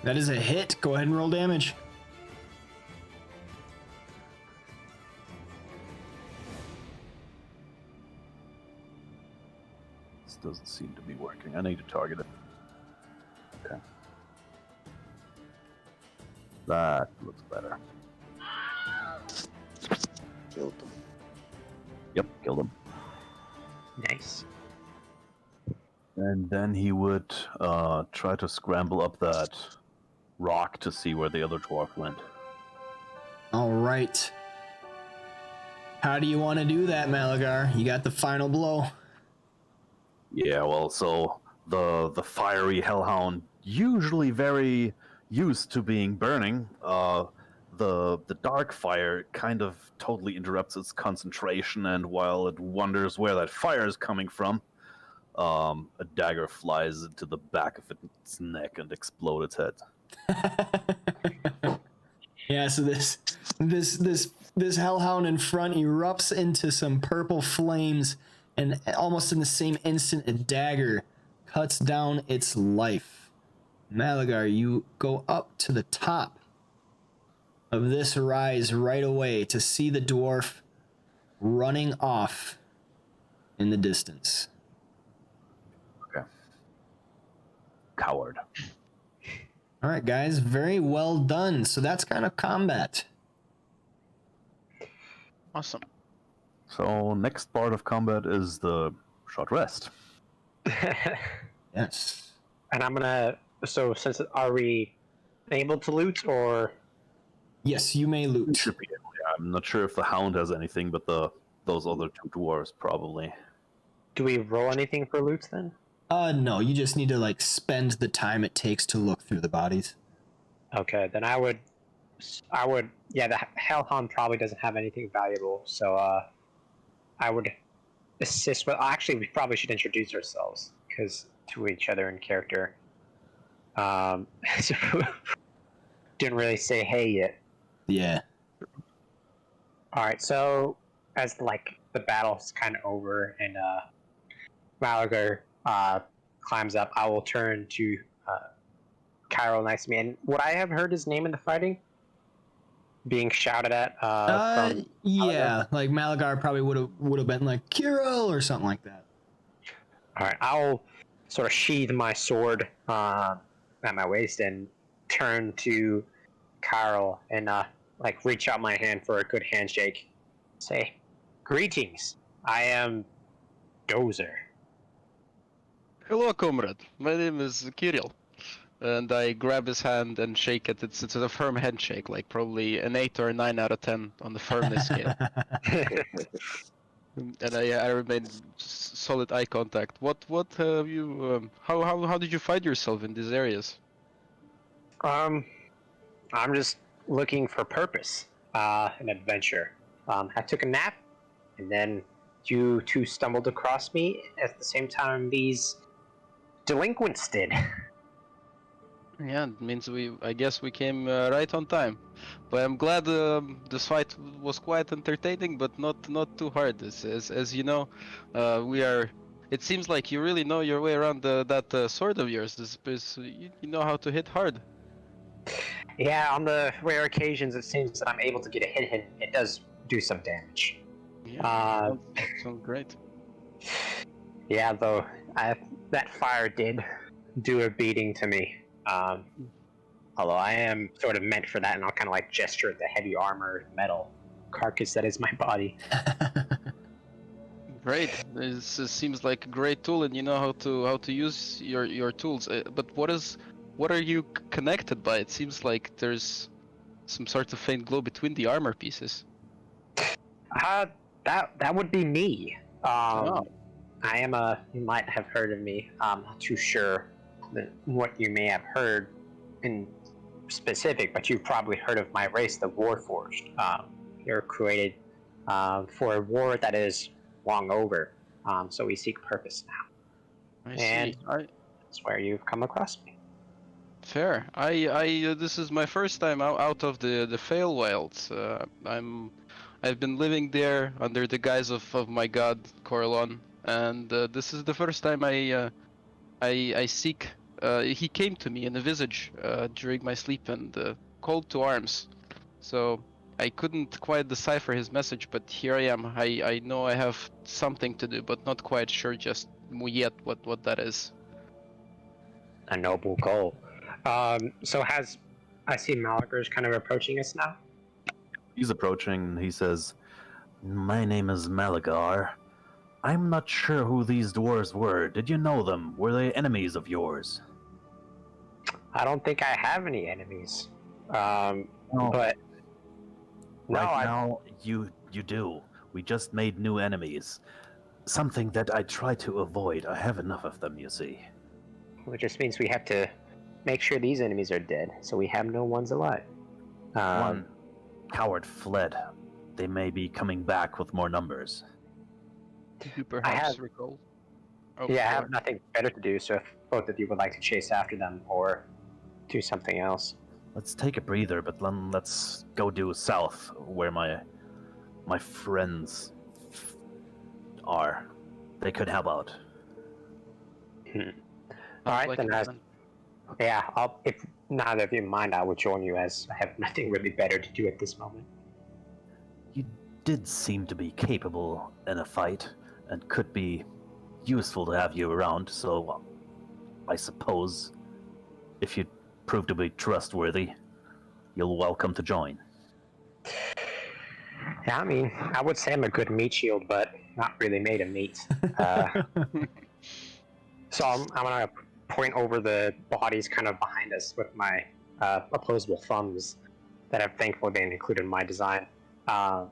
That is a hit. Go ahead and roll damage. This doesn't seem to be working. I need to target it. Okay. That looks better. Killed him. Yep, killed him. Nice. And then he would try to scramble up that rock to see where the other dwarf went. All right. How do you want to do that, Malagar? You got the final blow. Yeah, well, so the fiery hellhound, usually very used to being burning, the dark fire kind of totally interrupts its concentration, and while it wonders where that fire is coming from, a dagger flies into the back of its neck and explodes its head. Yeah, so this hellhound in front erupts into some purple flames, and almost in the same instant, a dagger cuts down its life. Malagar, you go up to the top of this rise right away to see the dwarf running off in the distance. Okay. Coward. All right, guys, very well done. So that's kind of combat. Awesome. So next part of combat is the short rest. Yes. And I'm gonna. So since are we able to loot or? Yes, you may loot. Should be able, yeah. I'm not sure if the hound has anything, but those other two dwarves probably. Do we roll anything for loot then? No, you just need to like spend the time it takes to look through the bodies. Okay, then I would. Yeah, the Hellhound probably doesn't have anything valuable, so I would assist. Well, actually, we probably should introduce ourselves because to each other in character. So didn't really say hey yet. Yeah. All right, so as like the battle's kind of over and Malagar climbs up, I will turn to Cairo next to me. And would I have heard his name in the fighting? Being shouted at from yeah, like Malagar probably would have been like Kirill or something like that. All right, I'll sort of sheathe my sword at my waist and turn to Carl and like reach out my hand for a good handshake. Say, greetings. I am Dozer. Hello, comrade. My name is Kirill. And I grab his hand and shake it. It's a firm handshake, like probably an 8 or a 9 out of 10 on the firmness scale. And I remain solid eye contact. What have you? How did you find yourself in these areas? I'm just looking for purpose, an adventure. I took a nap, and then you two stumbled across me at the same time these delinquents did. Yeah, it means I guess we came right on time. But I'm glad this fight was quite entertaining, but not too hard. As you know, we are. It seems like you really know your way around that sword of yours. You know how to hit hard. Yeah, on the rare occasions it seems that I'm able to get a hit in, it does do some damage. Yeah, sounds great. Yeah, though that fire did do a beating to me. Although I am sort of meant for that, and I'll kind of like gesture at the heavy armor metal carcass that is my body. Great. This seems like a great tool, and you know how to use your tools. But what are you connected by? It seems like there's some sort of faint glow between the armor pieces. That would be me. Oh. I am a. You might have heard of me. I'm not too sure what you may have heard in specific, but you've probably heard of my race, the Warforged. You're created for a war that is long over. So we seek purpose now. I And see. that's where you've come across me. Fair. I this is my first time out of the Wilds. I've been living there under the guise of my god Corellon, and this is the first time I seek. He came to me in a visage during my sleep and called to arms. So I couldn't quite decipher his message, but here I am. I know I have something to do, but not quite sure just yet what that is. A noble goal. So I see Malagar's kind of approaching us now. He's approaching. He says, "My name is Malagar. I'm not sure who these dwarves were. Did you know them? Were they enemies of yours?" I don't think I have any enemies. No. But no, Right now, you do. We just made new enemies. Something that I try to avoid. I have enough of them, you see. Which just means we have to make sure these enemies are dead, so we have no ones alive. One coward fled. They may be coming back with more numbers. Do you perhaps have- recall? Oh, Yeah, I go have nothing better to do, so if both of you would like to chase after them or do something else. Let's take a breather, but then let's go due south, where my friends are. They could help out. All right, like then. a plan. Yeah, if neither of you mind, I will join you, as I have nothing really better to do at this moment. You did seem to be capable in a fight, and could be useful to have you around, so I suppose if you prove to be trustworthy, you're welcome to join. Yeah, I mean, I would say I'm a good meat shield, but not really made of meat. So I'm gonna point over the bodies kind of behind us with my opposable thumbs that have thankfully been included in my design. And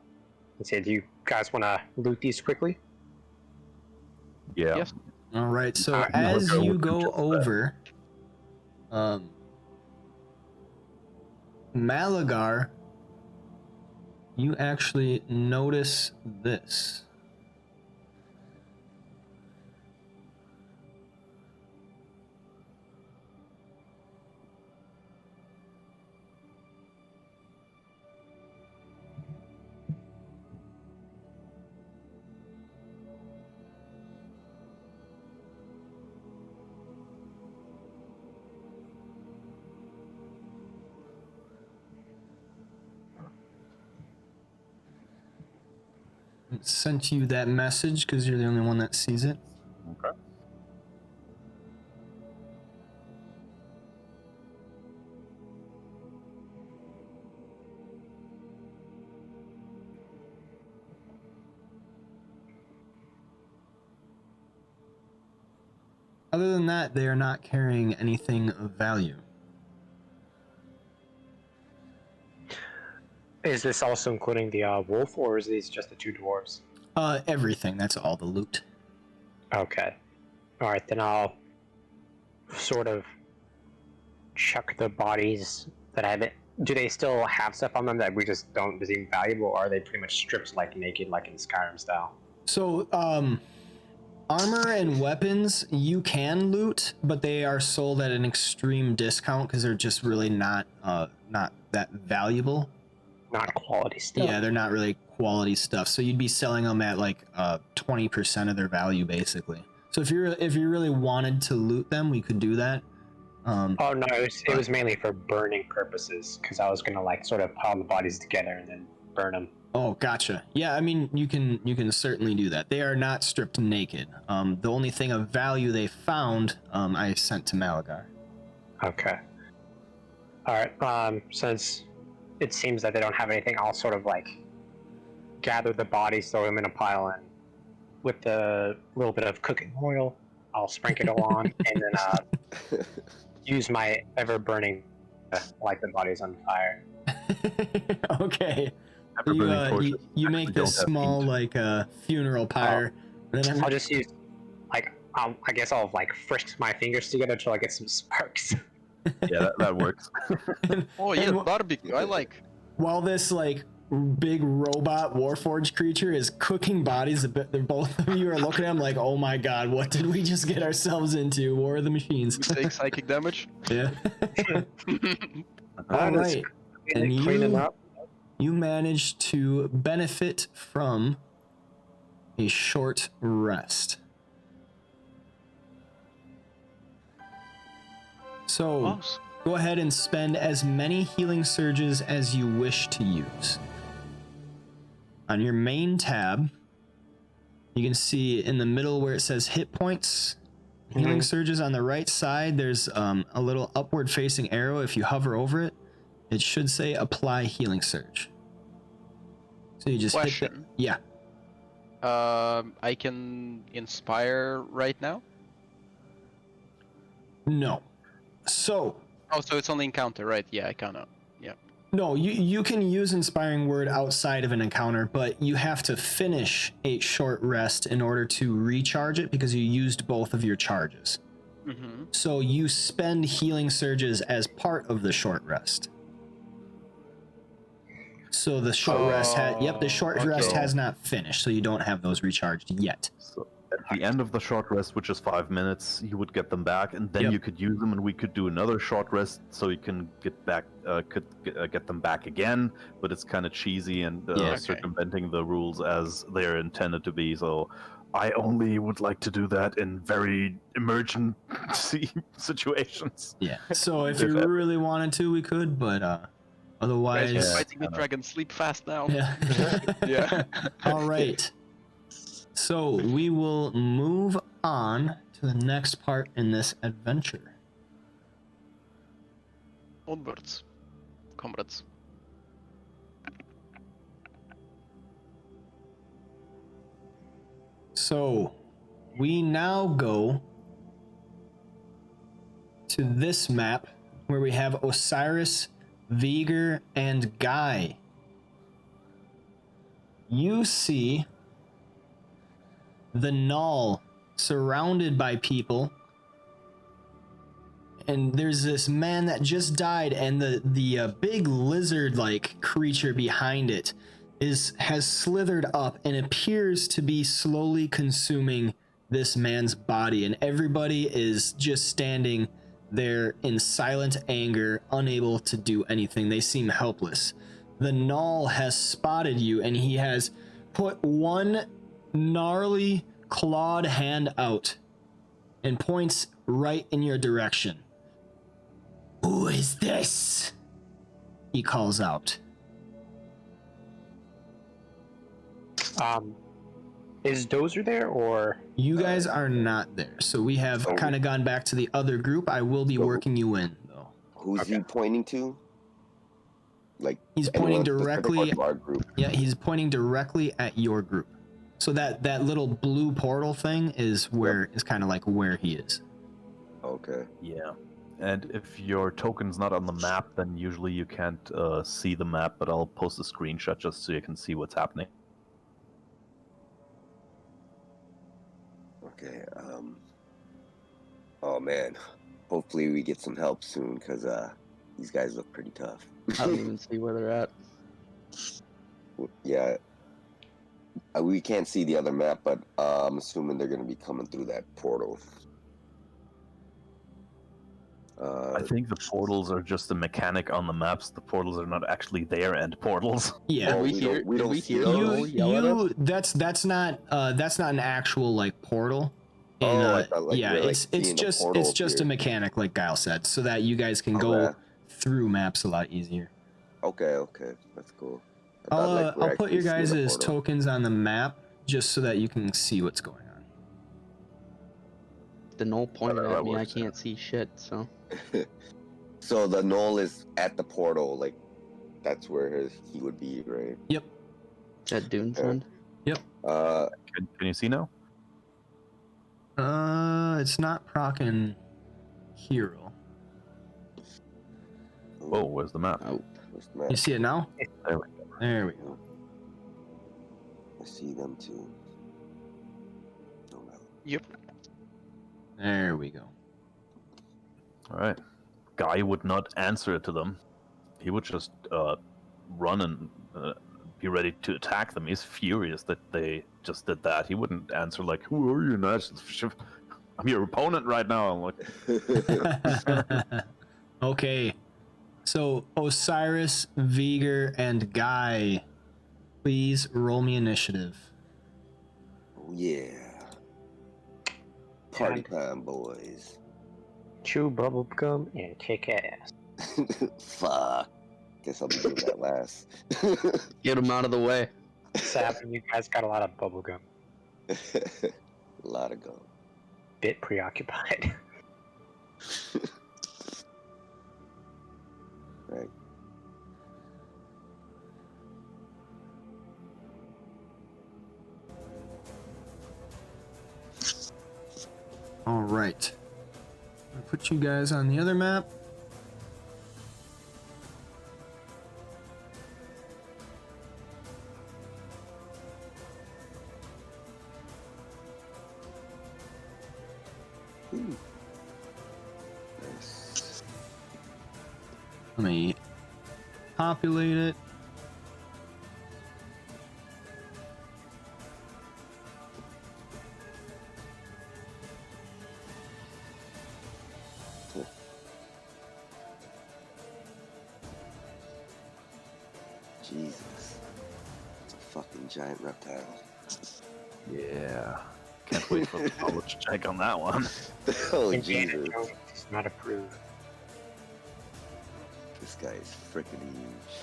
say, do you guys want to loot these quickly? Yeah. Yes. All right. So Alright, as we'll you go go over, Malagar, you actually notice this. It sent you that message because you're the only one that sees it. Okay. Other than that, they are not carrying anything of value. Is this also including the wolf, or is these just the two dwarves? Everything. That's all the loot. Okay. All right, then I'll sort of chuck the bodies that I have. Do they still have stuff on them that we just don't deem valuable, or are they pretty much stripped like naked, like in Skyrim style? So, armor and weapons you can loot, but they are sold at an extreme discount because they're just really not that valuable. Not quality stuff. Yeah, they're not really quality stuff. So you'd be selling them at like 20% of their value, basically. So if you really wanted to loot them, we could do that. Oh no, it was mainly for burning purposes, because I was gonna like sort of pile the bodies together and then burn them. Oh, gotcha. Yeah, I mean you can certainly do that. They are not stripped naked. The only thing of value they found, I sent to Malagar. Okay. All right. Since it seems that they don't have anything, I'll sort of like gather the bodies, throw them in a pile, and with a little bit of cooking oil, I'll sprinkle it on, and then use my ever-burning light the bodies on fire. Okay. Ever-burning torches You make actually this don't have small heat. like funeral pyre. And then I'll just use like I guess I'll like frisk my fingers together till I get some sparks. Yeah, that works. Oh yeah, And barbecue. I like. while this like big robot warforged creature is cooking bodies, both of you are looking at him like, oh my god, what did we just get ourselves into? War of the Machines. We take psychic damage. Yeah. I'll All just right. And clean it up. you managed to benefit from a short rest. So Oh, go ahead and spend as many healing surges as you wish to use. On your main tab, you can see in the middle where it says hit points, healing surges on the right side, there's a little upward facing arrow. If you hover over it, it should say apply healing surge. So you just hit question. yeah. I can inspire right now. No. So Oh, so it's only encounter, right? Yeah, I kinda. Yeah. no, you can use inspiring word outside of an encounter, but you have to finish a short rest in order to recharge it because you used both of your charges. Mm-hmm. So you spend healing surges as part of the short rest. So the short rest the short rest okay. has not finished, so you don't have those recharged yet. So at the end of the short rest, which is 5 minutes, you would get them back, and then Yep. you could use them, and we could do another short rest, so you can get back, get them back again. But it's kind of cheesy and Yeah. circumventing the rules as they're intended to be. So I only would like to do that in very emergency situations. Yeah. So if you really wanted to, we could, but otherwise. Guys, Yeah. fighting the dragon. Sleep fast now. Yeah. Yeah. All right. So we will move on to the next part in this adventure. Onwards, comrades. So we now go to this map where we have Osiris, Vigor, and Guy. You see the Null surrounded by people, and there's this man that just died, and the big lizard-like creature behind it has slithered up and appears to be slowly consuming this man's body, and everybody is just standing there in silent anger, unable to do anything. They seem helpless. The Null has spotted you, and he has put one gnarly clawed hand out and points right in your direction. Who is this? He calls out. Is Dozer there, or You guys are not there, so we have kind of gone back to the other group. I will be working you in, though. Who's he pointing to? Like He's pointing anyone specific directly. to our group. Yeah, he's pointing directly at your group. So that little blue portal thing is where is kind of like where he is. Okay. Yeah. And if your token's not on the map, then usually you can't see the map, but I'll post a screenshot just so you can see what's happening. Okay. Oh man. Hopefully we get some help soon, because these guys look pretty tough. I don't even see where they're at. Yeah. We can't see the other map, but I'm assuming they're going to be coming through that portal. I think the portals are just a mechanic on the maps. The portals are not actually their end portals. Yeah. Oh, we hear see those? those? Yell at us? That's not an actual like portal. I thought, like, Yeah, we were, like, it's seeing a portal it's just a here. mechanic, like Guile said, so that you guys can Oh, go yeah. through maps a lot easier. Okay, that's cool. I thought, like, we're I'll put your actually seeing a guys' portal. tokens on the map just so that you can see what's going on. The null pointed that at me. I works, yeah. can't see shit. So So the knoll is at the portal, like that's where he would be, right? Yep. At Dune's End. Can you see now? It's not procking hero. Oh, where's the map? Oh, Where's the map? You see it now? There we go. There we go. I see them too. Oh, no. Yep. There we go. All right. Guy would not answer to them. He would just run and be ready to attack them. He's furious that they just did that. He wouldn't answer like, "Who are you?" No, I'm your opponent right now. I'm like, Okay. So Osiris, Vigor, and Guy, please roll me initiative. Oh, yeah. Party time, boys. Chew bubble gum and kick ass. Fuck. Guess I'll be doing that last. get him out of the way. Sap, you guys got a lot of bubble gum. A lot of gum. Bit preoccupied. Right. All right. I'll put you guys on the other map. Ooh. Nice. Let me populate it. Jesus. It's a fucking giant reptile. yeah. Can't wait for the knowledge check on that one. Oh, Indiana Jesus. Jones does not approve. This guy is freaking huge.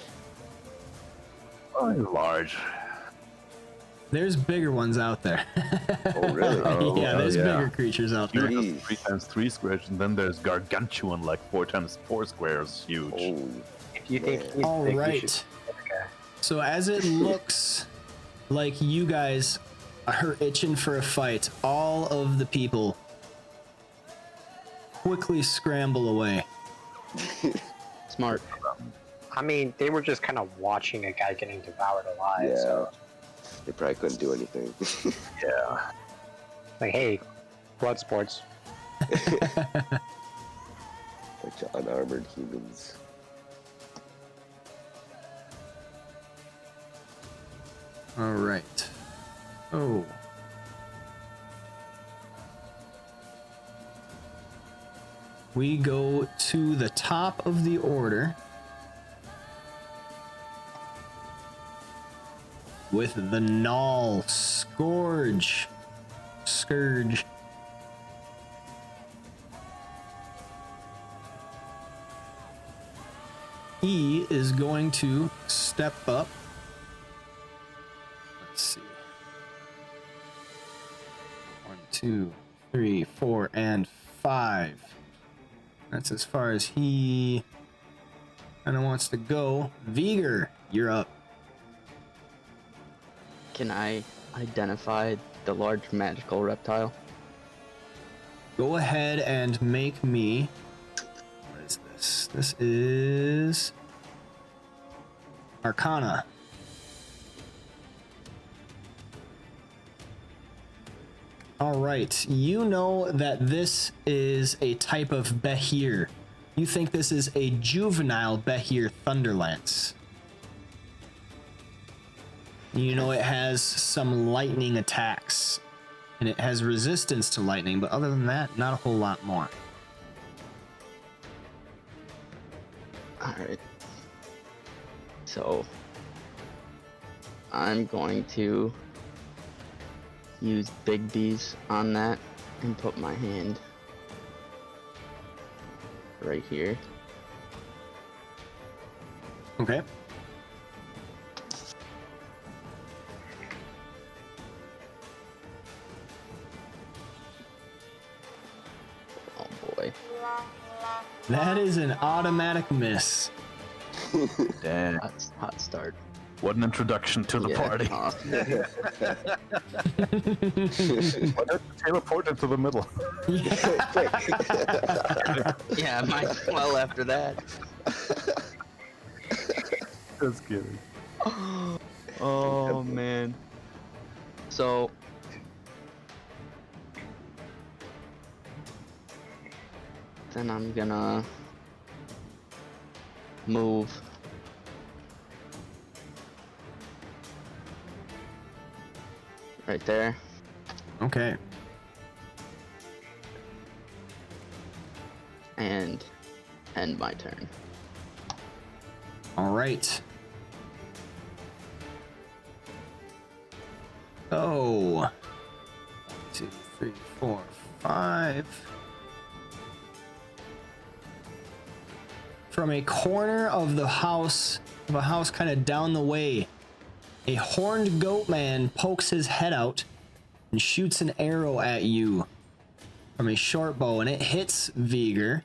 Oh, large. There's bigger ones out there. Oh, really? Oh, yeah, there's yeah. bigger creatures out You're there. Jeez. just 3x3 squares, and then there's gargantuan, like 4x4 squares, huge. Oh, If you think Man. he's All big, you right. should okay. So as it looks like you guys are itching for a fight, all of the people quickly scramble away. Smart. I mean, they were just kind of watching a guy getting devoured alive. yeah. So, They probably couldn't do anything. Yeah. like, hey, blood sports. Bunch of unarmored humans. All right. Oh. We go to the top of the order with the Null Scourge. Scourge. He is going to step up. Let's see. 1, 2, 3, 4, and 5. That's as far as he kind of wants to go. Vigor, you're up. Can I identify the large magical reptile? Go ahead and make me. What is this? This is Arcana. All right, you know that this is a type of Behir. You think this is a juvenile Behir Thunderlance. You know it has some lightning attacks, and it has resistance to lightning, but other than that, not a whole lot more. Alright. So, I'm going to use Big B's on that and put my hand right here. Okay. Oh boy. That is an automatic miss. Damn. Hot start. What an introduction to the party. Awesome. Why don't you teleport into the middle? Quick. Yeah, might as well after that. Just kidding. Oh man. So then I'm gonna move right there. Okay. And end my turn. All right. Oh. 1, 2, 3, 4, 5. From a corner of a house kind of down the way, a horned goat man pokes his head out and shoots an arrow at you from a short bow, and it hits Vigor,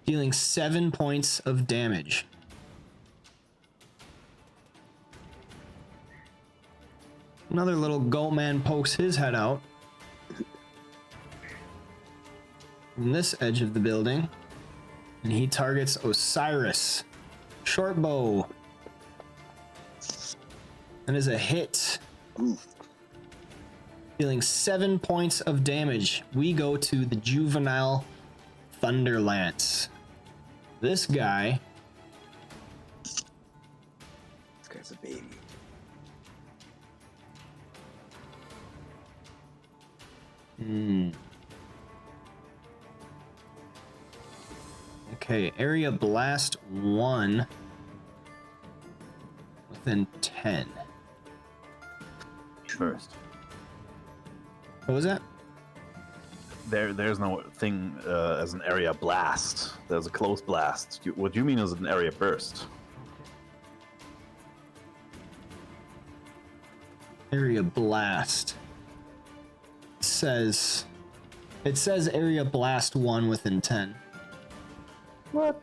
dealing 7 points of damage. Another little goat man pokes his head out from this edge of the building, and he targets Osiris. Short bow. That is a hit. Dealing 7 points of damage. We go to the Juvenile Thunderlance. This guy. This guy's a baby. Okay, area blast 1 within 10. First. What was that? There's no thing as an area blast. There's a close blast. What you mean is an area burst. Area blast. It says area blast 1 within 10. What?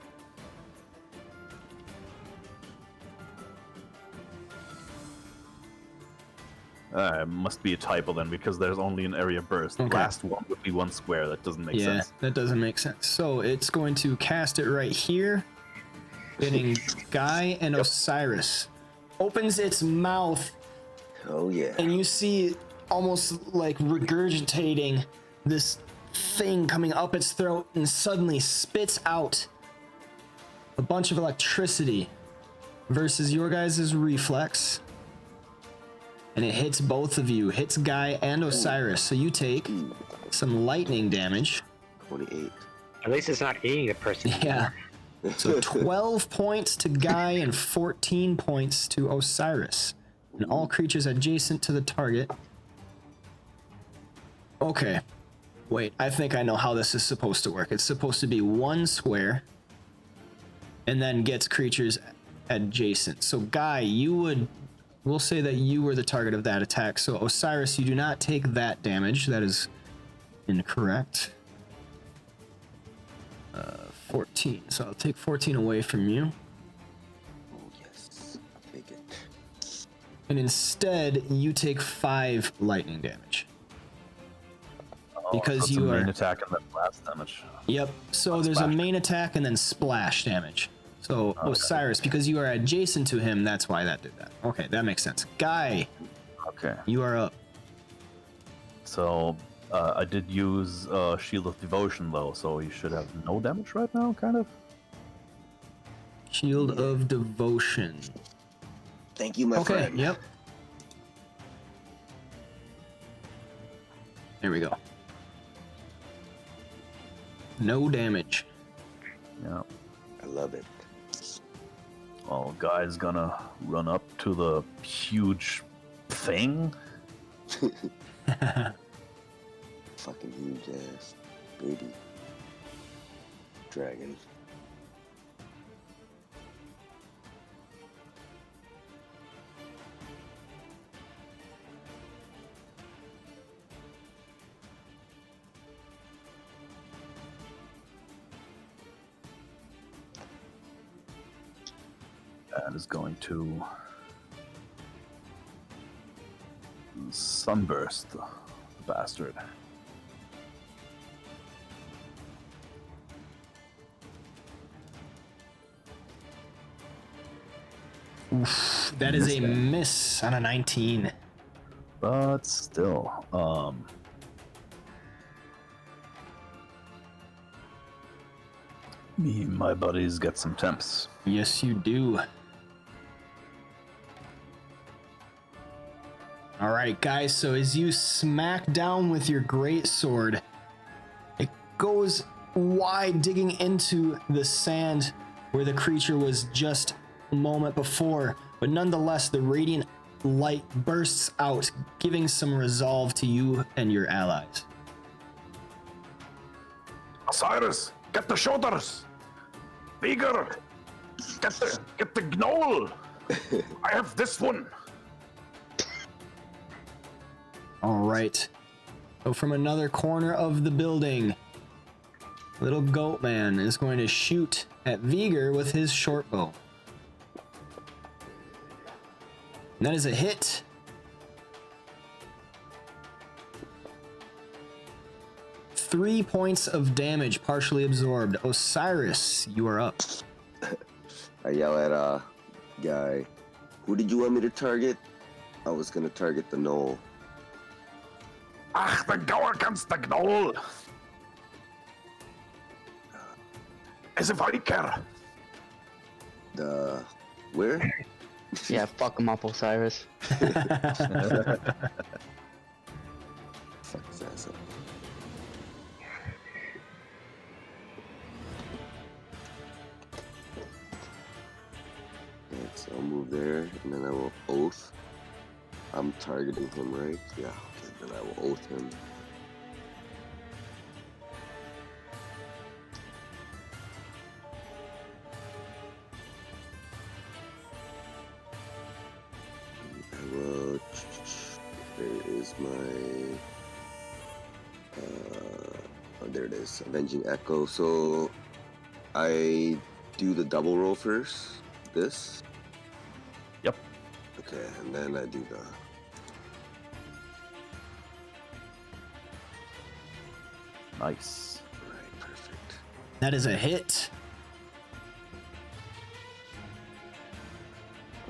Must be a typo then, because there's only an area burst. Okay. Blast 1 would be 1 square. That doesn't make sense. That doesn't make sense. So it's going to cast it right here, hitting Guy and Osiris. Opens its mouth, Oh yeah. and you see it almost like regurgitating this thing coming up its throat, and suddenly spits out a bunch of electricity versus your guys' reflex. And it hits both of you. Hits Guy and Osiris. So you take some lightning damage. 28. At least it's not eating the person. Yeah. So 12 points to Guy and 14 points to Osiris. And all creatures adjacent to the target. Okay. Wait, I think I know how this is supposed to work. It's supposed to be 1 square. And then gets creatures adjacent. So Guy, we'll say that you were the target of that attack. So Osiris, you do not take that damage. That is incorrect. 14. So I'll take 14 away from you. Oh yes. I'll take it. And instead, you take 5 lightning damage. Because that's you a main are... attack and then blast damage. Yep. So there's a Splash. main attack and then splash damage. So Osiris, because you are adjacent to him, that's why that did that. Okay, that makes sense. Guy, Okay. you are up. So I did use Shield of Devotion though, so you should have no damage right now, kind of. Shield of Devotion. Thank you, my Okay, friend. yep. There we go. No damage. Yeah. I love it. Well, Guy's gonna run up to the huge thing. Fucking huge ass baby dragon. And is going to sunburst the bastard. Oof, that is a miss on a 19. But still, me and my buddies get some temps. Yes, you do. All right, guys, so as you smack down with your great sword, it goes wide, digging into the sand where the creature was just a moment before, but nonetheless, the radiant light bursts out, giving some resolve to you and your allies. Osiris, get the shoulders! Bigger! Get the gnoll! I have this one! All right. So from another corner of the building, little goat man is going to shoot at Vigor with his short bow. And that is a hit. Three points of damage partially absorbed. Osiris, you are up. I yell at guy, who did you want me to target? I was gonna target the gnoll. Ach, the Gauer kannst the gnoll! As if I care. The where? Yeah, fuck him up, Osiris. Fuck his ass up. Yeah, so I'll move there, and then I will oath. I'm targeting him, right? Yeah, okay, then I will oath him. I will. There is my. Oh, there it is. Avenging Echo. So I do the double roll first. This. Yep. Okay, and then I do the. Nice. Right, perfect. That is a hit.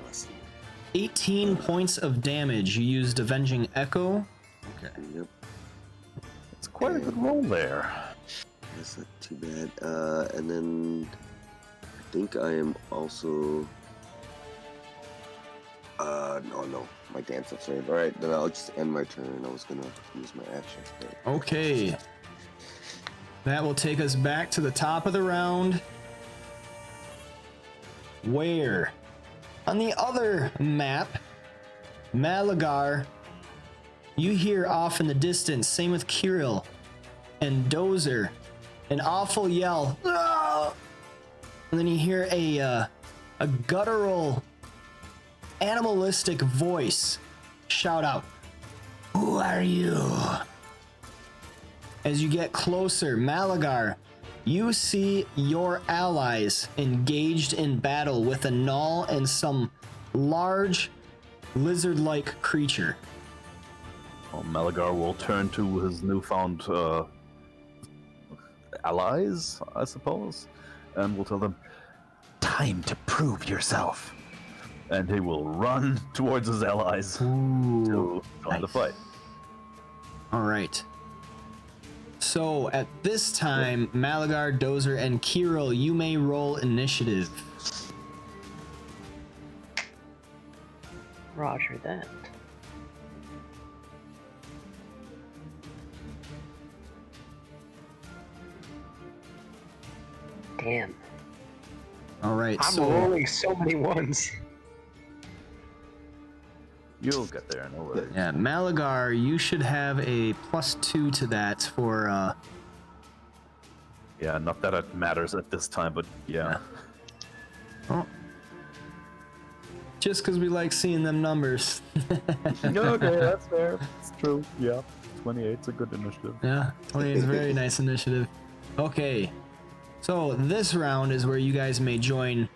Awesome. 18 points of damage. You used Avenging Echo. Okay. Yep. It's quite a good roll there. That's not too bad. And then I think I am also. No, my dance up turn. All right, then I'll just end my turn. I was gonna use my action. Okay. That will take us back to the top of the round, where on the other map, Malagar, you hear off in the distance, same with Kirill and Dozer, an awful yell. "Ah!" And then you hear a guttural, animalistic voice shout out, "Who are you?" As you get closer, Malagar, you see your allies engaged in battle with a gnoll and some large lizard-like creature. Well, Malagar will turn to his newfound allies, I suppose, and will tell them, "Time to prove yourself." And he will run towards his allies to join the fight. All right. So at this time, Malagar, Dozer, and Kirill, you may roll initiative. Roger that. Damn. All right. I'm So rolling so many ones. You'll get there, no worries. yeah, Malagar, you should have a +2 to that for Yeah, not that it matters at this time, but yeah. oh, just because we like seeing them numbers. Okay, that's fair. It's true. Yeah, 28's a good initiative. Yeah, 20 is a very nice initiative. Okay, so this round is where you guys may join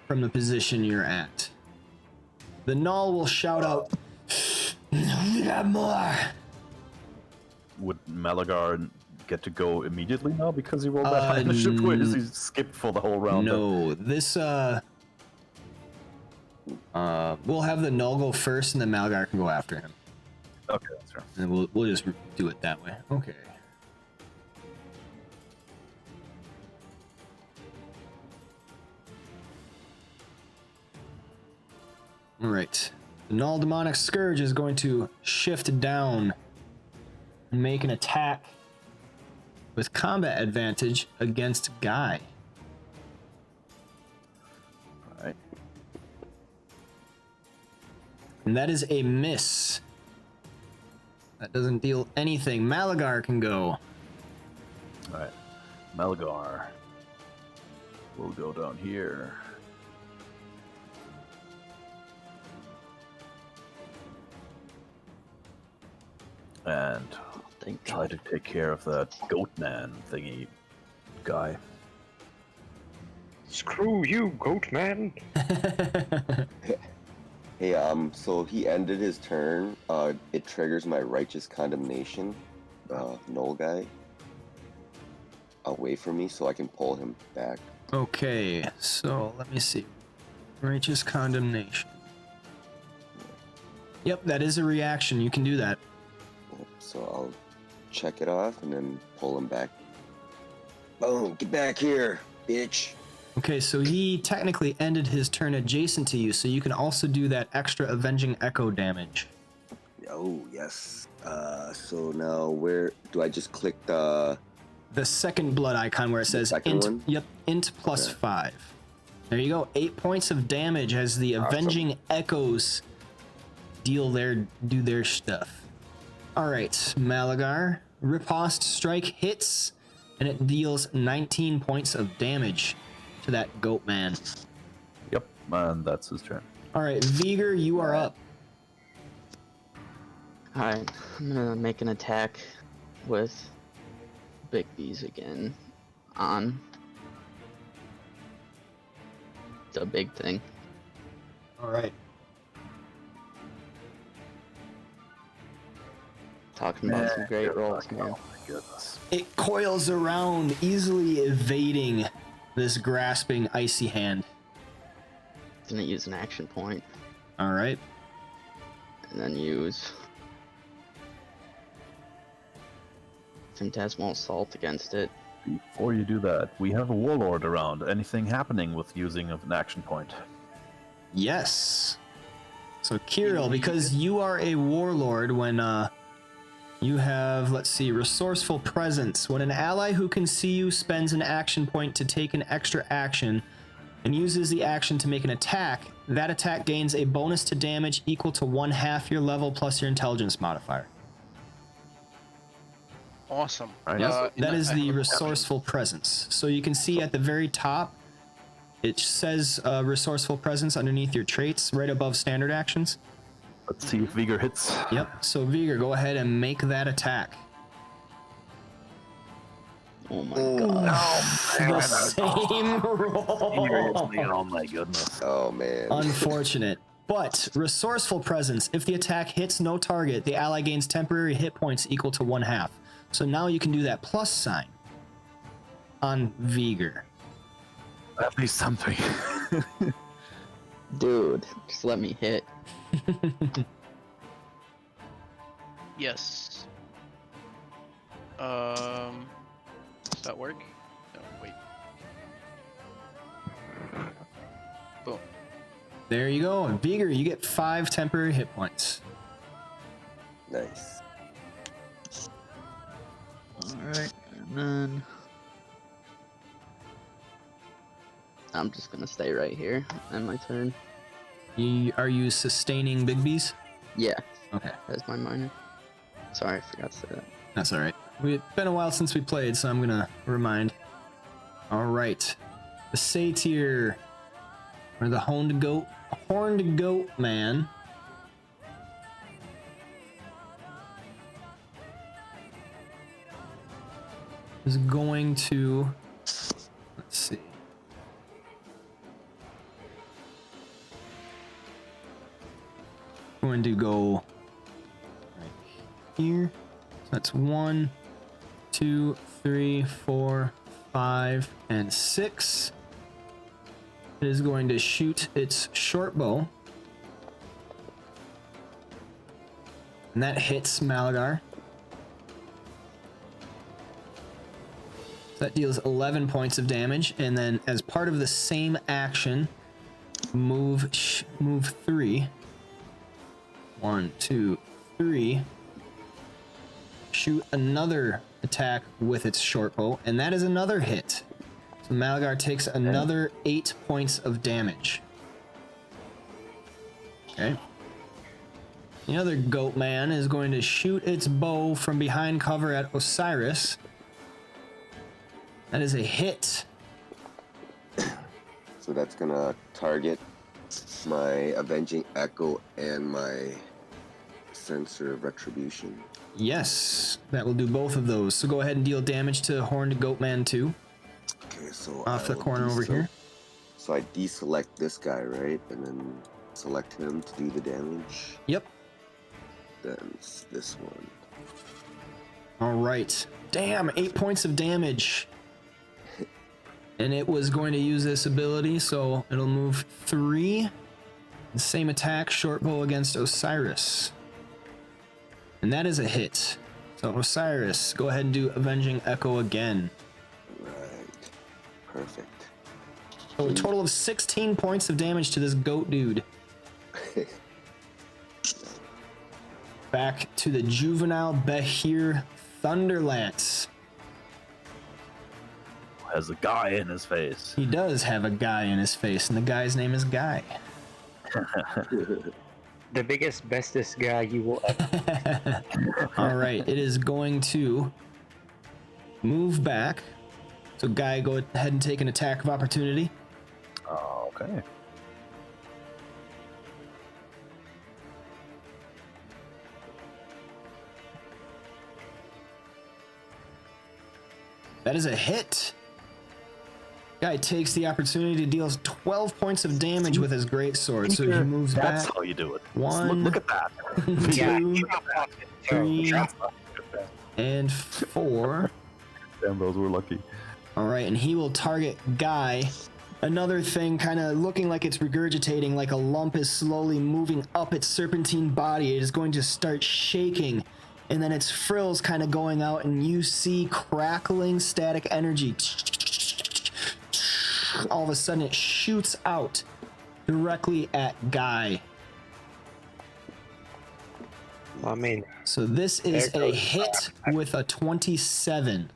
from the position you're at. The Null will shout out, "We got more!" Would Malagar get to go immediately now because he rolled that high initiative? Or is he skipped for the whole round? No, this we'll have the Null go first, and then Malagar can go after him. Okay, that's fair. And we'll just do it that way. Okay. All right. The Null Demonic Scourge is going to shift down and make an attack with combat advantage against Guy. Alright. And that is a miss. That doesn't deal anything. Malagar can go. Alright. Malagar will go down here. And Thank try God. to take care of that goat man thingy guy. Screw you, goat man. Hey, so he ended his turn. It triggers my righteous condemnation, Null guy, away from me, so I can pull him back. Okay, so let me see. Righteous Condemnation. Yep, that is a reaction. You can do that. So I'll check it off and then pull him back. Boom! Get back here, bitch! Okay, so he technically ended his turn adjacent to you, so you can also do that extra Avenging Echo damage. Oh yes. So now where do I just click the? The second blood icon where it says second int. one? Yep, int plus Okay. 5. There you go. 8 points of damage as the Awesome. Avenging Echoes do their stuff. All right, Malagar. Riposte Strike hits, and it deals 19 points of damage to that goat man. Yep, and that's his turn. All right, Vigor, you are up. Alright, I'm gonna make an attack with Big B's again on the big thing. All right. Talking about some great rolls, man. Oh my goodness. It coils around, easily evading this grasping icy hand. Gonna use an action point All right. and then use Phantasmal Assault against it. Before you do that, we have a warlord around. Anything happening with using of an action point? Yes. So Kirill, because you are a warlord, when you have, let's see, Resourceful Presence. When an ally who can see you spends an action point to take an extra action and uses the action to make an attack, that attack gains a bonus to damage equal to 1/2 your level plus your intelligence modifier. Awesome. Right. That is I the have a Resourceful Presence. So you can see at the very top, it says Resourceful Presence underneath your traits, right above standard actions. Let's see if Vigor hits. Yep, so Vigor, go ahead and make that attack. Oh my god. The same roll. Seriously, oh my goodness. Oh man. Unfortunate. But Resourceful Presence, if the attack hits no target, the ally gains temporary hit points equal to 1/2. So now you can do that plus sign on Vigor. At least something. Dude, just let me hit. Yes. Does that work? No, wait. Boom. There you go. And Vigor, you get 5 temporary hit points. Nice. Alright, and then I'm just gonna stay right here. End my turn. Are you sustaining Big B's? Yeah, Okay, that's my minor. Sorry, I forgot to say that. that's all right. It's been a while since we played, so I'm gonna remind. All right, the satyr, or the horned goat man. Is going to, let's see. going to go right here. So that's 1, 2, 3, 4, 5, and 6. It is going to shoot its short bow. And that hits Malagar. So that deals 11 points of damage. And then as part of the same action, move 3. 1, 2, 3. Shoot another attack with its short bow. And that is another hit. So Malagar takes another 8 points of damage. Okay. The other goat man is going to shoot its bow from behind cover at Osiris. That is a hit. So that's gonna target my Avenging Echo and my Sensor of Retribution. Yes, that will do both of those. So go ahead and deal damage to Horned Goatman 2. Okay, so Off I the will corner over here. So I deselect this guy, right? And then select him to do the damage. Yep. Then it's this one. All right. Damn, 8 points of damage. And it was going to use this ability, so it'll move 3. The same attack, short bow against Osiris. And that is a hit. So Osiris, go ahead and do Avenging Echo again. Right. Perfect. So a total of 16 points of damage to this goat dude. Back to the Juvenile Behir Thunderlance. Has a guy in his face. He does have a guy in his face, and the guy's name is Guy. The biggest, bestest guy you will ever. All right, it is going to move back. So Guy, go ahead and take an attack of opportunity. Oh, okay. That is a hit. Guy takes the opportunity to deal 12 points of damage with his greatsword, so he moves That's back. how you do it. One. Look at that. 2, Three. 3, and 4. Damn, those were lucky. All right, and he will target Guy. Another thing kind of looking like it's regurgitating, like a lump is slowly moving up its serpentine body. It is going to start shaking, and then its frills kind of going out, and you see crackling static energy. All of a sudden, it shoots out directly at Guy. I mean, So this is There a goes hit with a 27.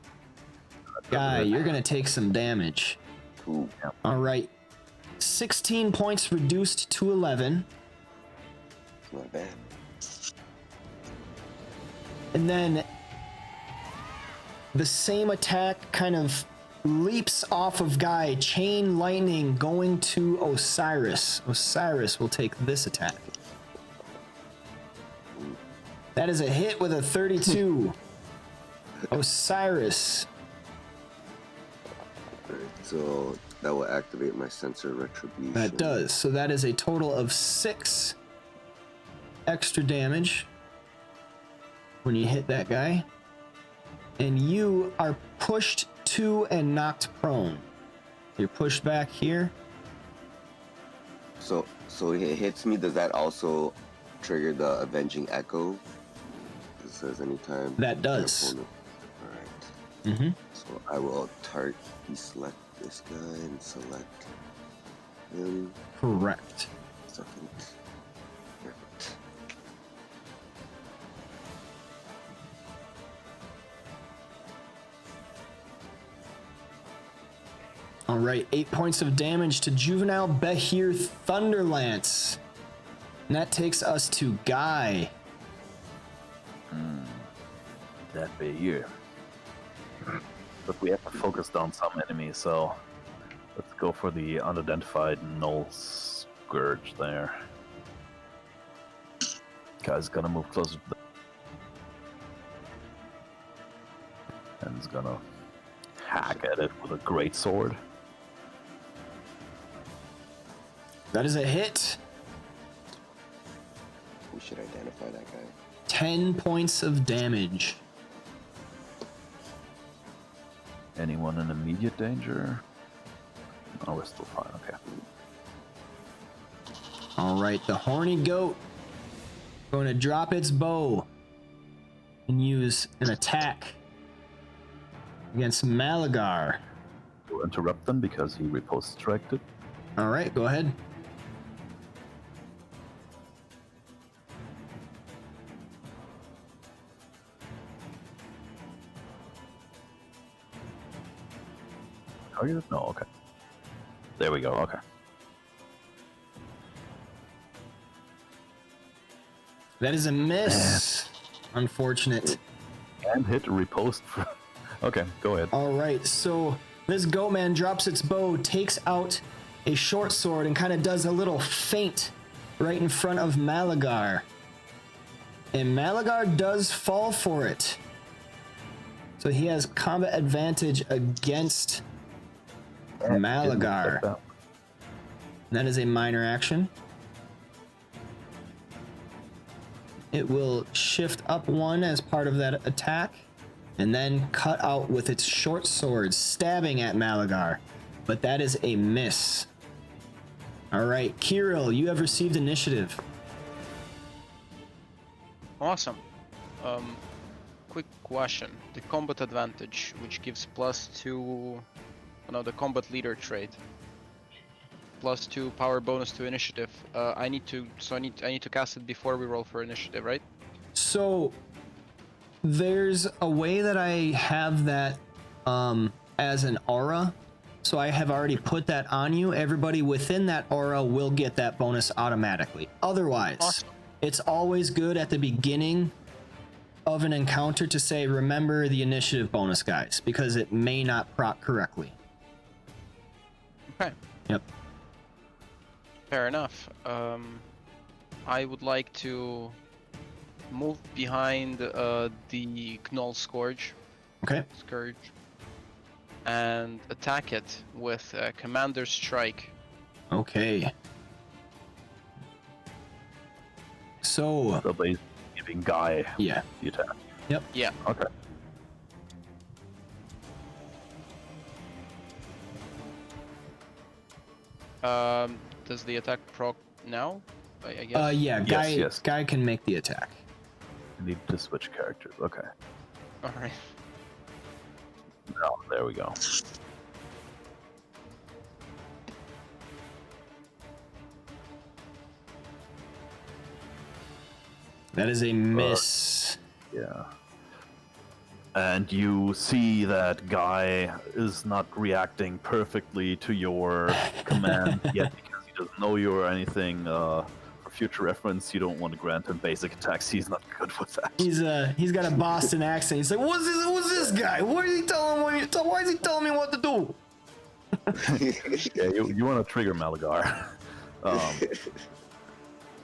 Guy, you're going to take some damage. Ooh. All right. 16 points reduced to 11. It's not bad. And then the same attack kind of leaps off of Guy, chain lightning going to Osiris. Osiris will take this attack. That is a hit with a 32. Osiris. Alright, so that will activate my Sensor of Retribution. That does. So that is a total of 6 extra damage when you hit that guy. And you are pushed to and knocked prone. You're pushed back here. So it hits me. Does that also trigger the Avenging Echo? It says anytime. That does. Alright. Mm-hmm. So I will deselect this guy and select him. Correct. Second. Perfect. All right, 8 points of damage to Juvenile Behir Thunderlance. And that takes us to Guy. That be here. But we have to focus on some enemies, so let's go for the unidentified null Scourge there. Guy's gonna move closer to the... and he's gonna hack at it with a great sword. Oh, That is a hit. should identify that guy. 10 points of damage. Anyone in immediate danger? Oh, we're still fine. Okay. All right, the horny goat going to drop its bow and use an attack against Malagar. We'll interrupt them because he riposte striked it. All right, go ahead. Oh, you no, okay. There we go. Okay. That is a miss. Unfortunate. And hit riposte. Okay, go ahead. All right, so this goat man drops its bow, takes out a short sword, and kind of does a little feint right in front of Malagar. And Malagar does fall for it. So he has combat advantage against Malagar. That is a minor action. It will shift up 1 as part of that attack, and then cut out with its short sword, stabbing at Malagar. But that is a miss. All right, Kirill, you have received initiative. Awesome. Quick question. The combat advantage, which gives +2... No, the combat leader trait. +2 power bonus to initiative. I need to cast it before we roll for initiative, right? So there's a way that I have that as an aura. So I have already put that on you. Everybody within that aura will get that bonus automatically. Otherwise, Awesome. It's always good at the beginning of an encounter to say, remember the initiative bonus, guys, because it may not proc correctly. Okay. Yep. Fair enough. I would like to move behind the Gnoll Scourge, and attack it with Commander Strike. Okay. So, So basically giving Guy yeah. the attack. Yep. Yeah. Okay. Does the attack proc now? I guess. Yeah, Yes. Guy can make the attack. I need to switch characters. Okay. All right. No, there we go. That is a miss. Yeah. And you see that Guy is not reacting perfectly to your command yet because he doesn't know you or anything. For future reference, you don't want to grant him basic attacks. He's not good with that. He's got a Boston accent. He's like, what's this guy? What is he telling me? Why is he telling me what to do? Yeah, you want to trigger Malagar.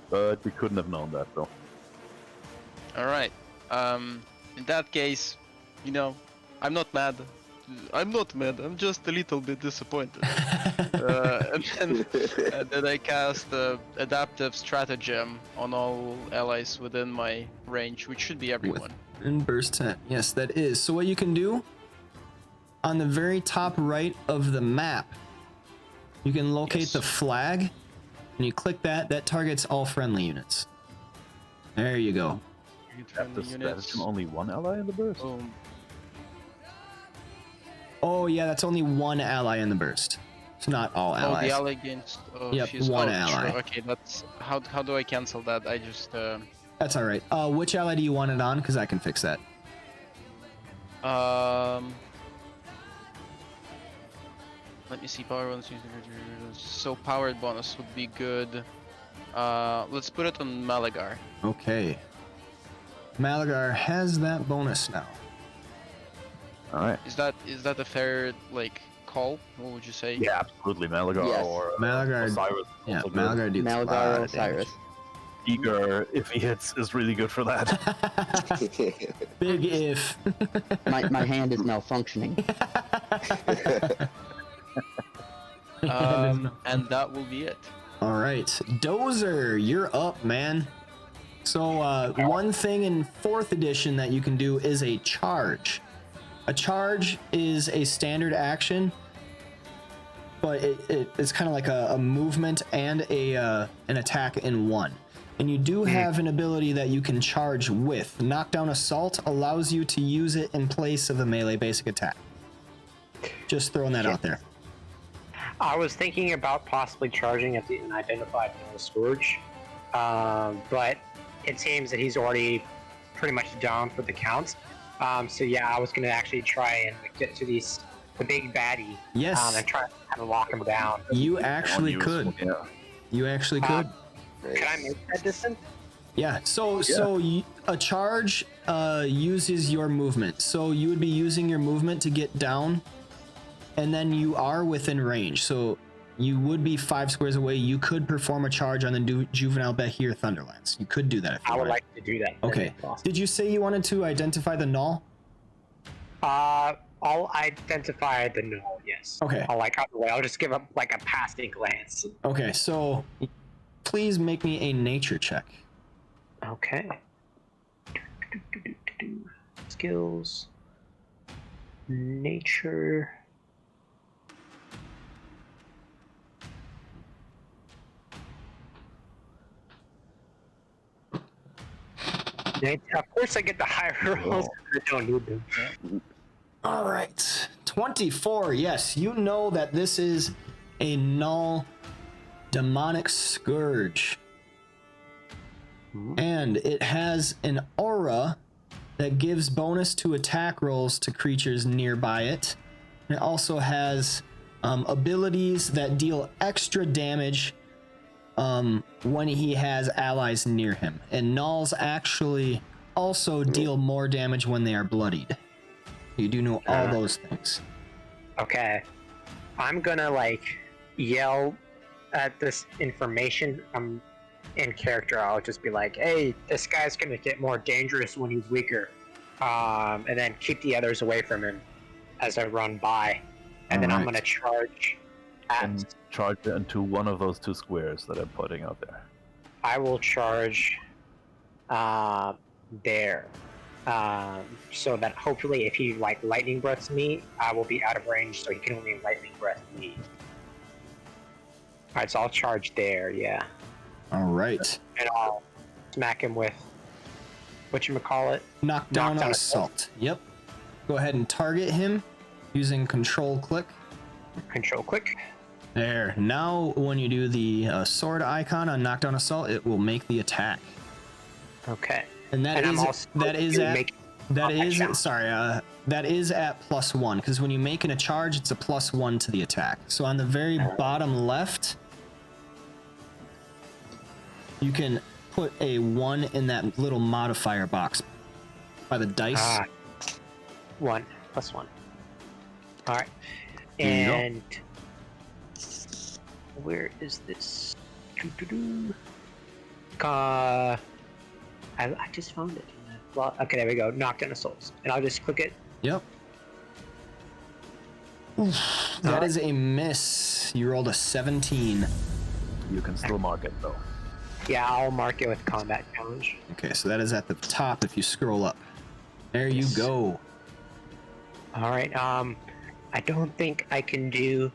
But we couldn't have known that though. All right. In that case, you know, I'm not mad. I'm just a little bit disappointed. and then I cast Adaptive Stratagem on all allies within my range, which should be everyone. In burst 10. Yes, that is. So what you can do, on the very top right of the map, you can locate the flag, and you click that. That targets all friendly units. There you go. That's only one ally in the burst. Boom. Oh yeah, that's only one ally in the burst. It's not all allies. Oh, the ally against. Yep, one ally. Sure. Okay, that's how do I cancel that? I just. That's all right. Which ally do you want it on? Because I can fix that. Let me see. Power bonus. So powered bonus would be good. Let's put it on Malagar. Okay. Malagar has that bonus now. All right. Is that a fair call? What would you say? Yeah, absolutely. Malagar Yes. or Malagar. Osiris. Yeah, also good. Malagar deals a lot Malagar or of damage. Osiris. Eager, if he hits, is really good for that. Big if. My hand is malfunctioning. And that will be it. All right, Dozer, you're up, man. So one thing in 4th edition that you can do is a charge. A charge is a standard action, but it's kind of like a movement and an attack in one. And you do have an ability that you can charge with. Knockdown Assault allows you to use it in place of a melee basic attack. Just throwing that out there. I was thinking about possibly charging at the unidentified Scourge, but it seems that he's already pretty much down for the count. So yeah, I was going to actually try and get to the big baddie. Yes. And try to kind of lock him down. You actually could. Yeah. You actually could. Can I make that distance? Yeah, so a charge uses your movement. So you would be using your movement to get down, and then you are within range. So you would be 5 squares away. You could perform a charge on the Juvenile Behir Thunderlance. You could do that if you I would wanted. like to do that. Okay. Did you say you wanted to identify the null? I'll identify the null, yes. Okay. I'll just give up like a passing glance. Okay, so please make me a nature check. Okay. Skills. Nature. Of course I get the higher rolls. I don't need them. All right. 24. Yes, you know that this is a null demonic scourge. And it has an aura that gives bonus to attack rolls to creatures nearby it. It also has abilities that deal extra damage when he has allies near him. And nulls actually also deal more damage when they are bloodied. You do know all those things. Okay. I'm gonna yell at this information. In character, I'll just be like, hey, this guy's gonna get more dangerous when he's weaker. And then keep the others away from him as I run by. And then I'm gonna charge And charge it into one of those 2 squares that I'm putting out there. I will charge there. So that hopefully if he lightning breaths me, I will be out of range, so he can only lightning breath me. Alright, so I'll charge there, yeah. Alright. And I'll smack him with whatchamacallit? Knockdown assault. Yep. Go ahead and target him using control click. Control click. There. Now when you do the sword icon on knockdown assault, it will make the attack. Okay. And that is at +1, because when you make a charge, it's a +1 to the attack. So on the very bottom left, you can put a 1 in that little modifier box by the dice. 1 + 1. All right. And where is this? I just found it. Well, okay, there we go. Knockdown assaults, and I'll just click it. Yep. Oof, that is a miss. You rolled a 17. You can still mark it though. Yeah, I'll mark it with combat challenge. Okay, so that is at the top if you scroll up. There you go. All right. I don't think I can do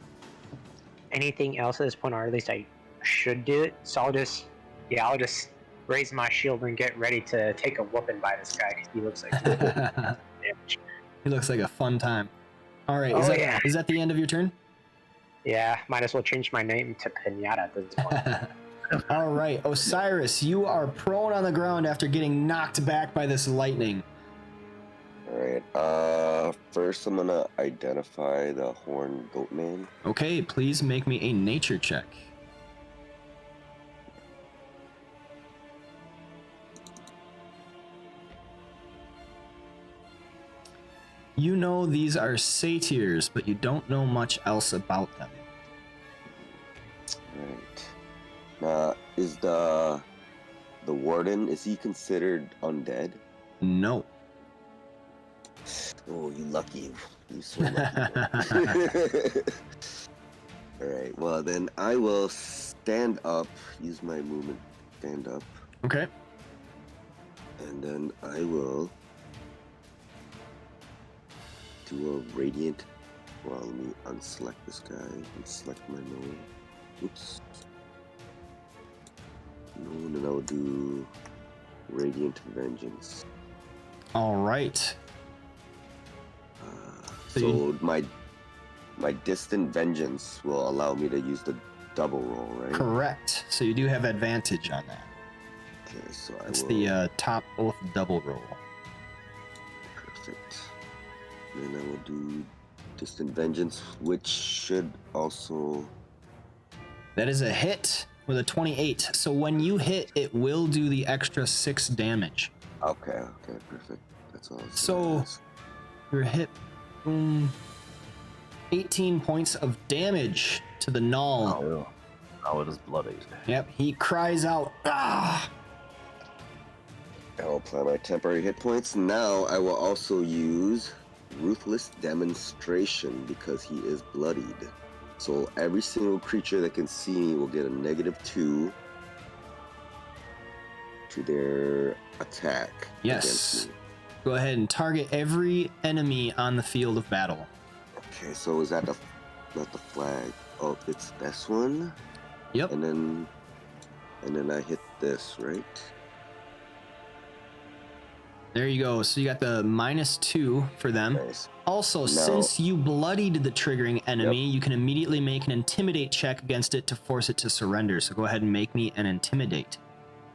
anything else at this point, or at least I should do it. So I'll just raise my shield and get ready to take a whooping by this guy, because he looks like damage. He looks like a fun time. All right, is that the end of your turn? Yeah, might as well change my name to Pinata at this point. All right, Osiris, you are prone on the ground after getting knocked back by this lightning. Alright, first I'm gonna identify the horned goatman. Okay, please make me a nature check. You know these are satyrs, but you don't know much else about them. Right. Is the warden, is he considered undead? No. Oh, you lucky. You so lucky. Alright, well then I will stand up, use my movement, stand up. Okay. And then I will do a radiant. Well, let me unselect this guy and select my node. Oops. No, and then I'll do Radiant Vengeance. All right. So my Distant Vengeance will allow me to use the double roll, right? Correct. So you do have advantage on that. Okay, so It's I will. the top oath double roll. Perfect. Then I will do Distant Vengeance, which should also. That is a hit with a 28. So when you hit, it will do the extra 6 damage. Okay, perfect. That's all. So your hit, boom, 18 points of damage to the Null. Now it is bloodied. Yep, he cries out, ah! I will apply my temporary hit points. Now I will also use Ruthless Demonstration because he is bloodied. So every single creature that can see me will get a -2 to their attack Yes. against me. Go ahead and target every enemy on the field of battle. Okay, so is that not the flag? Oh, it's this one. Yep. And then I hit this, right? There you go. So you got the -2 for them. Nice. Also, Now- since you bloodied the triggering enemy, you can immediately make an intimidate check against it to force it to surrender. So go ahead and make me an intimidate.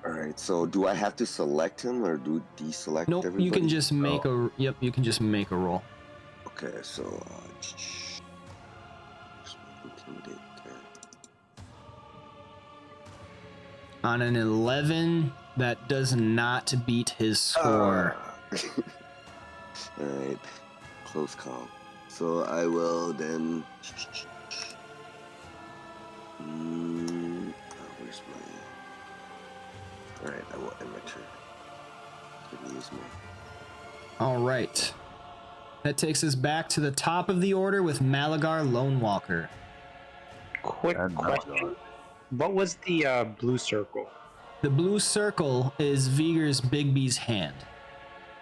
All right. So do I have to select him or do deselect Nope, everybody? you can just make you can just make a roll. Okay, so intimidate. Okay. On an 11, that does not beat his score. All right, close call. So I will then. Where's my? All right, I will end my turn. Can use my. All right. That takes us back to the top of the order with Malagar Lone Walker. Quick And question. What was the blue circle? The blue circle is Vigor's Bigby's hand.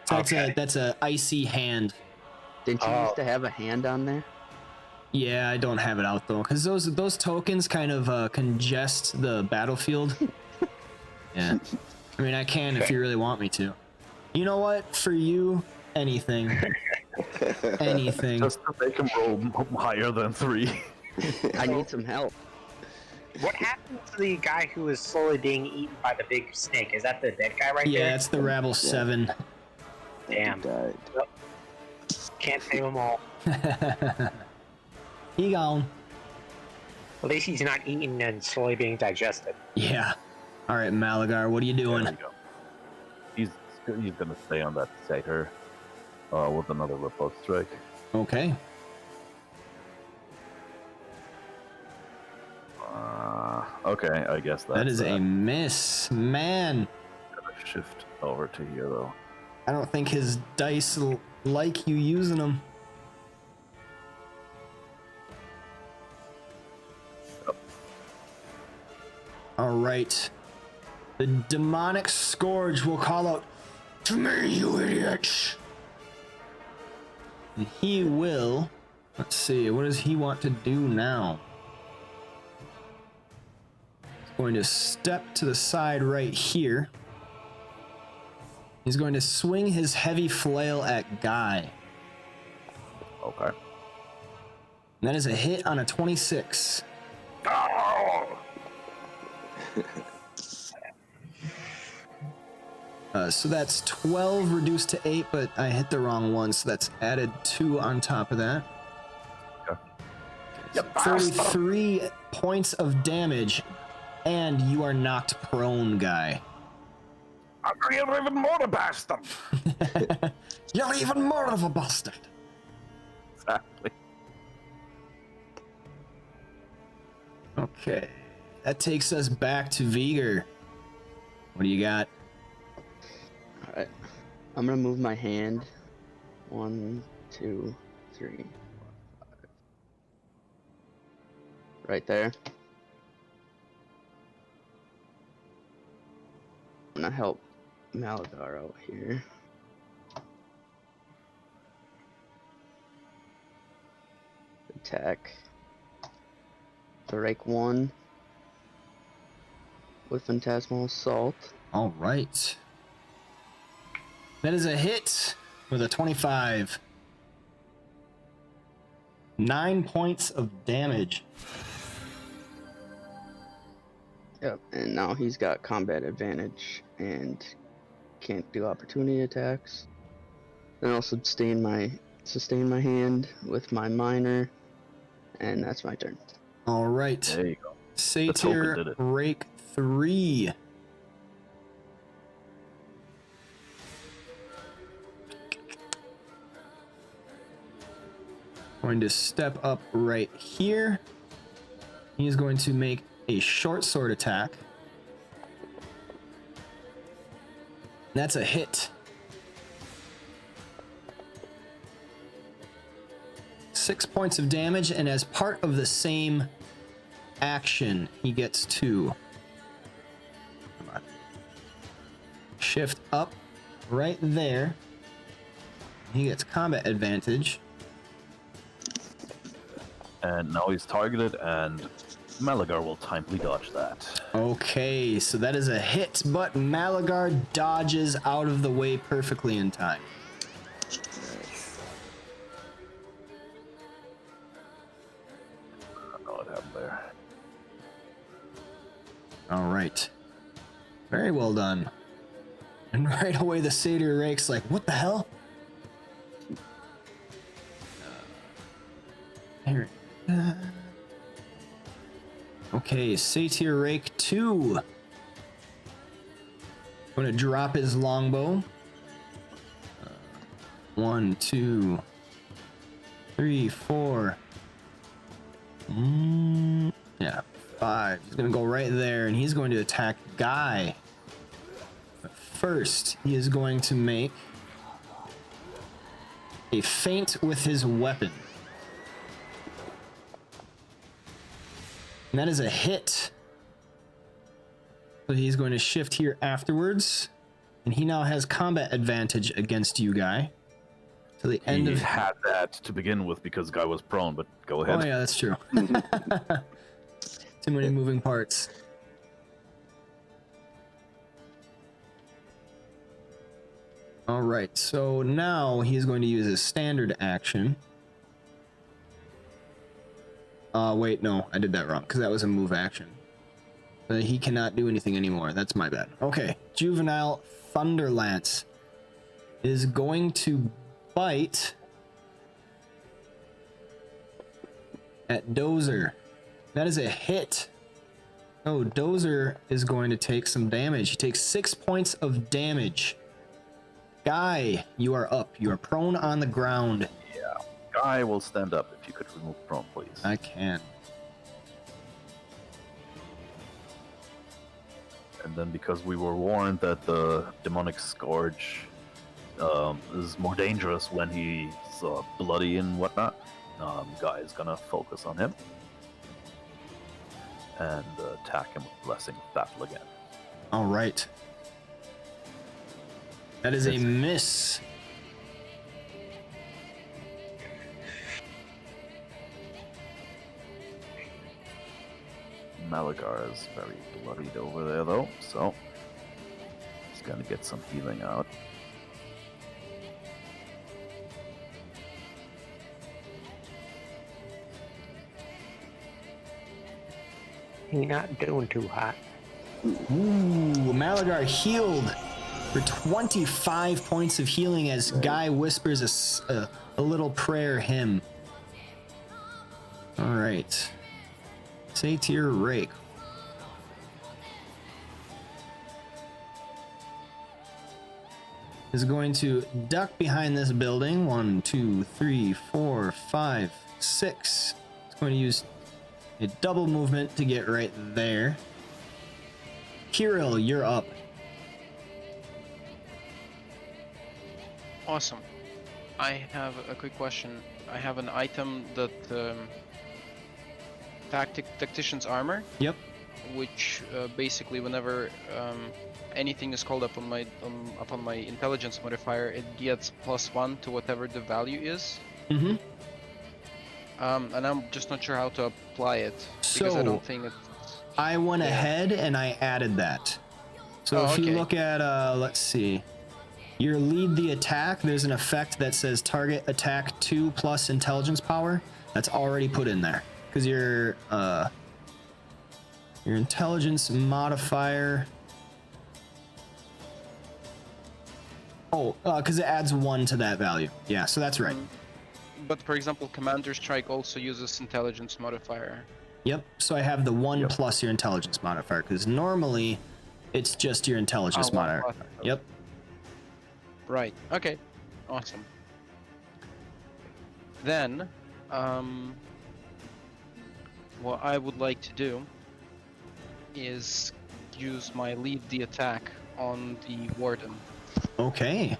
So Okay. that's a icy hand. Didn't you used to have a hand on there? Yeah, I don't have it out though, because those tokens kind of congest the battlefield. Yeah, I mean I can if you really want me to. You know what? For you, anything, anything. Just to make him roll higher than 3. I need some help. What happened to the guy who was slowly being eaten by the big snake? Is that the dead guy right Yeah, there? that's the Rabble 7. Damn. Died. Can't save them all. He gone. At least he's not eaten and slowly being digested. Yeah. All right, Malagar, what are you doing? There you go. He's gonna stay on that satyr with another riposte strike. Okay. Okay, I guess That is a that. miss, man. Gotta shift over to here though. I don't think his dice like you using them. All right. The demonic Scourge will call out, "To me, you idiots!" And he will. Let's see. What does he want to do now? He's going to step to the side right here. He's going to swing his heavy flail at Guy. Okay. And that is a hit on a 26. So that's 12 reduced to 8, but I hit the wrong one, so that's added 2 on top of that. Okay. 33 points of damage, and you are knocked prone, Guy. You're even more a bastard. You're even more of a bastard. Exactly. Okay, that takes us back to Vigor. What do you got? Alright. I'm gonna move my hand. 1, 2, 3, 4, 5. Right there. I'm gonna help Malagar out here. Attack. Strike 1 with Phantasmal Assault. All right. That is a hit with a 25. 9 points of damage. Yep, and now he's got combat advantage and can't do opportunity attacks. Then I'll sustain my hand with my minor, and that's my turn. All right. There you go. Satyr did it. Rake 3. Going to step up right here. He's going to make a short sword attack. That's a hit. 6 points of damage, and as part of the same action, he gets 2. Come on. Shift up right there. He gets combat advantage. And now he's targeted, and Malagar will timely dodge that. Okay, so that is a hit, but Malagar dodges out of the way perfectly in time. I don't know what happened there. All right. Very well done. And right away the Satyr Rake's like, what the hell? Here. Okay, Satyr Rake 2. Going to drop his longbow. 1, 2, 3, 4. Yeah, 5. He's going to go right there, and he's going to attack Guy. But first, he is going to make a feint with his weapon. And that is a hit. So he's going to shift here afterwards. And he now has combat advantage against you, Guy. To the end He of... had that to begin with because Guy was prone, but go ahead. Oh yeah, that's true. Too many moving parts. All right, so now he's going to use his standard action. Wait, no, I did that wrong, because that was a move action. He cannot do anything anymore. That's my bad. Okay, Juvenile Thunderlance is going to bite at Dozer. That is a hit. Oh, Dozer is going to take some damage. He takes 6 points of damage. Guy, you are up. You are prone on the ground. Yeah. Guy will stand up if you could remove prone, please. I can. And then because we were warned that the demonic Scourge is more dangerous when he's bloody and whatnot, Guy is gonna focus on him and attack him with Blessing of Battle again. All right. That is a miss. Malagar is very bloodied over there, though, so he's gonna get some healing out. He not doing too hot. Ooh, Malagar healed for 25 points of healing as Guy whispers a little prayer hymn. All right. Satyr Rake. Is going to duck behind this building. 1, 2, 3, 4, 5, 6. It's going to use a double movement to get right there. Kirill, you're up. Awesome. I have a quick question. I have an item that tactician's armor. Yep. which basically whenever anything is called up on my upon my intelligence modifier, it gets +1 to whatever the value is. Mm-hmm. And I'm just not sure how to apply it because I So don't think it's. I went Yeah. ahead and I added that. So Oh, if you okay. look at, let's see, your lead the attack, there's an effect that says target attack 2 plus intelligence power. That's already put in there because your intelligence modifier. Oh, because it adds 1 to that value. Yeah, so that's right. But for example, Commander Strike also uses intelligence modifier. Yep. So I have the 1 Yep. plus your intelligence modifier because normally it's just your intelligence Oh, 1 modifier. plus. Yep. Right. Okay. Awesome. Then, what I would like to do is use my lead the attack on the Warden. Okay.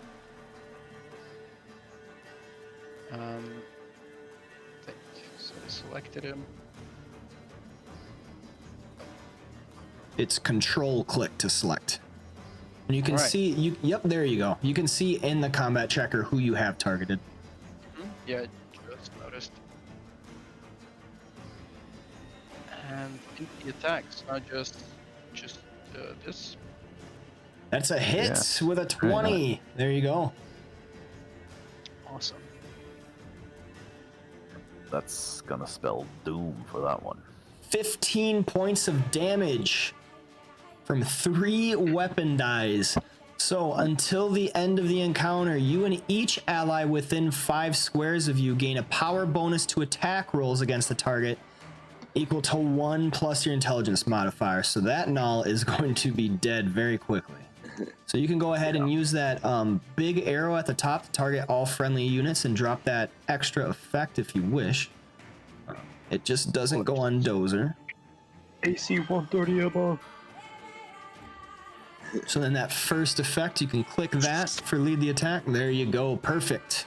So I selected him. It's control click to select. And you can Right. see, yep, there you go. You can see in the combat checker who you have targeted. Yeah, I just noticed. And in the attacks, not just this. That's a hit with a 20. There you go. Awesome. That's gonna spell doom for that one. 15 points of damage from 3 weapon dies. So until the end of the encounter, you and each ally within 5 squares of you gain a power bonus to attack rolls against the target equal to 1 plus your intelligence modifier. So that null is going to be dead very quickly. So you can go ahead and use that big arrow at the top to target all friendly units and drop that extra effect if you wish. It just doesn't go on Dozer. AC 130 above. So then that first effect, you can click that for lead the attack. There you go. Perfect.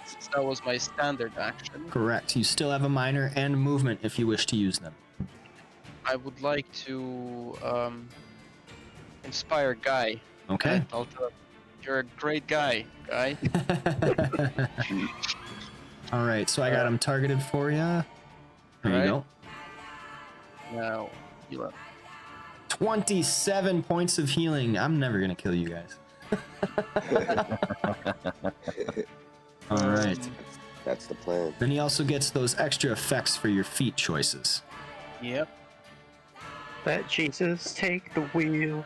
Since that was my standard action, Correct. You still have a minor and movement if you wish to use them. I would like to inspire Guy. Okay. And I'll tell him, you're a great guy, Guy. All right. So I got him targeted for you. There you Alright. go. Now, you left. 27 points of healing. I'm never going to kill you guys. All right. That's the plan. Then he also gets those extra effects for your feat choices. Yep. Let Jesus take the wheel.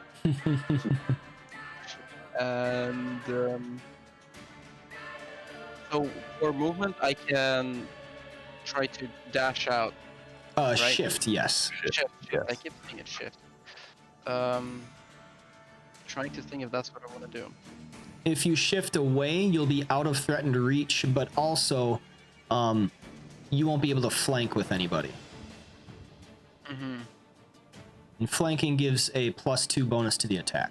And so for movement, I can try to dash out. Right. Shift, yes. Shift. yes. I keep saying it shift. Trying to think if that's what I want to do. If you shift away, you'll be out of threatened reach, but also you won't be able to flank with anybody. Mm-hmm. And flanking gives a +2 bonus to the attack.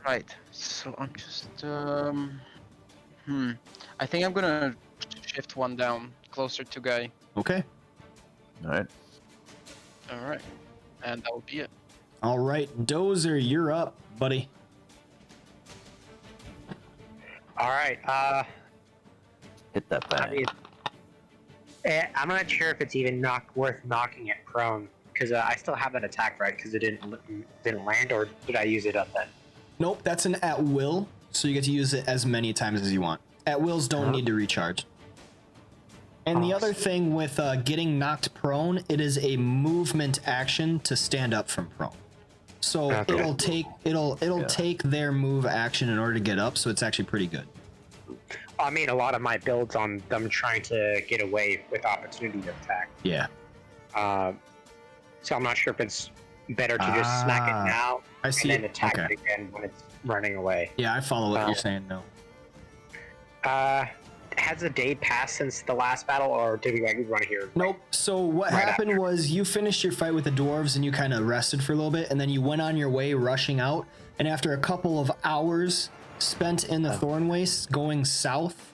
Right. So I'm just I think I'm gonna shift one down closer to Guy. Okay. All right. All right. And that will be it. All right, Dozer, you're up, buddy. All right. Hit that bang. I mean, I'm not sure if it's even worth knocking it prone because I still have that attack right because it didn't land, or did I use it up then? Nope, that's an at will, so you get to use it as many times as you want. At wills don't need to recharge. And the other thing with getting knocked prone, it is a movement action to stand up from prone. So Okay. it'll take their move action in order to get up, so it's actually pretty good. I mean, a lot of my builds on them trying to get away with opportunity to attack. Yeah. So I'm not sure if it's better to just smack it now I see and then it. attack Okay. it again when it's running away. Yeah, I follow what you're saying now. Has a day passed since the last battle, or did we run here? Nope. So what Right happened after. was you finished your fight with the dwarves and you kind of rested for a little bit, and then you went on your way rushing out. And after a couple of hours spent in the Thorn Wastes going south,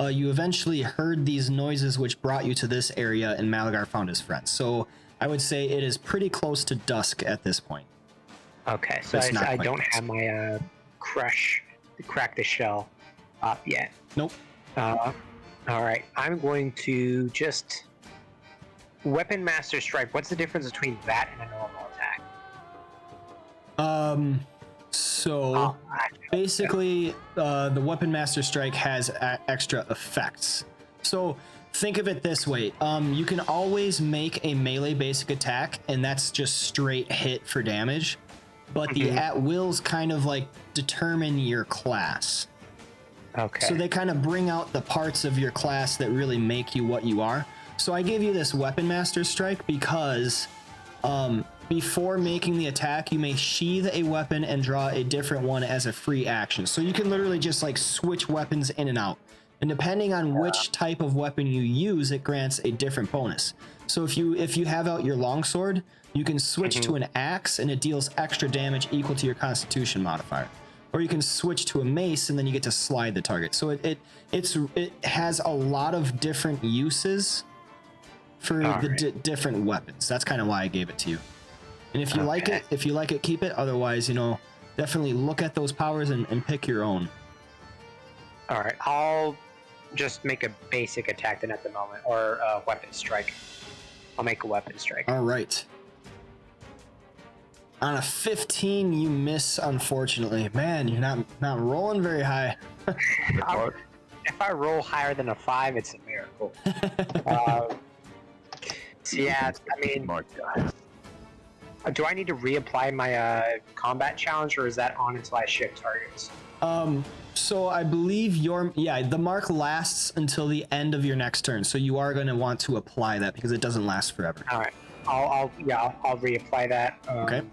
you eventually heard these noises which brought you to this area, and Malagar found his friends. So I would say it is pretty close to dusk at this point. Okay, so It's not I quite don't dusk. have my crack the shell up yet. Nope. All right, I'm going to just Weapon Master Strike. What's the difference between that and a normal attack? So basically, the Weapon Master Strike has extra effects. So think of it this way. You can always make a melee basic attack, and that's just straight hit for damage. But the at-wills kind of like determine your class. Okay. So they kind of bring out the parts of your class that really make you what you are. So I gave you this Weapon Master Strike because before making the attack, you may sheath a weapon and draw a different one as a free action. So you can literally just like switch weapons in and out. And depending on which type of weapon you use, it grants a different bonus. So if you have out your longsword, you can switch to an axe and it deals extra damage equal to your Constitution modifier. Or you can switch to a mace and then you get to slide the target. So it has a lot of different uses for different weapons. That's kind of why I gave it to you. And if you like it, keep it. Otherwise, definitely look at those powers and pick your own. All right, I'll just make a basic attack then at the moment, or a weapon strike. I'll make a weapon strike. All right. On a 15, you miss, unfortunately. Man, you're not rolling very high. If I roll higher than a 5, it's a miracle. So yeah, I mean, do I need to reapply my combat challenge, or is that on until I shift targets? So I believe the mark lasts until the end of your next turn. So you are going to want to apply that because it doesn't last forever. All right, I'll reapply that. Okay.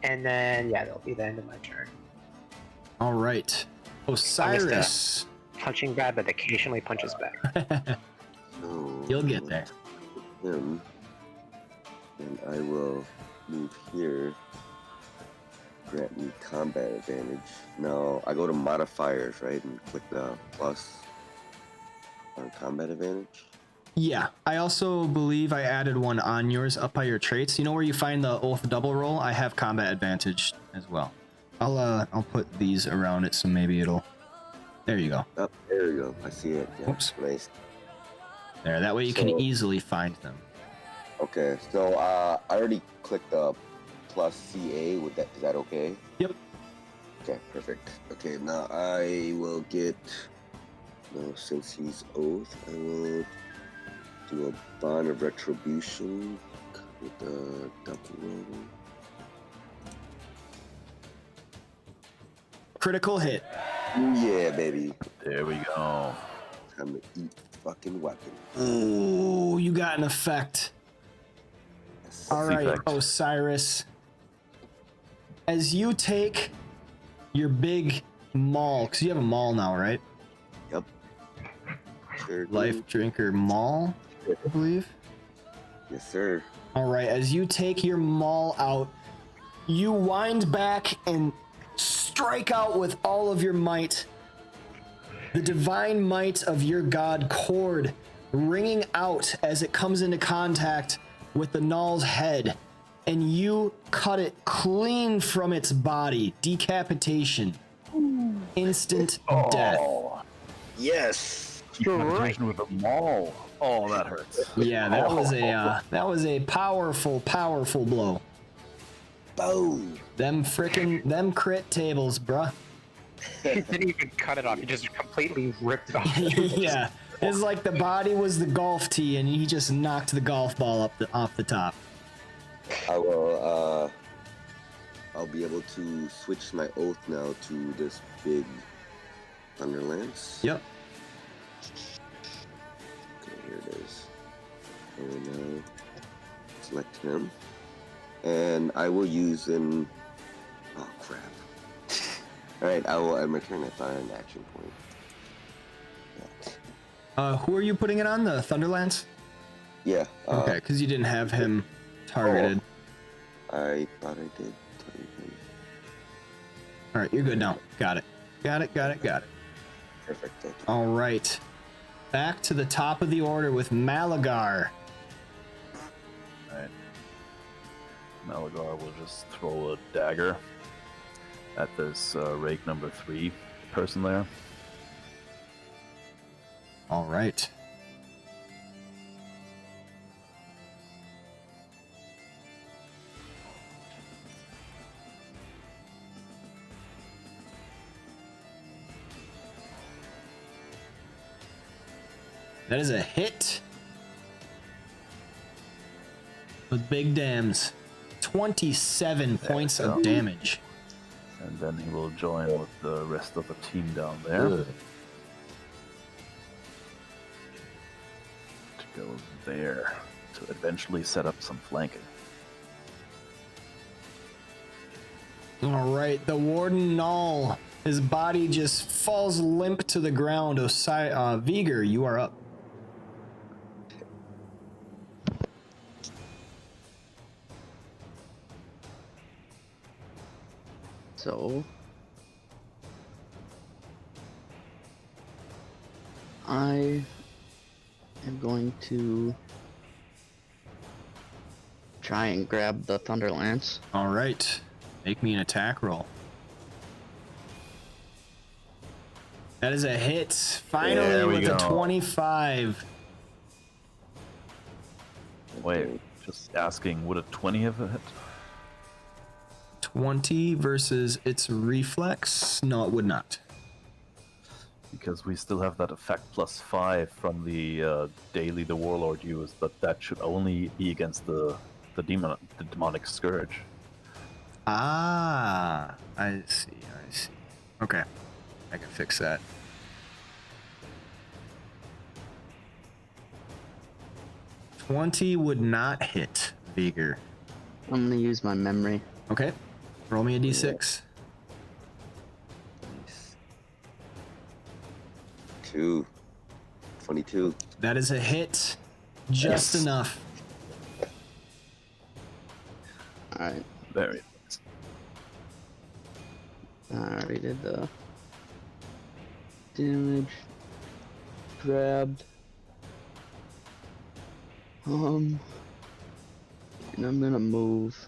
And then that'll be the end of my turn. All right, Osiris. Punching bad, but occasionally punches back. You'll get there. Him, and I will move here. Grant me combat advantage. Now I go to modifiers, right, and click the plus on combat advantage. Yeah, I also believe I added one on yours up by your traits. You know where you find the Oath double roll? I have combat advantage as well. I'll put these around it so maybe it'll. There you go. Oh, there you go. I see it. Yeah, oops. Nice. There, that way you can easily find them. Okay, so I already clicked the plus CA. Is that okay? Yep. Okay, perfect. Okay, now I will get. Now since he's Oath, I will do a bond of retribution with the double roll. Critical hit. Yeah, baby. There we go. Time to eat fucking weapon. Ooh, you got an effect. Yes. All right, Effect. Osiris. As you take your big maul, because you have a maul now, right? Yep. Sure do. Life Drinker Maul, I believe. Yes, sir. All right, as you take your maul out, you wind back and strike out with all of your might. The divine might of your god Cord ringing out as it comes into contact with the Null's head, and you cut it clean from its body. Decapitation. Instant death. Yes. Decapitation with a maul. Oh, that hurts. Yeah, that was a powerful blow. Boom. Them crit tables, bruh. He didn't even cut it off. He just completely ripped it off. Yeah, it's like the body was the golf tee, and he just knocked the golf ball off the top. I will. I'll be able to switch my oath now to this big Thunderlance. Yep. Okay, here it is. And select him, and I will use an. Oh crap! All right, I will. I'm returning an action point. Who are you putting it on? The Thunderlance? Yeah. Okay, because you didn't have him targeted. I thought I did. All right, you're good now. Got it. Perfect. Thank you. All right. Back to the top of the order with Malagar. Right. Malagar will just throw a dagger at this rake number 3 person there. All right. That is a hit. With big dams. 27 points of damage. And then he will join with the rest of the team down there. Ugh. To go there to eventually set up some flanking. All right, the Warden Null. His body just falls limp to the ground. Vigor, you are up. So I am going to try and grab the Thunder Lance. All right, make me an attack roll. That is a hit. Finally, There we with a go. 25. Wait, just asking, would a 20 have a hit? 20 versus its reflex? No, it would not. Because we still have that effect +5 from the daily the Warlord used, but that should only be against the demonic Scourge. Ah, I see. Okay, I can fix that. $20 would not hit Vigor. I'm gonna use my memory. Okay, roll me a d6. 22. That is a hit, just Yes. enough. Alright, Very nice. I already did the damage. Grabbed. And I'm gonna move.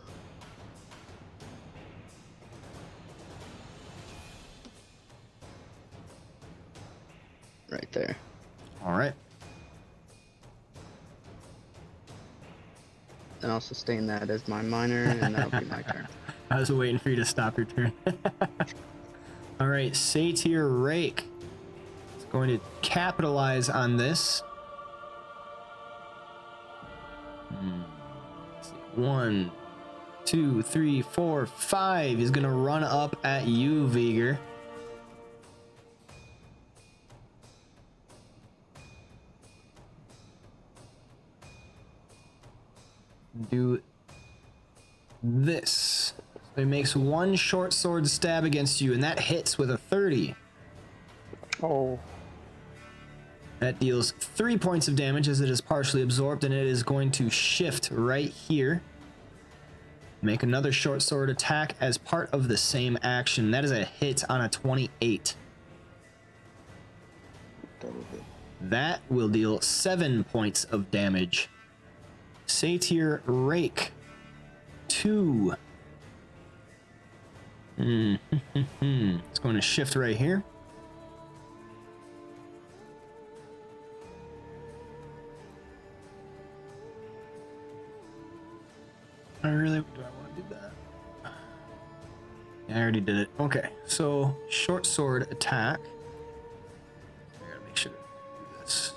Right there. All right. And I'll sustain that as my minor, and that'll be my turn. I was waiting for you to stop your turn. All right, Satyr Rake is going to capitalize on this. Let's see. 1, 2, 3, 4, 5. He's going to run up at you, Vigor. Do this. So he makes one short sword stab against you, and that hits with a 30. Oh. That deals 3 points of damage as it is partially absorbed, and it is going to shift right here. Make another short sword attack as part of the same action. That is a hit on a 28. Double hit. That will deal 7 points of damage. Satyr Rake. 2. It's going to shift right here. Do I want to do that? Yeah, I already did it. Okay, so short sword attack. I gotta make sure to do this.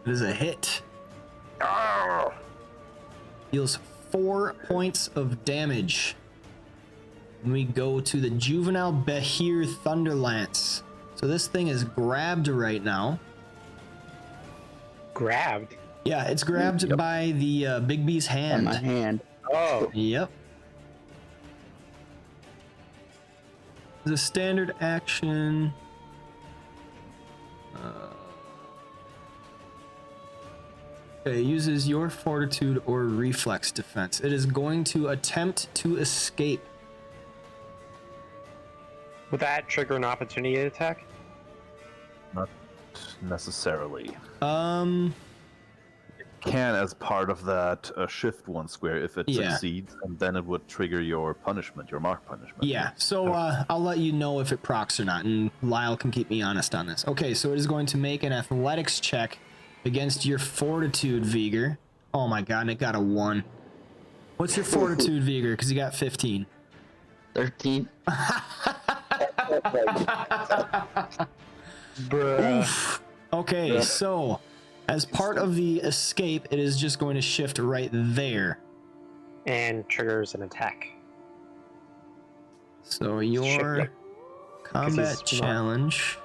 It is a hit. Deals 4 points of damage. And we go to the Juvenile Behir Thunderlance. So this thing is grabbed right now. Grabbed? Yeah, it's grabbed by the Big B's And hand. my hand. Oh. Yep. The standard action. Okay, uses your fortitude or reflex defense. It is going to attempt to escape. Would that trigger an opportunity attack? Not necessarily. It can as part of that shift one square if it Yeah. succeeds, and then it would trigger your punishment, your mark punishment. Yeah, so I'll let you know if it procs or not, and Lyle can keep me honest on this. Okay, so it is going to make an athletics check against your fortitude, Vigor. Oh my god, and it got a 1. What's your fortitude, Vigor? Because you got 15. 13. Bruh. Okay, so as part of the escape, it is just going to shift right there. And triggers an attack. So your combat he's not- challenge.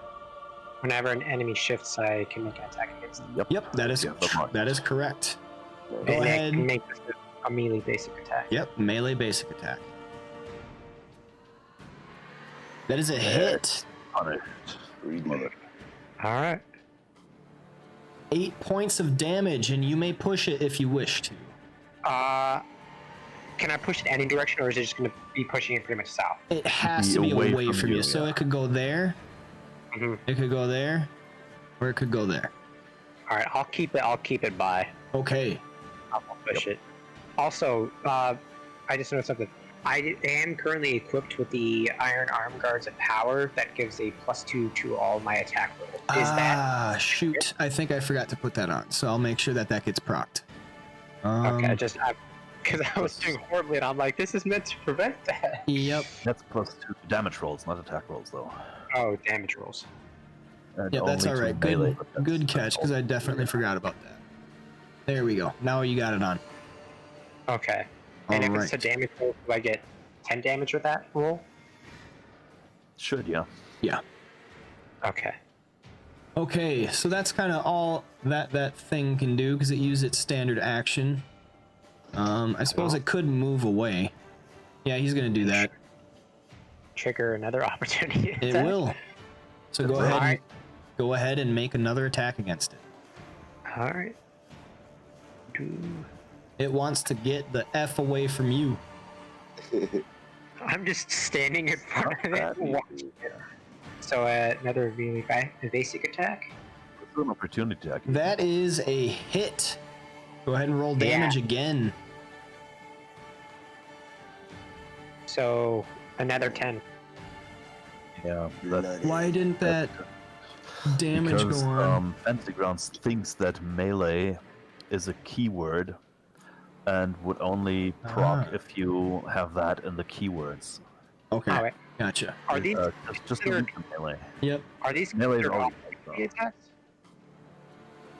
Whenever an enemy shifts, I can make an attack against them. Yep, that is Yeah, the mark. that is correct. Go And I ahead. can make this a melee basic attack. Yep, melee basic attack. That is a hit. Punished. Really. Alright. 8 points of damage, and you may push it if you wish to. Can I push it any direction, or is it just going to be pushing it pretty much south? It has to be away from you. So yeah. it could go there, Mhm. it could go there, or it could go there. Alright, I'll keep it by. Okay. I'll push it. Also, I just noticed something. I am currently equipped with the Iron Arm Guards of Power that gives a +2 to all my attack rolls. Is that Shoot. I think I forgot to put that on, so I'll make sure that that gets procced. okay? Because I was doing horribly, and I'm like, this is meant to prevent that. Yep. That's +2 damage rolls, not attack rolls, though. Oh, damage rolls. And Yep, that's only all to right. melee, but that's- Good catch, because I definitely forgot about that. There we go. Now you got it on. Okay. And if it's a Alright. damage roll, do I get 10 damage with that roll? Should, yeah. Yeah. Okay. Okay, so that's kind of all that thing can do, because it used its standard action. I suppose it could move away. Yeah, he's gonna do that. Trigger another opportunity. It attack? will. So go That's ahead, Alright. go ahead and make another attack against it. Alright. It wants to get the F away from you. I'm just standing in front of it. Bad. watching it. So another really basic attack. Let's do an opportunity attack. That is a hit. Go ahead and roll Yeah. damage again. So another 10. Yeah. That, Why didn't that damage because go on? Fantasy Grounds thinks that melee is a keyword and would only proc Ah. if you have that in the keywords. Okay, Alright. gotcha. Are these Just considered- delete the melee. Yep. are these Melee is considered always opportunity attacks?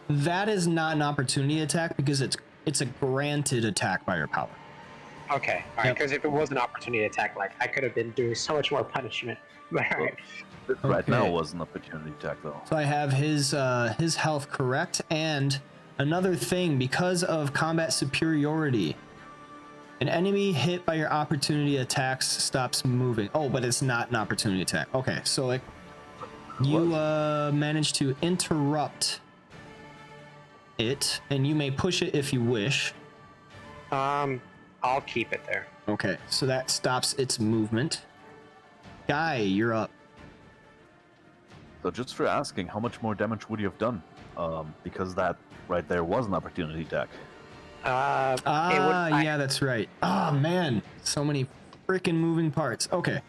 That is not an opportunity attack because it's a granted attack by your power. Okay, alright, Yep. because if it was an opportunity attack, like I could have been doing so much more punishment. But alright. This right now Okay. was an opportunity attack, though. So I have his health correct, and another thing, because of combat superiority, an enemy hit by your opportunity attacks stops moving. Oh, but it's not an opportunity attack. Okay, so like you managed to interrupt it, and you may push it if you wish. I'll keep it there. Okay, so that stops its movement. Guy, you're up. So just for asking, how much more damage would you have done? Because that right there was an opportunity attack. Yeah, that's right. Oh man, so many freaking moving parts. Okay,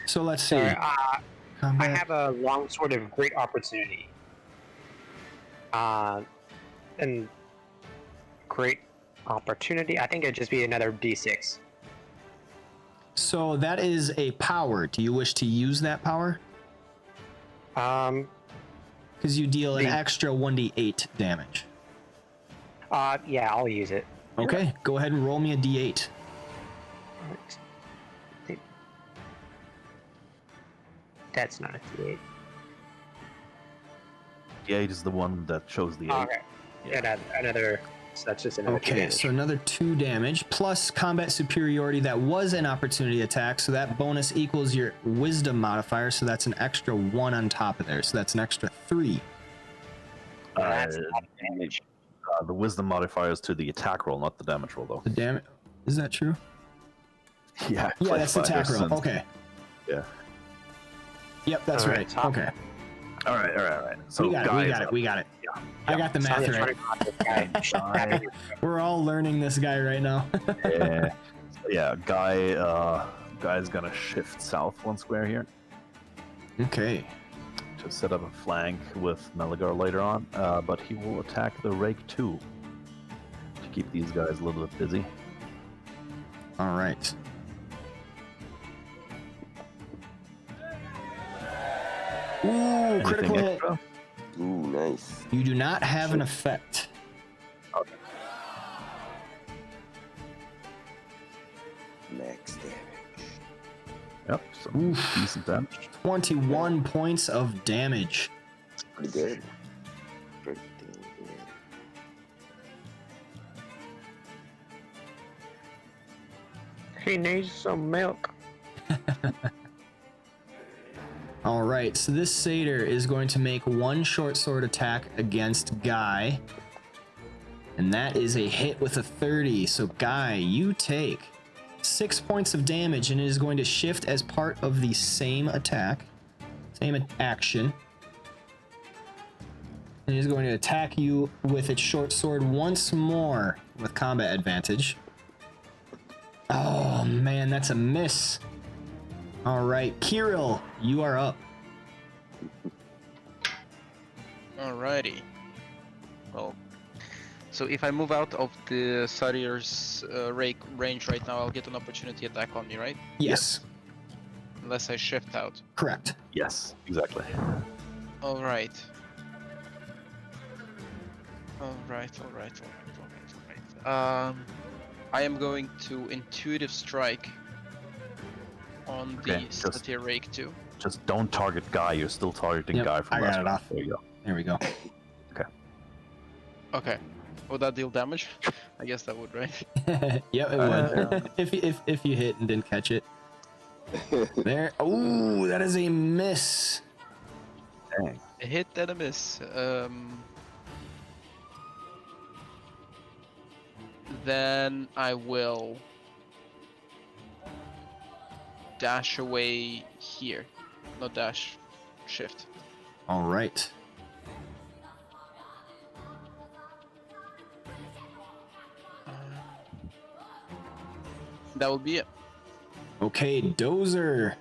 so let's see. Sorry, I Combat- have a long sword of great opportunity. And great opportunity. I think it'd just be another D6. So that is a power. Do you wish to use that power? Because you deal an The- extra 1d8 damage. Yeah, I'll use it. Okay, go ahead and roll me a d8. That's not a D8. The 8 is the one that shows the 8. Okay. Yeah, another. So that's just another. Okay, so another 2 damage plus combat superiority. That was an opportunity attack, so that bonus equals your wisdom modifier, so that's an extra 1 on top of there, so that's an extra 3. That's Uh, a lot of damage. The wisdom modifier is to the attack roll, not the damage roll, though. The damage. Is that true? Yeah, it's Yeah, like that's the attack roll. 5%. Okay. Yeah. Yep, that's All right. right, top. Okay. All right. So We got it. Guy We is got it. up. We got it. Yeah. I got the math Sounds right. funny. We're all learning this guy right now. Yeah. So yeah, Guy's gonna shift south 1 square here Okay. to set up a flank with Malagar later on, but he will attack the Rake too to keep these guys a little bit busy. All right. Ooh, critical Anything hit. extra? Ooh, nice. You do not have an effect. Okay. Max damage. Yep. Some Oof. decent damage. 21 points of damage. Pretty good. Pretty good. He needs some milk. All right, so this satyr is going to make 1 short sword attack against Guy. And that is a hit with a 30. So Guy, you take 6 points of damage, and it is going to shift as part of the same attack, same action. It is going to attack you with its short sword once more with combat advantage. Oh man, that's a miss. All right, Kirill, you are up. Alrighty. Well, so if I move out of the Satyr's rake range right now, I'll get an opportunity attack on me, right? Yes, Unless I shift out. correct. Yes, exactly. Alright. I am going to intuitive strike on the Okay, just- Satyr rake too. Just don't target Guy. You're still targeting Yep, Guy from I got last it round. off. There you go. There we go. Okay. Would that deal damage? I guess that would, right? Yep, it would. if you hit and didn't catch it. There. Ooh, that is a miss. Dang. A hit and a miss. Then I will dash away here. Not dash, shift. All right. That will be it. Okay, Dozer,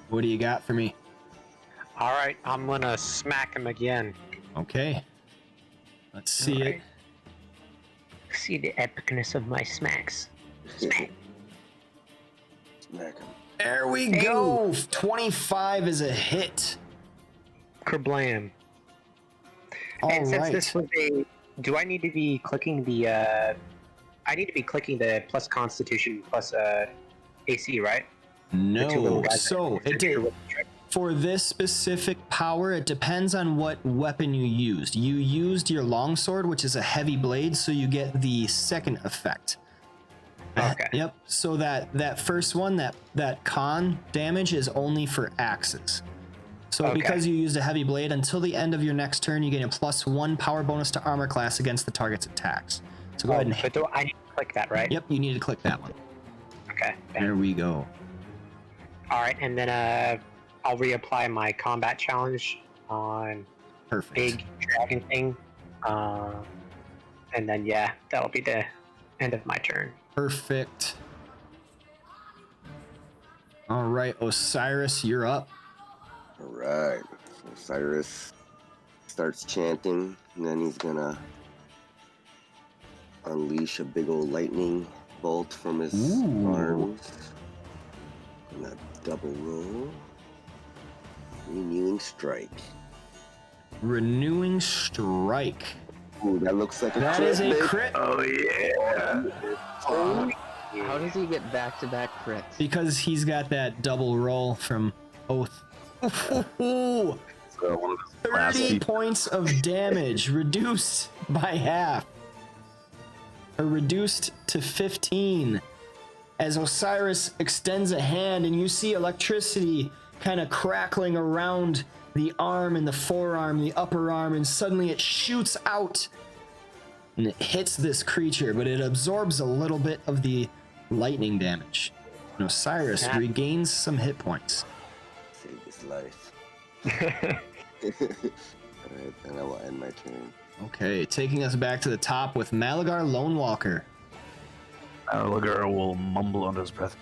what do you got for me? All right, I'm gonna smack him again. Okay. Let's see it. Alright. See the epicness of my smacks. Smack. Smack him. There we go. 25 is a hit. Kerblam. All And since right. this was a, do I need to be clicking the? I need to be clicking the plus Constitution plus AC, right? The two little No. guys So that- it did. For this specific power, it depends on what weapon you used. You used your longsword, which is a heavy blade, so you get the second effect. Okay. Yep. So that first one, that con damage is only for axes. So Okay. because you used a heavy blade, until the end of your next turn, you get a +1 power bonus to armor class against the target's attacks. So go ahead and But do I need to click that, right? Yep, you need to click that one. Okay. There we go. All right, and then I'll reapply my combat challenge on Perfect. big dragon thing, and then yeah, that'll be the end of my turn. Perfect. All right, Osiris, you're up. Alright. So Cyrus starts chanting, and then he's gonna unleash a big old lightning bolt from his Ooh. arms. And a double roll. Renewing strike. Renewing strike. Ooh, that looks like a That crit, is a babe. crit Oh yeah. How does he get back-to-back crits? because he's got that double roll from Oath. Ooh, So one of his last 30 people. points of damage reduced by half. Or reduced to 15. As Osiris extends a hand and you see electricity kind of crackling around the arm and the forearm, the upper arm, and suddenly it shoots out and it hits this creature, but it absorbs a little bit of the lightning damage. And Osiris Ah. regains some hit points. Save his life. Alright, and I will end my turn. Okay, taking us back to the top with Malagar Lone Walker. Malagar will mumble under his breath.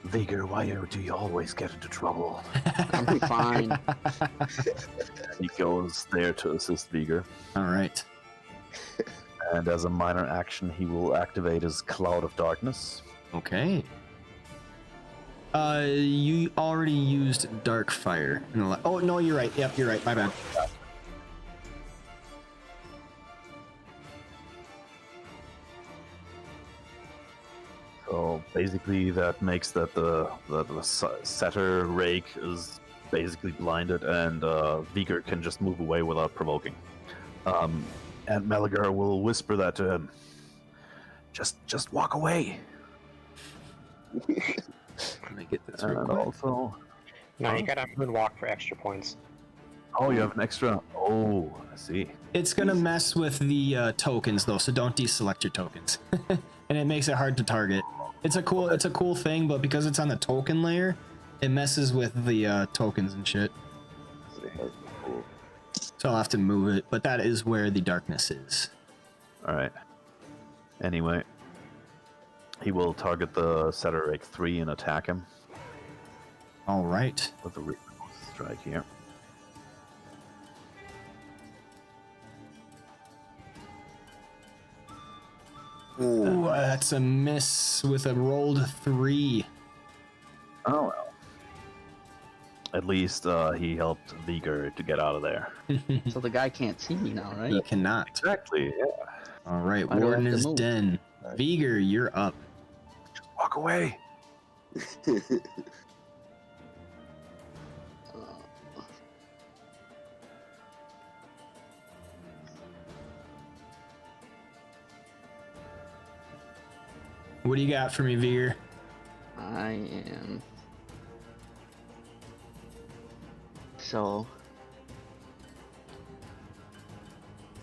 Vigor, why do you always get into trouble? I'm fine. He goes there to assist Vigor. All right. And as a minor action, he will activate his Cloud of Darkness. Okay. You already used Dark Fire. Oh, no, you're right. Yep, you're right. My bad. So basically, that makes that the setter rake is basically blinded, and Vigor can just move away without provoking. And Malagar will whisper that to him. Just walk away. Let me get this real And quick. also, No, you gotta moonwalk for extra points. oh, you have an extra. Oh, I see. It's gonna mess with the tokens though, so don't deselect your tokens, and it makes it hard to target. It's a cool thing, but because it's on the token layer, it messes with the tokens and shit. Cool. So I'll have to move it, but that is where the darkness is. All right. Anyway, he will target the setter rake 3 and attack him All right. with a Resourceful strike here. Ooh, that's a miss with a rolled 3. Oh well. At least he helped Vigor to get out of there. So the guy can't see me now, You right? cannot. Exactly. Yeah. All right, Why do I Warden have to is move? den. Vigor, you're up. Walk away. What do you got for me, Vigor? I am. So.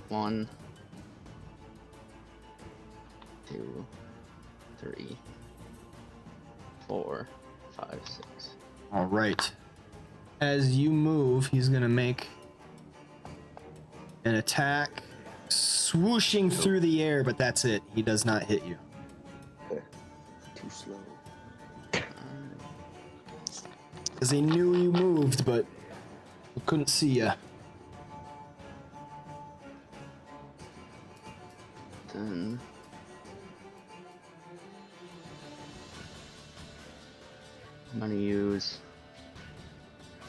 1, 2, 3, 4, 5, 6. All right. As you move, he's gonna make an attack, swooshing through the air, but that's it. He does not hit you. Too slow. Because he knew you moved, but he couldn't see you. Then. I'm gonna use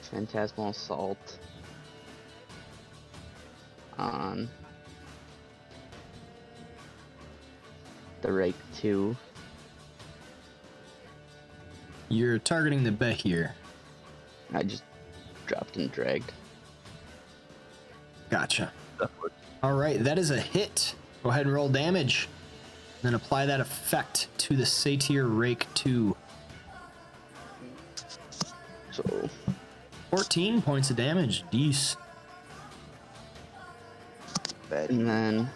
Phantasmal Assault on the Rake 2. You're targeting the Behir. I just dropped and dragged. Gotcha. That works. All right, that is a hit. Go ahead and roll damage. Then apply that effect to the Satyr Rake 2. So 14 points of damage. Dece. Bad. and then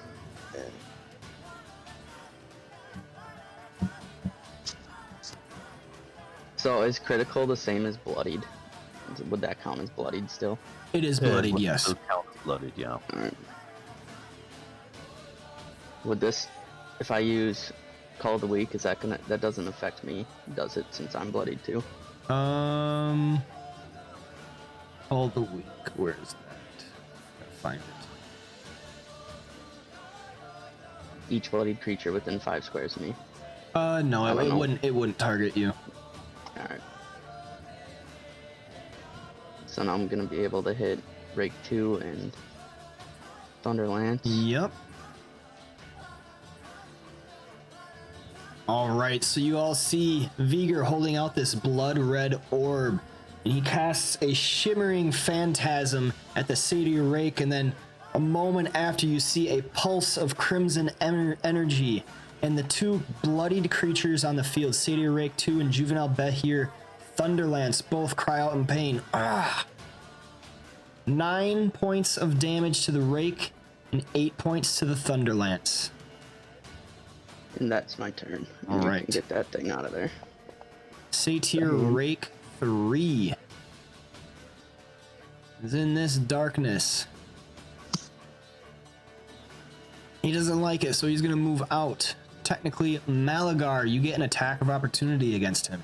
so is critical the same as bloodied? Would that count as bloodied still? It is bloodied, yes. Still count as bloodied, yeah. Alright. Would this, if I use Call of the Weak, is that gonna, that doesn't affect me, does it, since I'm bloodied too? All the week. Where is that? Gotta find it. Each bloodied creature within 5 squares of me. No, I don't it know. wouldn't. It wouldn't target you. Alright. So now I'm gonna be able to hit Rake 2 and Thunderlance. Yep. All right, so you all see Vigor holding out this blood red orb, and he casts a shimmering phantasm at the Satyr Rake, and then a moment after you see a pulse of crimson energy, and the two bloodied creatures on the field, Satyr Rake 2 and Juvenile Behir, Thunderlance, both cry out in pain. 9 points of damage to the Rake, and 8 points to the Thunderlance. And that's my turn. All And you right. can get that thing out of there. Satyr Rake 3 is in this darkness. He doesn't like it, so he's gonna move out. Technically, Malagar, you get an attack of opportunity against him.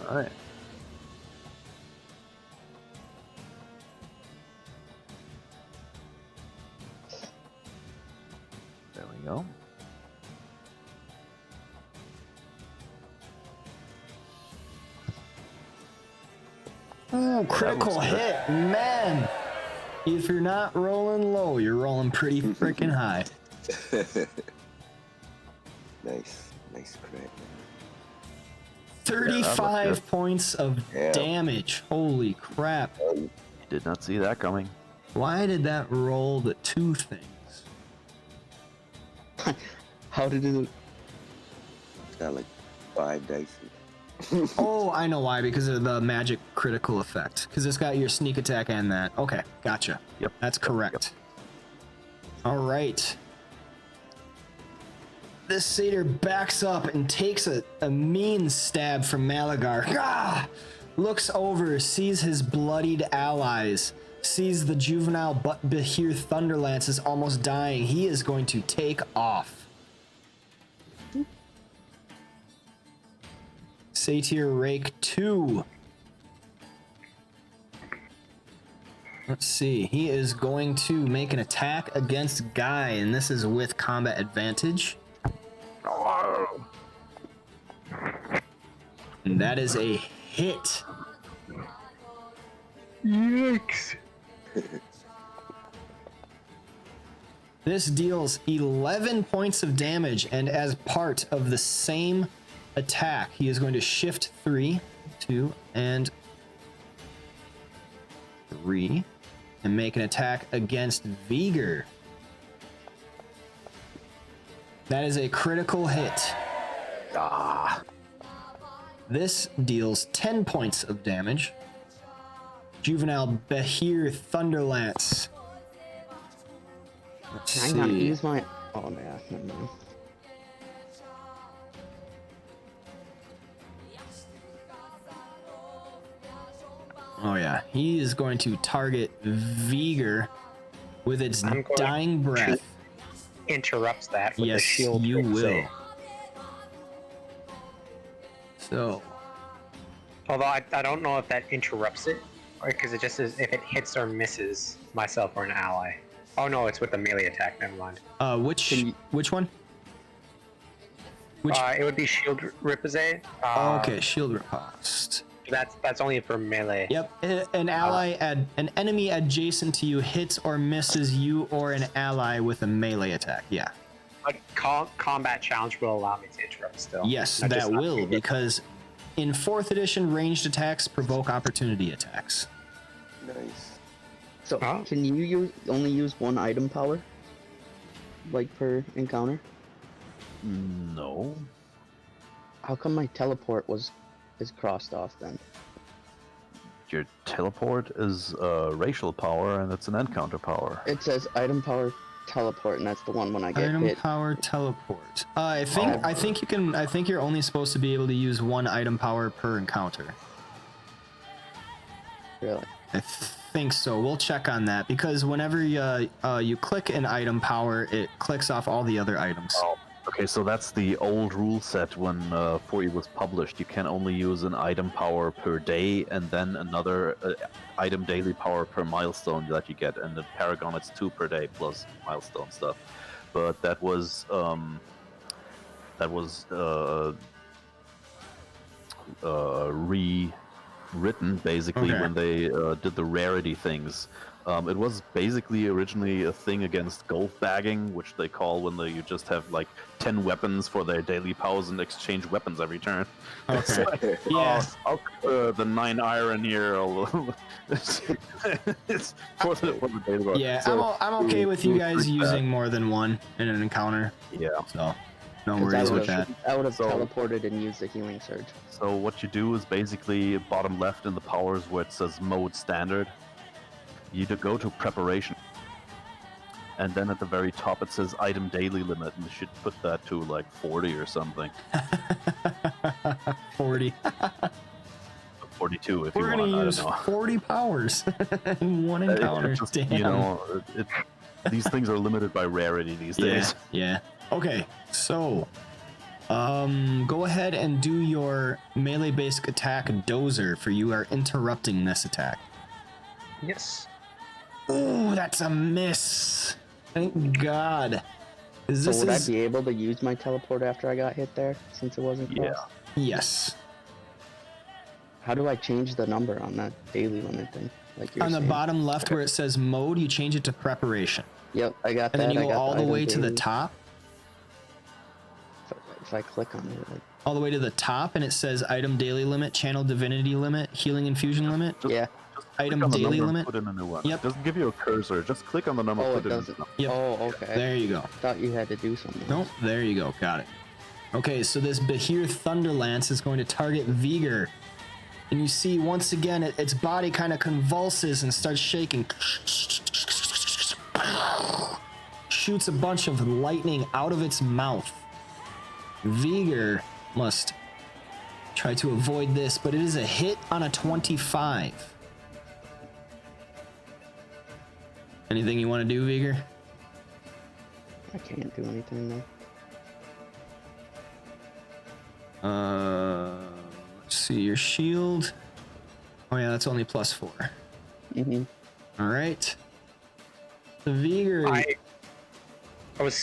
All right. There we go. Ooh, critical looks good. hit, man. If you're not rolling low, you're rolling pretty freaking high. Nice crit. 35 good. points of Yeah. damage. Holy crap. Did not see that coming. Why did that roll the 2 things? How did it? It's got like 5 dice. Oh, I know why, because of the magic critical effect. Because it's got your sneak attack and that. Okay, gotcha. Yep. That's correct. All right. This satyr backs up and takes a mean stab from Malagar. Ah! Looks over, sees his bloodied allies, sees the juvenile but Behir Thunderlance is almost dying. He is going to take off. Satyr Rake 2. Let's see. He is going to make an attack against Guy, and this is with combat advantage. And that is a hit. Yikes. This deals 11 points of damage, and as part of the same attack, he is going to shift 3, 2, and 3, and make an attack against Vigor. That is a critical hit. This deals 10 points of damage. Juvenile Behir Thunderlance. Let's I gotta see. use my. Oh yeah, never mind. Oh yeah, he is going to target Vigor with its I'm going dying breath. Interrupts that with Yes, the shield. you trick will. save. So, Although I don't know if that interrupts it, or because it just says if it hits or misses myself or an ally. Oh no, it's with the melee attack. Never mind. which one? Which? It would be shield riposte. Okay, shield riposte. That's only for melee. Yep, an ally an enemy adjacent to you hits or misses you or an ally with a melee attack. Yeah. But combat challenge will allow me to interrupt still. Yes, Not that just not will, being- because in 4th edition, ranged attacks provoke opportunity attacks. Nice. So Oh. can you only use one item power, like per encounter? No. How come my teleport is crossed off then? Your teleport is racial power, and it's an encounter power. It says item power teleport, and that's the one when I get Item hit. power teleport. I think you can. I think you're only supposed to be able to use one item power per encounter. Really? I think so. We'll check on that because whenever you click an item power, it clicks off all the other items. Oh, okay, so that's the old rule set when 4E was published. You can only use an item power per day and then another item daily power per milestone that you get. And the Paragon, it's 2 per day plus milestone stuff. But that was rewritten basically Okay. when they did the rarity things. It was basically originally a thing against gold bagging, which they call when you just have like 10 weapons for their daily powers and exchange weapons every turn. It's Okay. like, Yeah. I'll put the 9 iron here. It's for the daily power. Yeah, So, I'm okay with you we guys restrict that. using more than one in an encounter. Yeah. So, no 'Cause worries with that. I would have So- teleported and used the healing surge. So what you do is basically bottom left in the powers where it says mode standard. You go to preparation. and then at the very top it says item daily limit, and you should put that to like 40 or something. 40. 42 if We're you gonna want. use I don't know. 40 powers in one It encounter. just, Damn. you know, these things are limited by rarity these Yeah, days. yeah. Okay, so go ahead and do your melee basic attack dozer, for you are interrupting this attack. Yes. Ooh, that's a miss. Thank God. So would I be able to use my teleport after I got hit there, since it wasn't Yeah. crossed? Yes. How do I change the number on that daily limit thing? Like you're On the saying? bottom left where it says mode, you change it to preparation. Yep, I got And that. then you I go got all the item way to the daily. top. If I click on it, like, All the way to the top, and it says item daily limit, channel divinity limit, healing infusion limit, yeah. item Click on the daily number and limit. put in a new one. Yep. It doesn't give you a cursor. Just click on the number. Oh, put it in doesn't. Yep. Oh, okay. There you go. Thought you had to do something. Nope, there you go. Got it. Okay, so this Behir Thunderlance is going to target Vigor. And you see, once again, its body kind of convulses and starts shaking. Shoots a bunch of lightning out of its mouth. Vigor must try to avoid this, but it is a hit on a 25. Anything you want to do, Vigor? I can't do anything though. Let's see, your shield. Oh yeah, that's only +4. Mm-hmm. All right. The Vigor.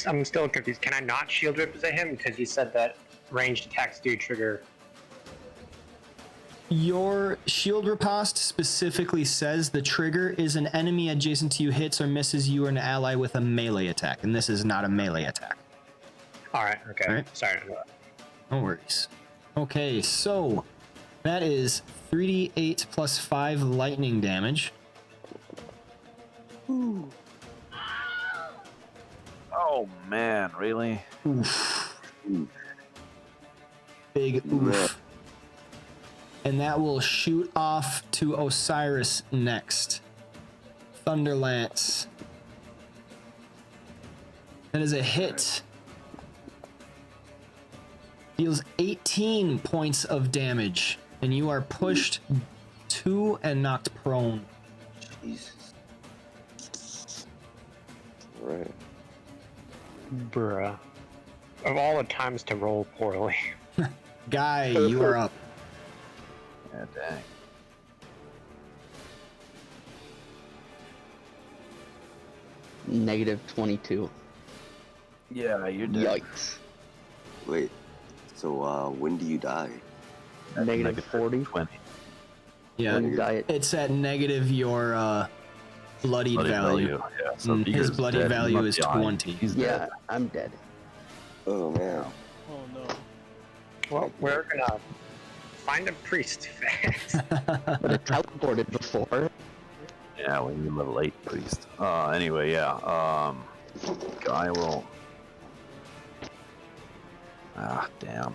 I'm still confused. Can I not shield represent him? Because you said that ranged attacks do trigger. Your shield riposte specifically says the trigger is an enemy adjacent to you hits or misses you or an ally with a melee attack, and this is not a melee attack. Alright, okay. All right. Sorry. No worries. Okay, so that is 3d8 plus 5 lightning damage. Oh man, really? Oof. Big oof. And that will shoot off to Osiris next. Thunderlance. That is a hit. Deals 18 points of damage, and you are pushed 2 and knocked prone. Jesus. Right. Bruh. Of all the times to roll poorly. Guy, you are up. Yeah, dang. -22. Yeah, you're dead. Yikes. Wait. So when do you die? At -40. 20. Yeah, When you die, it's at negative your bloodied Bloody value. Yeah, so His Vigor's bloody dead. He's value not is dying. 20. He's yeah, dead. I'm dead. Oh man. Oh no. Well, we're gonna find a priest fast. But it teleported before. Yeah, we need level 8 priest. Anyway, yeah. Guy will. Ah, damn.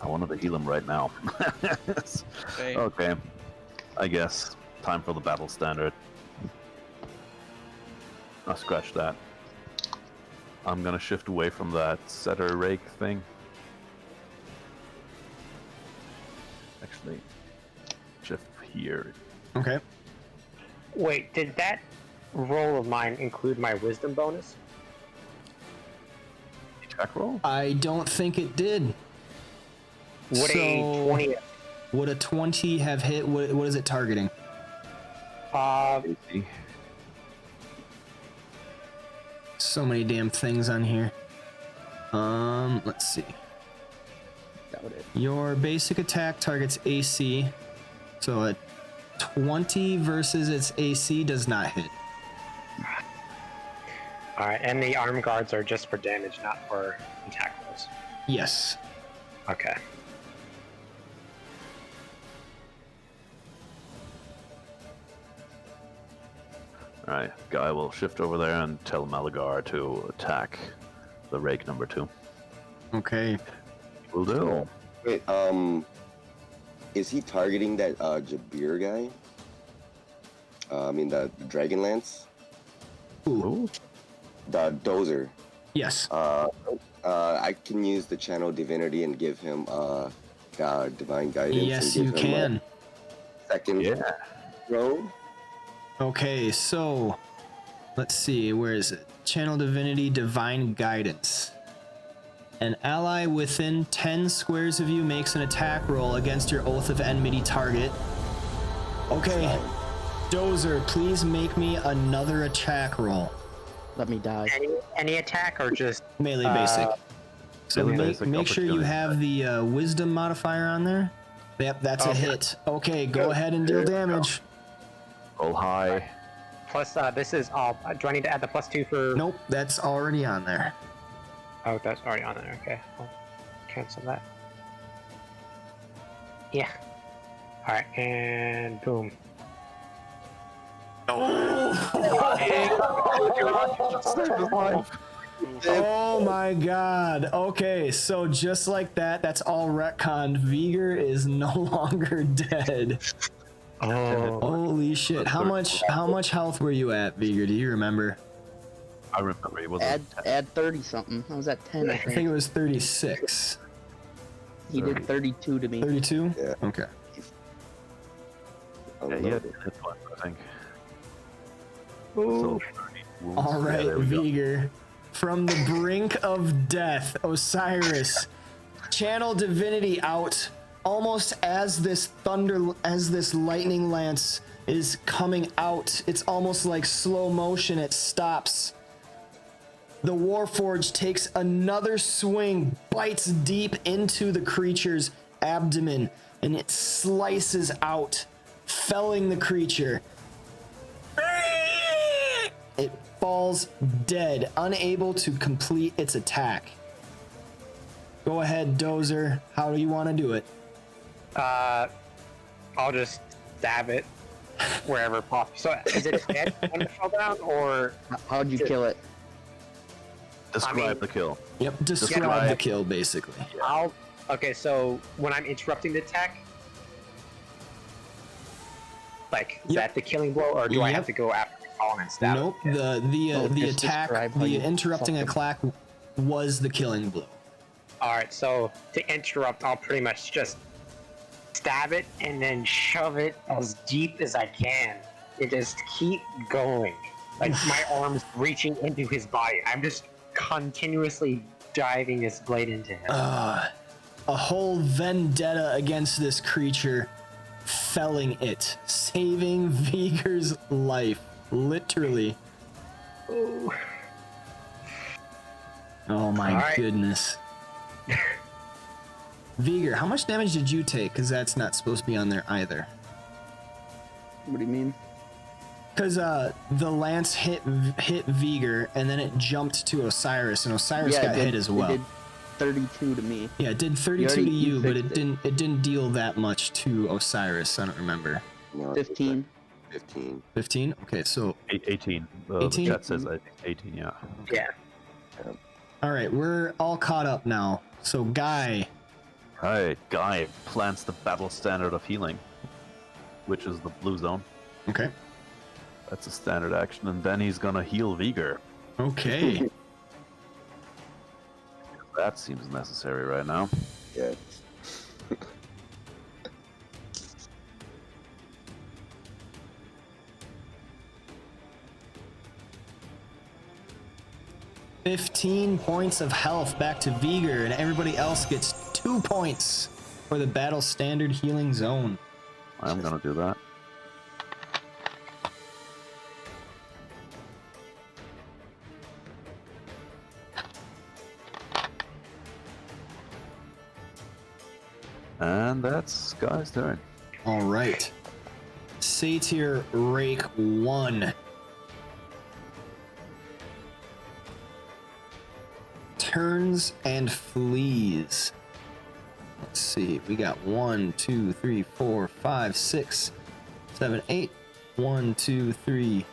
I wanted to heal him right now. Okay. Okay. I guess. Time for the battle standard. I'll scratch that. I'm gonna shift away from that setter rake thing. Actually, shift here. Okay. Wait, did that roll of mine include my wisdom bonus? Attack roll? I don't think it did. Would a So- 20... Would a 20 have hit? What is it targeting? AC. So many damn things on here. Let's see. Doubt it. Your basic attack targets AC. So a 20 versus its AC does not hit. Alright, and the arm guards are just for damage, not for attack rolls. Yes. Okay. Alright, Guy will shift over there and tell Malagar to attack the rake number 2. Okay. Will do. Wait, is he targeting that Jabir guy? I mean the Dragonlance? Ooh. the Dozer. Yes. I can use the channel divinity and give him divine guidance. Yes, and you give him can. a second row. Okay, so let's see. Where is it? Channel divinity, divine guidance. An ally within 10 squares of you makes an attack roll against your Oath of Enmity target. Okay, Dozer, please make me another attack roll. Let me die. Any attack or just Melee basic. So Melee make basic sure you opportunity. have the wisdom modifier on there. Yep, that's a hit. Okay, go ahead and deal damage. Roll high. plus? This is all. Do I need to add the +2 for? Nope, that's already on there. Oh, that's already on there. Okay, I'll cancel that. Yeah. All right, and boom. Oh my god. Okay, so just like that, that's all retconned. Viger is no longer dead. Oh. Holy shit. How much health were you at, Viger? Do you remember? I remember it was Add 30 something. I was at 10, I I think think. it was 36. He did 32 to me. 32? Yeah. Okay. yeah, he had hit points, I think. Ooh. So 30 wounds. All Yeah, right, there we go. Viger. From the brink of death, Osiris, channel divinity out almost as this lightning lance is coming out. It's almost like slow motion. It stops. The Warforged takes another swing, bites deep into the creature's abdomen, and it slices out, felling the creature. It falls dead, unable to complete its attack. Go ahead, Dozer. How do you want to do it? I'll just stab it wherever possible. So is it dead when it fell down, or How'd you kill it? Describe the kill. Yep, describe Describe. the kill, basically. I'll? Okay, so when I'm interrupting the attack, like is Yep. that the killing blow, or do I Yep. have to go after the column and stab? Nope, it? the just attack, describe how the you interrupting a fucking- clack was the killing blow. All right, so to interrupt, I'll pretty much just stab it and then shove it as deep as I can, and just keep going. Like my arms reaching into his body. I'm just continuously diving this blade into him. A whole vendetta against this creature, felling it, saving Viger's life, literally. Ooh. Oh my Alright. goodness. Viger, how much damage did you take? Because that's not supposed to be on there either. What do you mean? Because the lance hit Viger, and then it jumped to Osiris, and Osiris got hit as well. It did 32 to me. Yeah, it did 32 already- to you, you but fixed it didn't deal that much to Osiris. I don't remember. No, 15. 15. 15? Okay, so 18. 18? The chat says I think 18, yeah. Yeah. all right, we're all caught up now. So Guy, Alright, Guy plants the battle standard of healing, which is the blue zone. okay, That's a standard action, and then he's gonna heal Viger. okay. That seems necessary right now. Yeah. $15 points of health back to Viger, and everybody else gets 2 points for the battle standard healing zone. I'm gonna do that. And that's Guy's turn. All right. Satyr Rake 1. Turns and flees. Let's see. We got 1, 2, 3, 4, 5, 6, 7, 8. 1, 2, 3,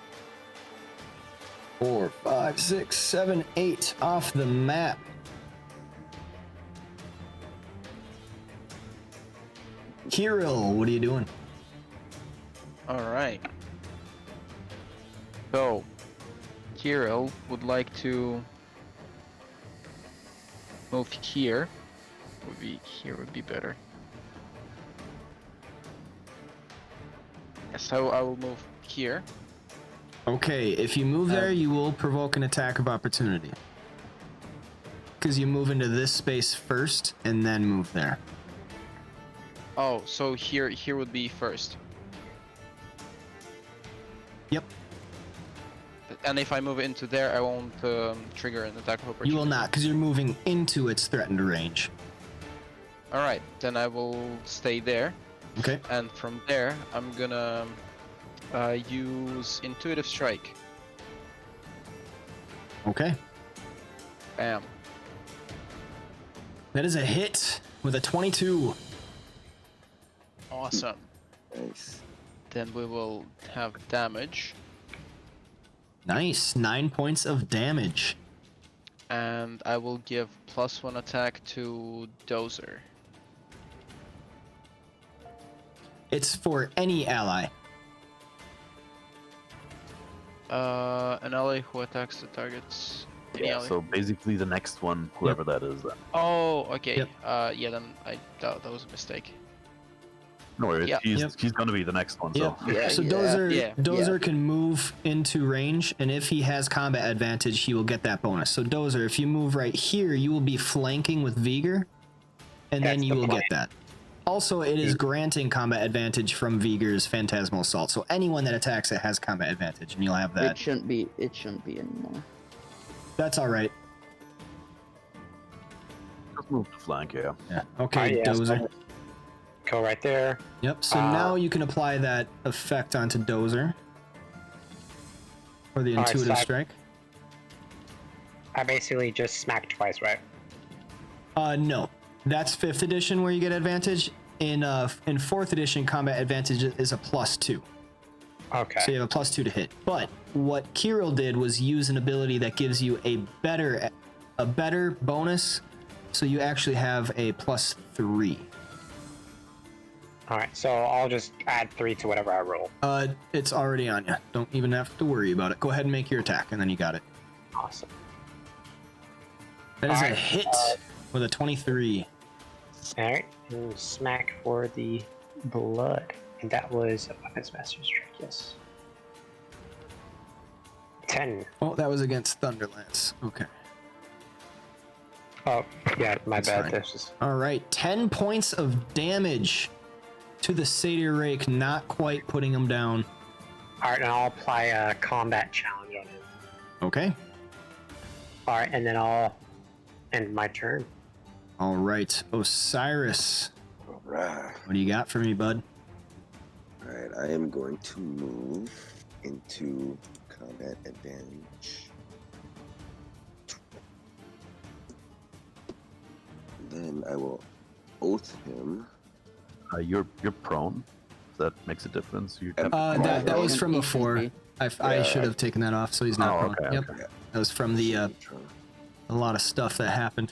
4, 5, 6, 7, 8 off the map. Kirill, what are you doing? All right. So, Kirill would like to move here. Would be better. So I will move here. Okay, if you move there, you will provoke an attack of opportunity. Because you move into this space first and then move there. Oh, so here would be first. Yep. And if I move into there, I won't trigger an attack of opportunity. You will not, because you're moving into its threatened range. Alright, then I will stay there. Okay. And from there, I'm gonna use Intuitive Strike. Okay. Bam. That is a hit with a 22. Awesome. Nice. Then we will have damage. Nice. 9 points of damage. And I will give +1 attack to Dozer. It's for any ally. An ally who attacks the targets. Any Yeah, ally. so basically the next one, whoever that is. Then. Oh, okay. Yep. Yeah, then that was a mistake. No worries, Yeah. he's gonna be the next one. So Yep. Yeah, So yeah. Dozer can move into range, and if he has combat advantage, he will get that bonus. So Dozer, if you move right here, you will be flanking with Vigor, and then That's you the will plan. get that. Also, it is granting combat advantage from Vigor's Phantasmal Assault, so anyone that attacks it has combat advantage, and you'll have It that. shouldn't be anymore. That's all right. just move to flank. Yeah. Yeah. Okay, Yeah, Dozer. so go right there. Yep. So now you can apply that effect onto Dozer, or the All right, Intuitive so Strike. I basically just smacked twice, right? No, that's 5th edition where you get advantage. In 4th edition, combat advantage is a +2, Okay. so you have a +2 to hit. But what Kirill did was use an ability that gives you a better bonus, so you actually have a +3. All right. So I'll just add 3 to whatever I roll. It's already on you. Don't even have to worry about it. Go ahead and make your attack, and then you got it. Awesome. That is a Alright, hit with a 23. All right. And smack for the blood, and that was a weapons master strike. Yes. 10. Oh, that was against Thunderlance. Okay. Oh, yeah. My That's bad. fine. This is All right, 10 points of damage to the Satyr Rake, not quite putting him down. all right. And I'll apply a combat challenge on him. Okay. All right, and then I'll end my turn. All right, Osiris, All right. what do you got for me, bud? All right. I am going to move into combat advantage. Then I will oath him. You're prone. That makes a difference. You That was from before. I Yeah. should have taken that off, so he's not prone. okay, Yep, okay. that was from the a lot of stuff that happened.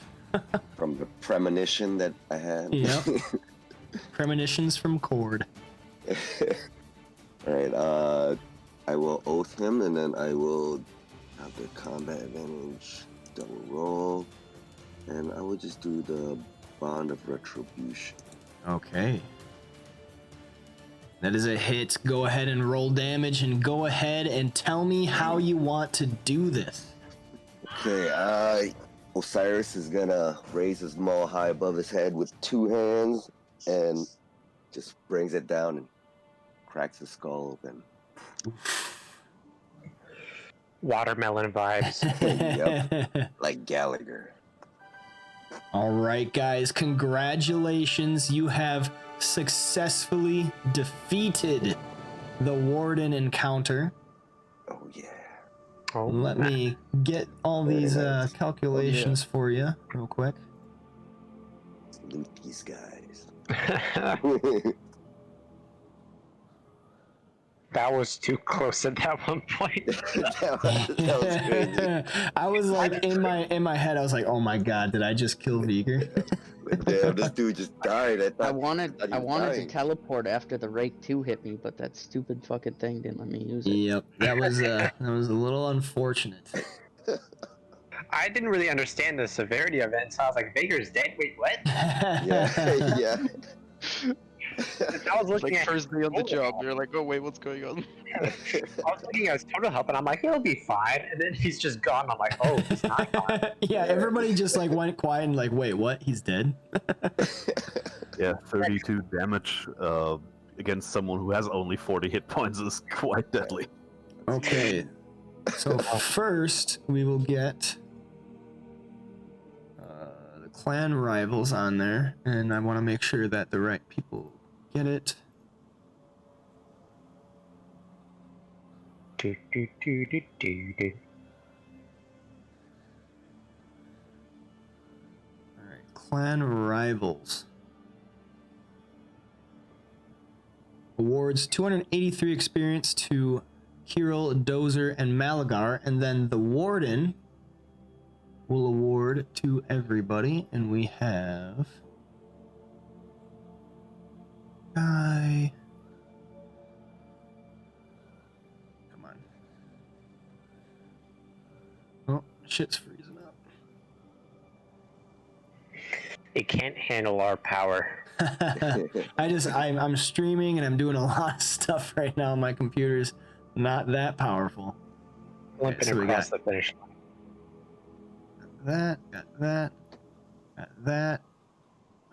From the premonition that I had. Yep. Premonitions from Cord. Alright, I will oath him, and then I will have the combat advantage double roll, and I will just do the Bond of Retribution. Okay. That is a hit. Go ahead and roll damage, and go ahead and tell me how you want to do this. Okay, Osiris is gonna raise his maul high above his head with 2 hands, and just brings it down and cracks his skull open. Watermelon vibes. Yep. Like Gallagher. All right, guys, congratulations. You have successfully defeated the Warden encounter. Oh yeah. Oh, Let me get all these calculations for you real quick. Loot these guys. That was too close at that one point. that was crazy. I was like in my head, I was like, oh my god, did I just kill Veigar? Damn, this dude just died. I I thought wanted he was to dying. teleport after the Rake 2 hit me, but that stupid fucking thing didn't let me use it. Yep, that was a little unfortunate. I didn't really understand the severity of it, so I was like, Veigar's dead? Wait, what? Yeah, yeah. I was looking Like at first day on the total job, health. you're like, oh wait, what's going on? I was looking at his total health, and I'm like, he'll be fine. And then he's just gone. I'm like, oh, he's not gone. Yeah, everybody just like went quiet and like, wait, what? He's dead? Yeah, 32 damage against someone who has only 40 hit points is quite deadly. Okay, so first we will get the clan rivals on there, and I want to make sure that the right people get it. Do, do, do, do, do, do. All right, clan rivals. Awards 283 experience to Kirill, Dozer, and Malagar, and then the Warden will award to everybody, and we have Guy. Come on. Oh, shit's freezing up. It can't handle our power. I'm streaming and I'm doing a lot of stuff right now. My computer's not that powerful. Limping so we across got- the finish line. Got that.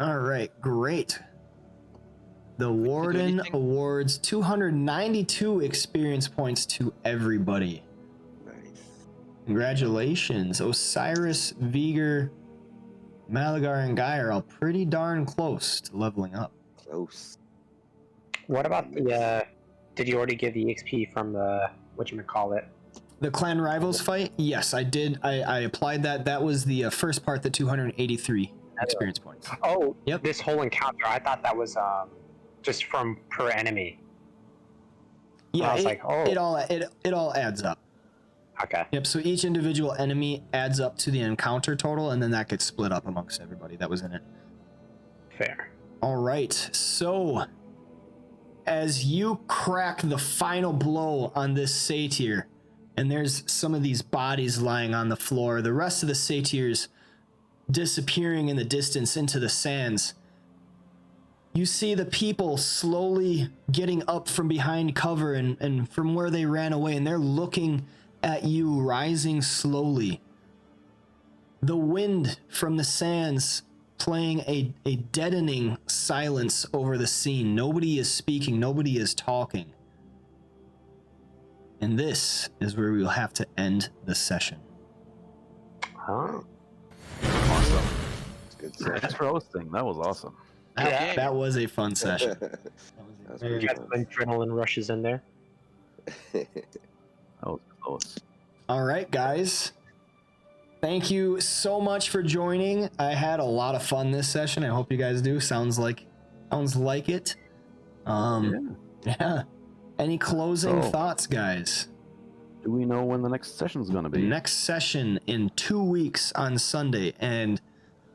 All right, great. The Warden anything? awards 292 experience points to everybody. Nice. Congratulations. Osiris, Veigar, Malagar, and Guy are all pretty darn close to leveling up. Close. What about the, did you already give the XP from the, whatchamacallit? The clan rivals fight? Yes, I did. I applied that. That was the first part, the 283 experience points. Oh, Yep. this whole encounter, I thought that was just from per enemy. Yeah, I was like, oh. it all adds up. Okay. Yep, so each individual enemy adds up to the encounter total, and then that gets split up amongst everybody that was in it. Fair. All right, so as you crack the final blow on this satyr, and there's some of these bodies lying on the floor, the rest of the satyrs disappearing in the distance into the sands, you see the people slowly getting up from behind cover and from where they ran away, and they're looking at you, rising slowly. The wind from the sands playing a deadening silence over the scene. Nobody is speaking, nobody is talking. And this is where we will have to end the session. Huh? Awesome. It's good Thanks stuff. for hosting. That was awesome. Yeah. That was a fun session. That's Very You got some adrenaline rushes in there. That was close. All right, guys. Thank you so much for joining. I had a lot of fun this session. I hope you guys do. Sounds like it. Yeah. Any closing So- thoughts, guys? Do we know when the next session's going to be? Next session in 2 weeks on Sunday, and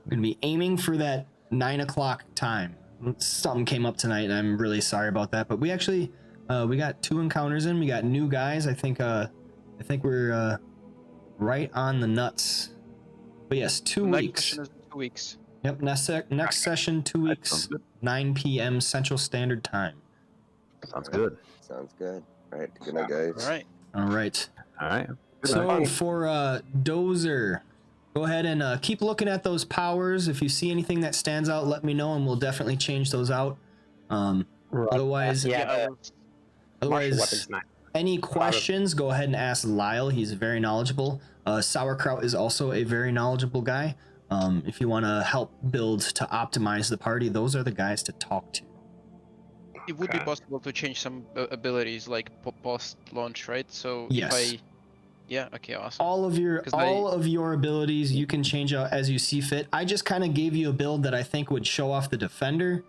I'm gonna be aiming for that 9 o'clock time. Something came up tonight, and I'm really sorry about that. But we actually we got 2 encounters in. We got new guys. I think we're right on the nuts. But yes, 2 Next weeks. session is in 2 weeks. Yep, next session, 2 That weeks, sounds good. 9 p.m. Central Standard Time. Sounds good. Sounds good. All right. Good night, guys. All right. All right. All right. Good So night. for Dozer, go ahead and keep looking at those powers. If you see anything that stands out, let me know, and we'll definitely change those out. Otherwise, Yeah, Yeah, the martial otherwise, weapons not. any questions, go ahead and ask Lyle. He's very knowledgeable. Sauerkraut is also a very knowledgeable guy. If you want to help build to optimize the party, those are the guys to talk to. it would be Okay. possible to change some abilities like post launch, right? So Yes. if I, yeah, okay, awesome. All of your 'Cause abilities you can change out as you see fit. I just kind of gave you a build that I think would show off the defender,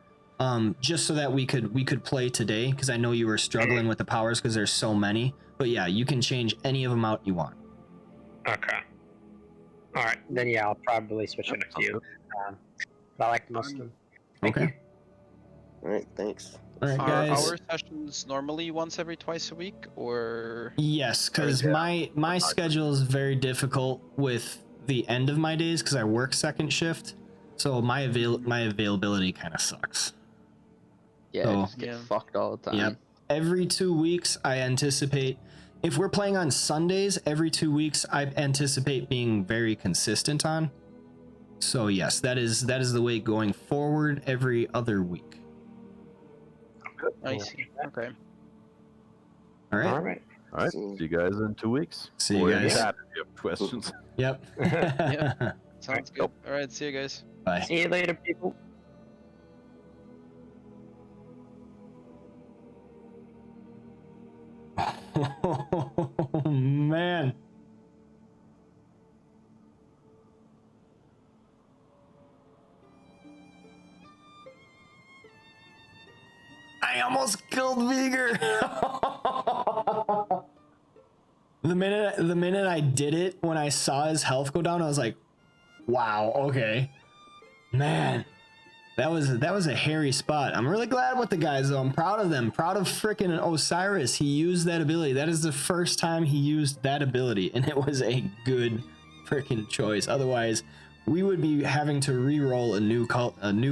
just so that we could play today, because I know you were struggling with the powers because there's so many. But yeah, you can change any of them out you want. Okay. All right, then yeah, I'll probably switch in a few. But I like most of them. Thank you. All right, thanks. All right, Are guys. our sessions normally once every twice a week, or? Yes, because my schedule is very difficult with the end of my days because I work second shift, so my availability kind of sucks. Yeah, So, just get fucked all the time. Yep. Every 2 weeks, I anticipate, if we're playing on Sundays, every 2 weeks, I anticipate being very consistent on. So yes, that is the way going forward, every other week. I see. Okay. All right. All right. All right. See you guys in 2 weeks. See you Or in guys. chat if you have questions. Yep. Yeah. Sounds good. All right. See you guys. Bye. See you later, people. Oh, man. I almost killed Viger. The minute I did it, when I saw his health go down, I was like, wow, okay. Man. That was a hairy spot. I'm really glad with the guys though. I'm proud of them. Proud of frickin' Osiris. He used that ability. That is the first time he used that ability, and it was a good frickin' choice. Otherwise, we would be having to re-roll a new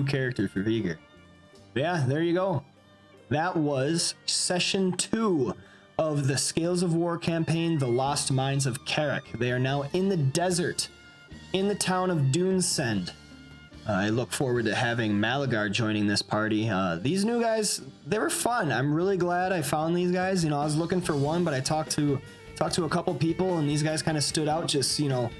character for Viger. Yeah, there you go. That was session 2 of the Scales of War campaign, The Lost Mines of Karak. They are now in the desert, in the town of Dunesend. I look forward to having Malagar joining this party. These new guys, they were fun. I'm really glad I found these guys. You know, I was looking for one, but I talked to a couple people, and these guys kind of stood out. Just, you know,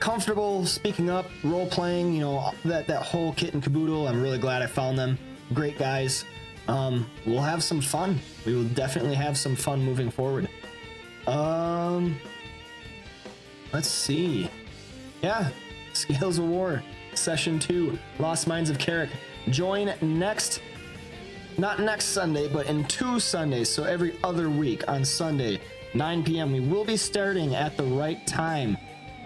comfortable speaking up, role playing. You know, that whole kit and caboodle. I'm really glad I found them. Great guys. We'll have some fun. We will definitely have some fun moving forward. Let's see. Yeah, Scales of War. Session 2, Lost Mines of Karak. Join not next Sunday, but in 2 Sundays, so every other week on Sunday, 9 p.m. We will be starting at the right time,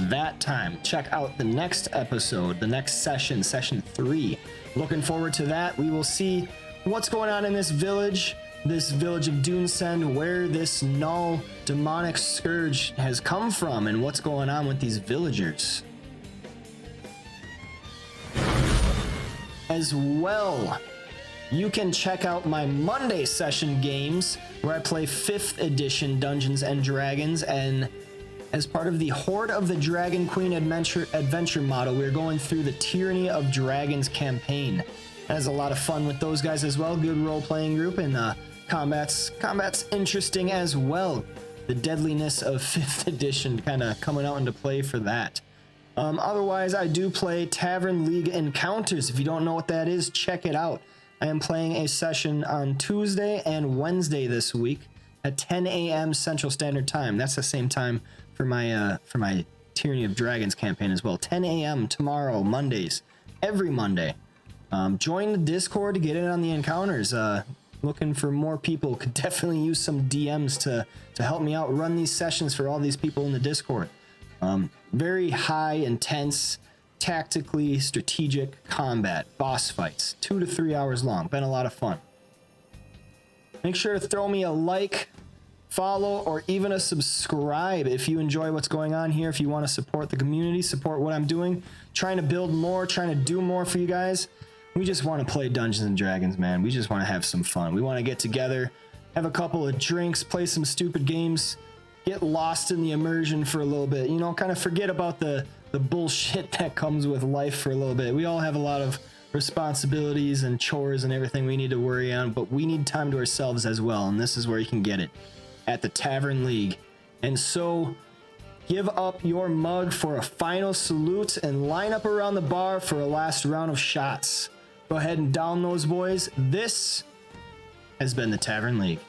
that time. Check out the next episode, the next session, session 3. Looking forward to that. We will see what's going on in this village of Dunesend, where this null demonic scourge has come from, and what's going on with these villagers. As well, you can check out my Monday session games where I play 5th edition Dungeons and Dragons, and as part of the Horde of the Dragon Queen adventure model, we're going through the Tyranny of Dragons campaign. That is a lot of fun with those guys as well. Good role-playing group, and combat's interesting as well. The deadliness of 5th edition kind of coming out into play for that. Otherwise, I do play Tavern League Encounters. If you don't know what that is, check it out. I am playing a session on Tuesday and Wednesday this week at 10 a.m. Central Standard Time. That's the same time for my Tyranny of Dragons campaign as well. 10 a.m. tomorrow, Mondays, every Monday. Join the Discord to get in on the encounters. Looking for more people. Could definitely use some DMs to help me out run these sessions for all these people in the Discord. Very high, intense, tactically strategic combat, boss fights, 2 to 3 hours long. Been a lot of fun. Make sure to throw me a like, follow, or even a subscribe if you enjoy what's going on here. If you want to support the community, support what I'm doing, trying to build more, trying to do more for you guys. We just want to play Dungeons and Dragons, man. We just want to have some fun. We want to get together, have a couple of drinks, play some stupid games, get lost in the immersion for a little bit, you know, kind of forget about the bullshit that comes with life for a little bit. We all have a lot of responsibilities and chores and everything we need to worry on, but we need time to ourselves as well, and this is where you can get it, at the Tavern League. And so give up your mug for a final salute and line up around the bar for a last round of shots. Go ahead and down those boys. This has been the Tavern League.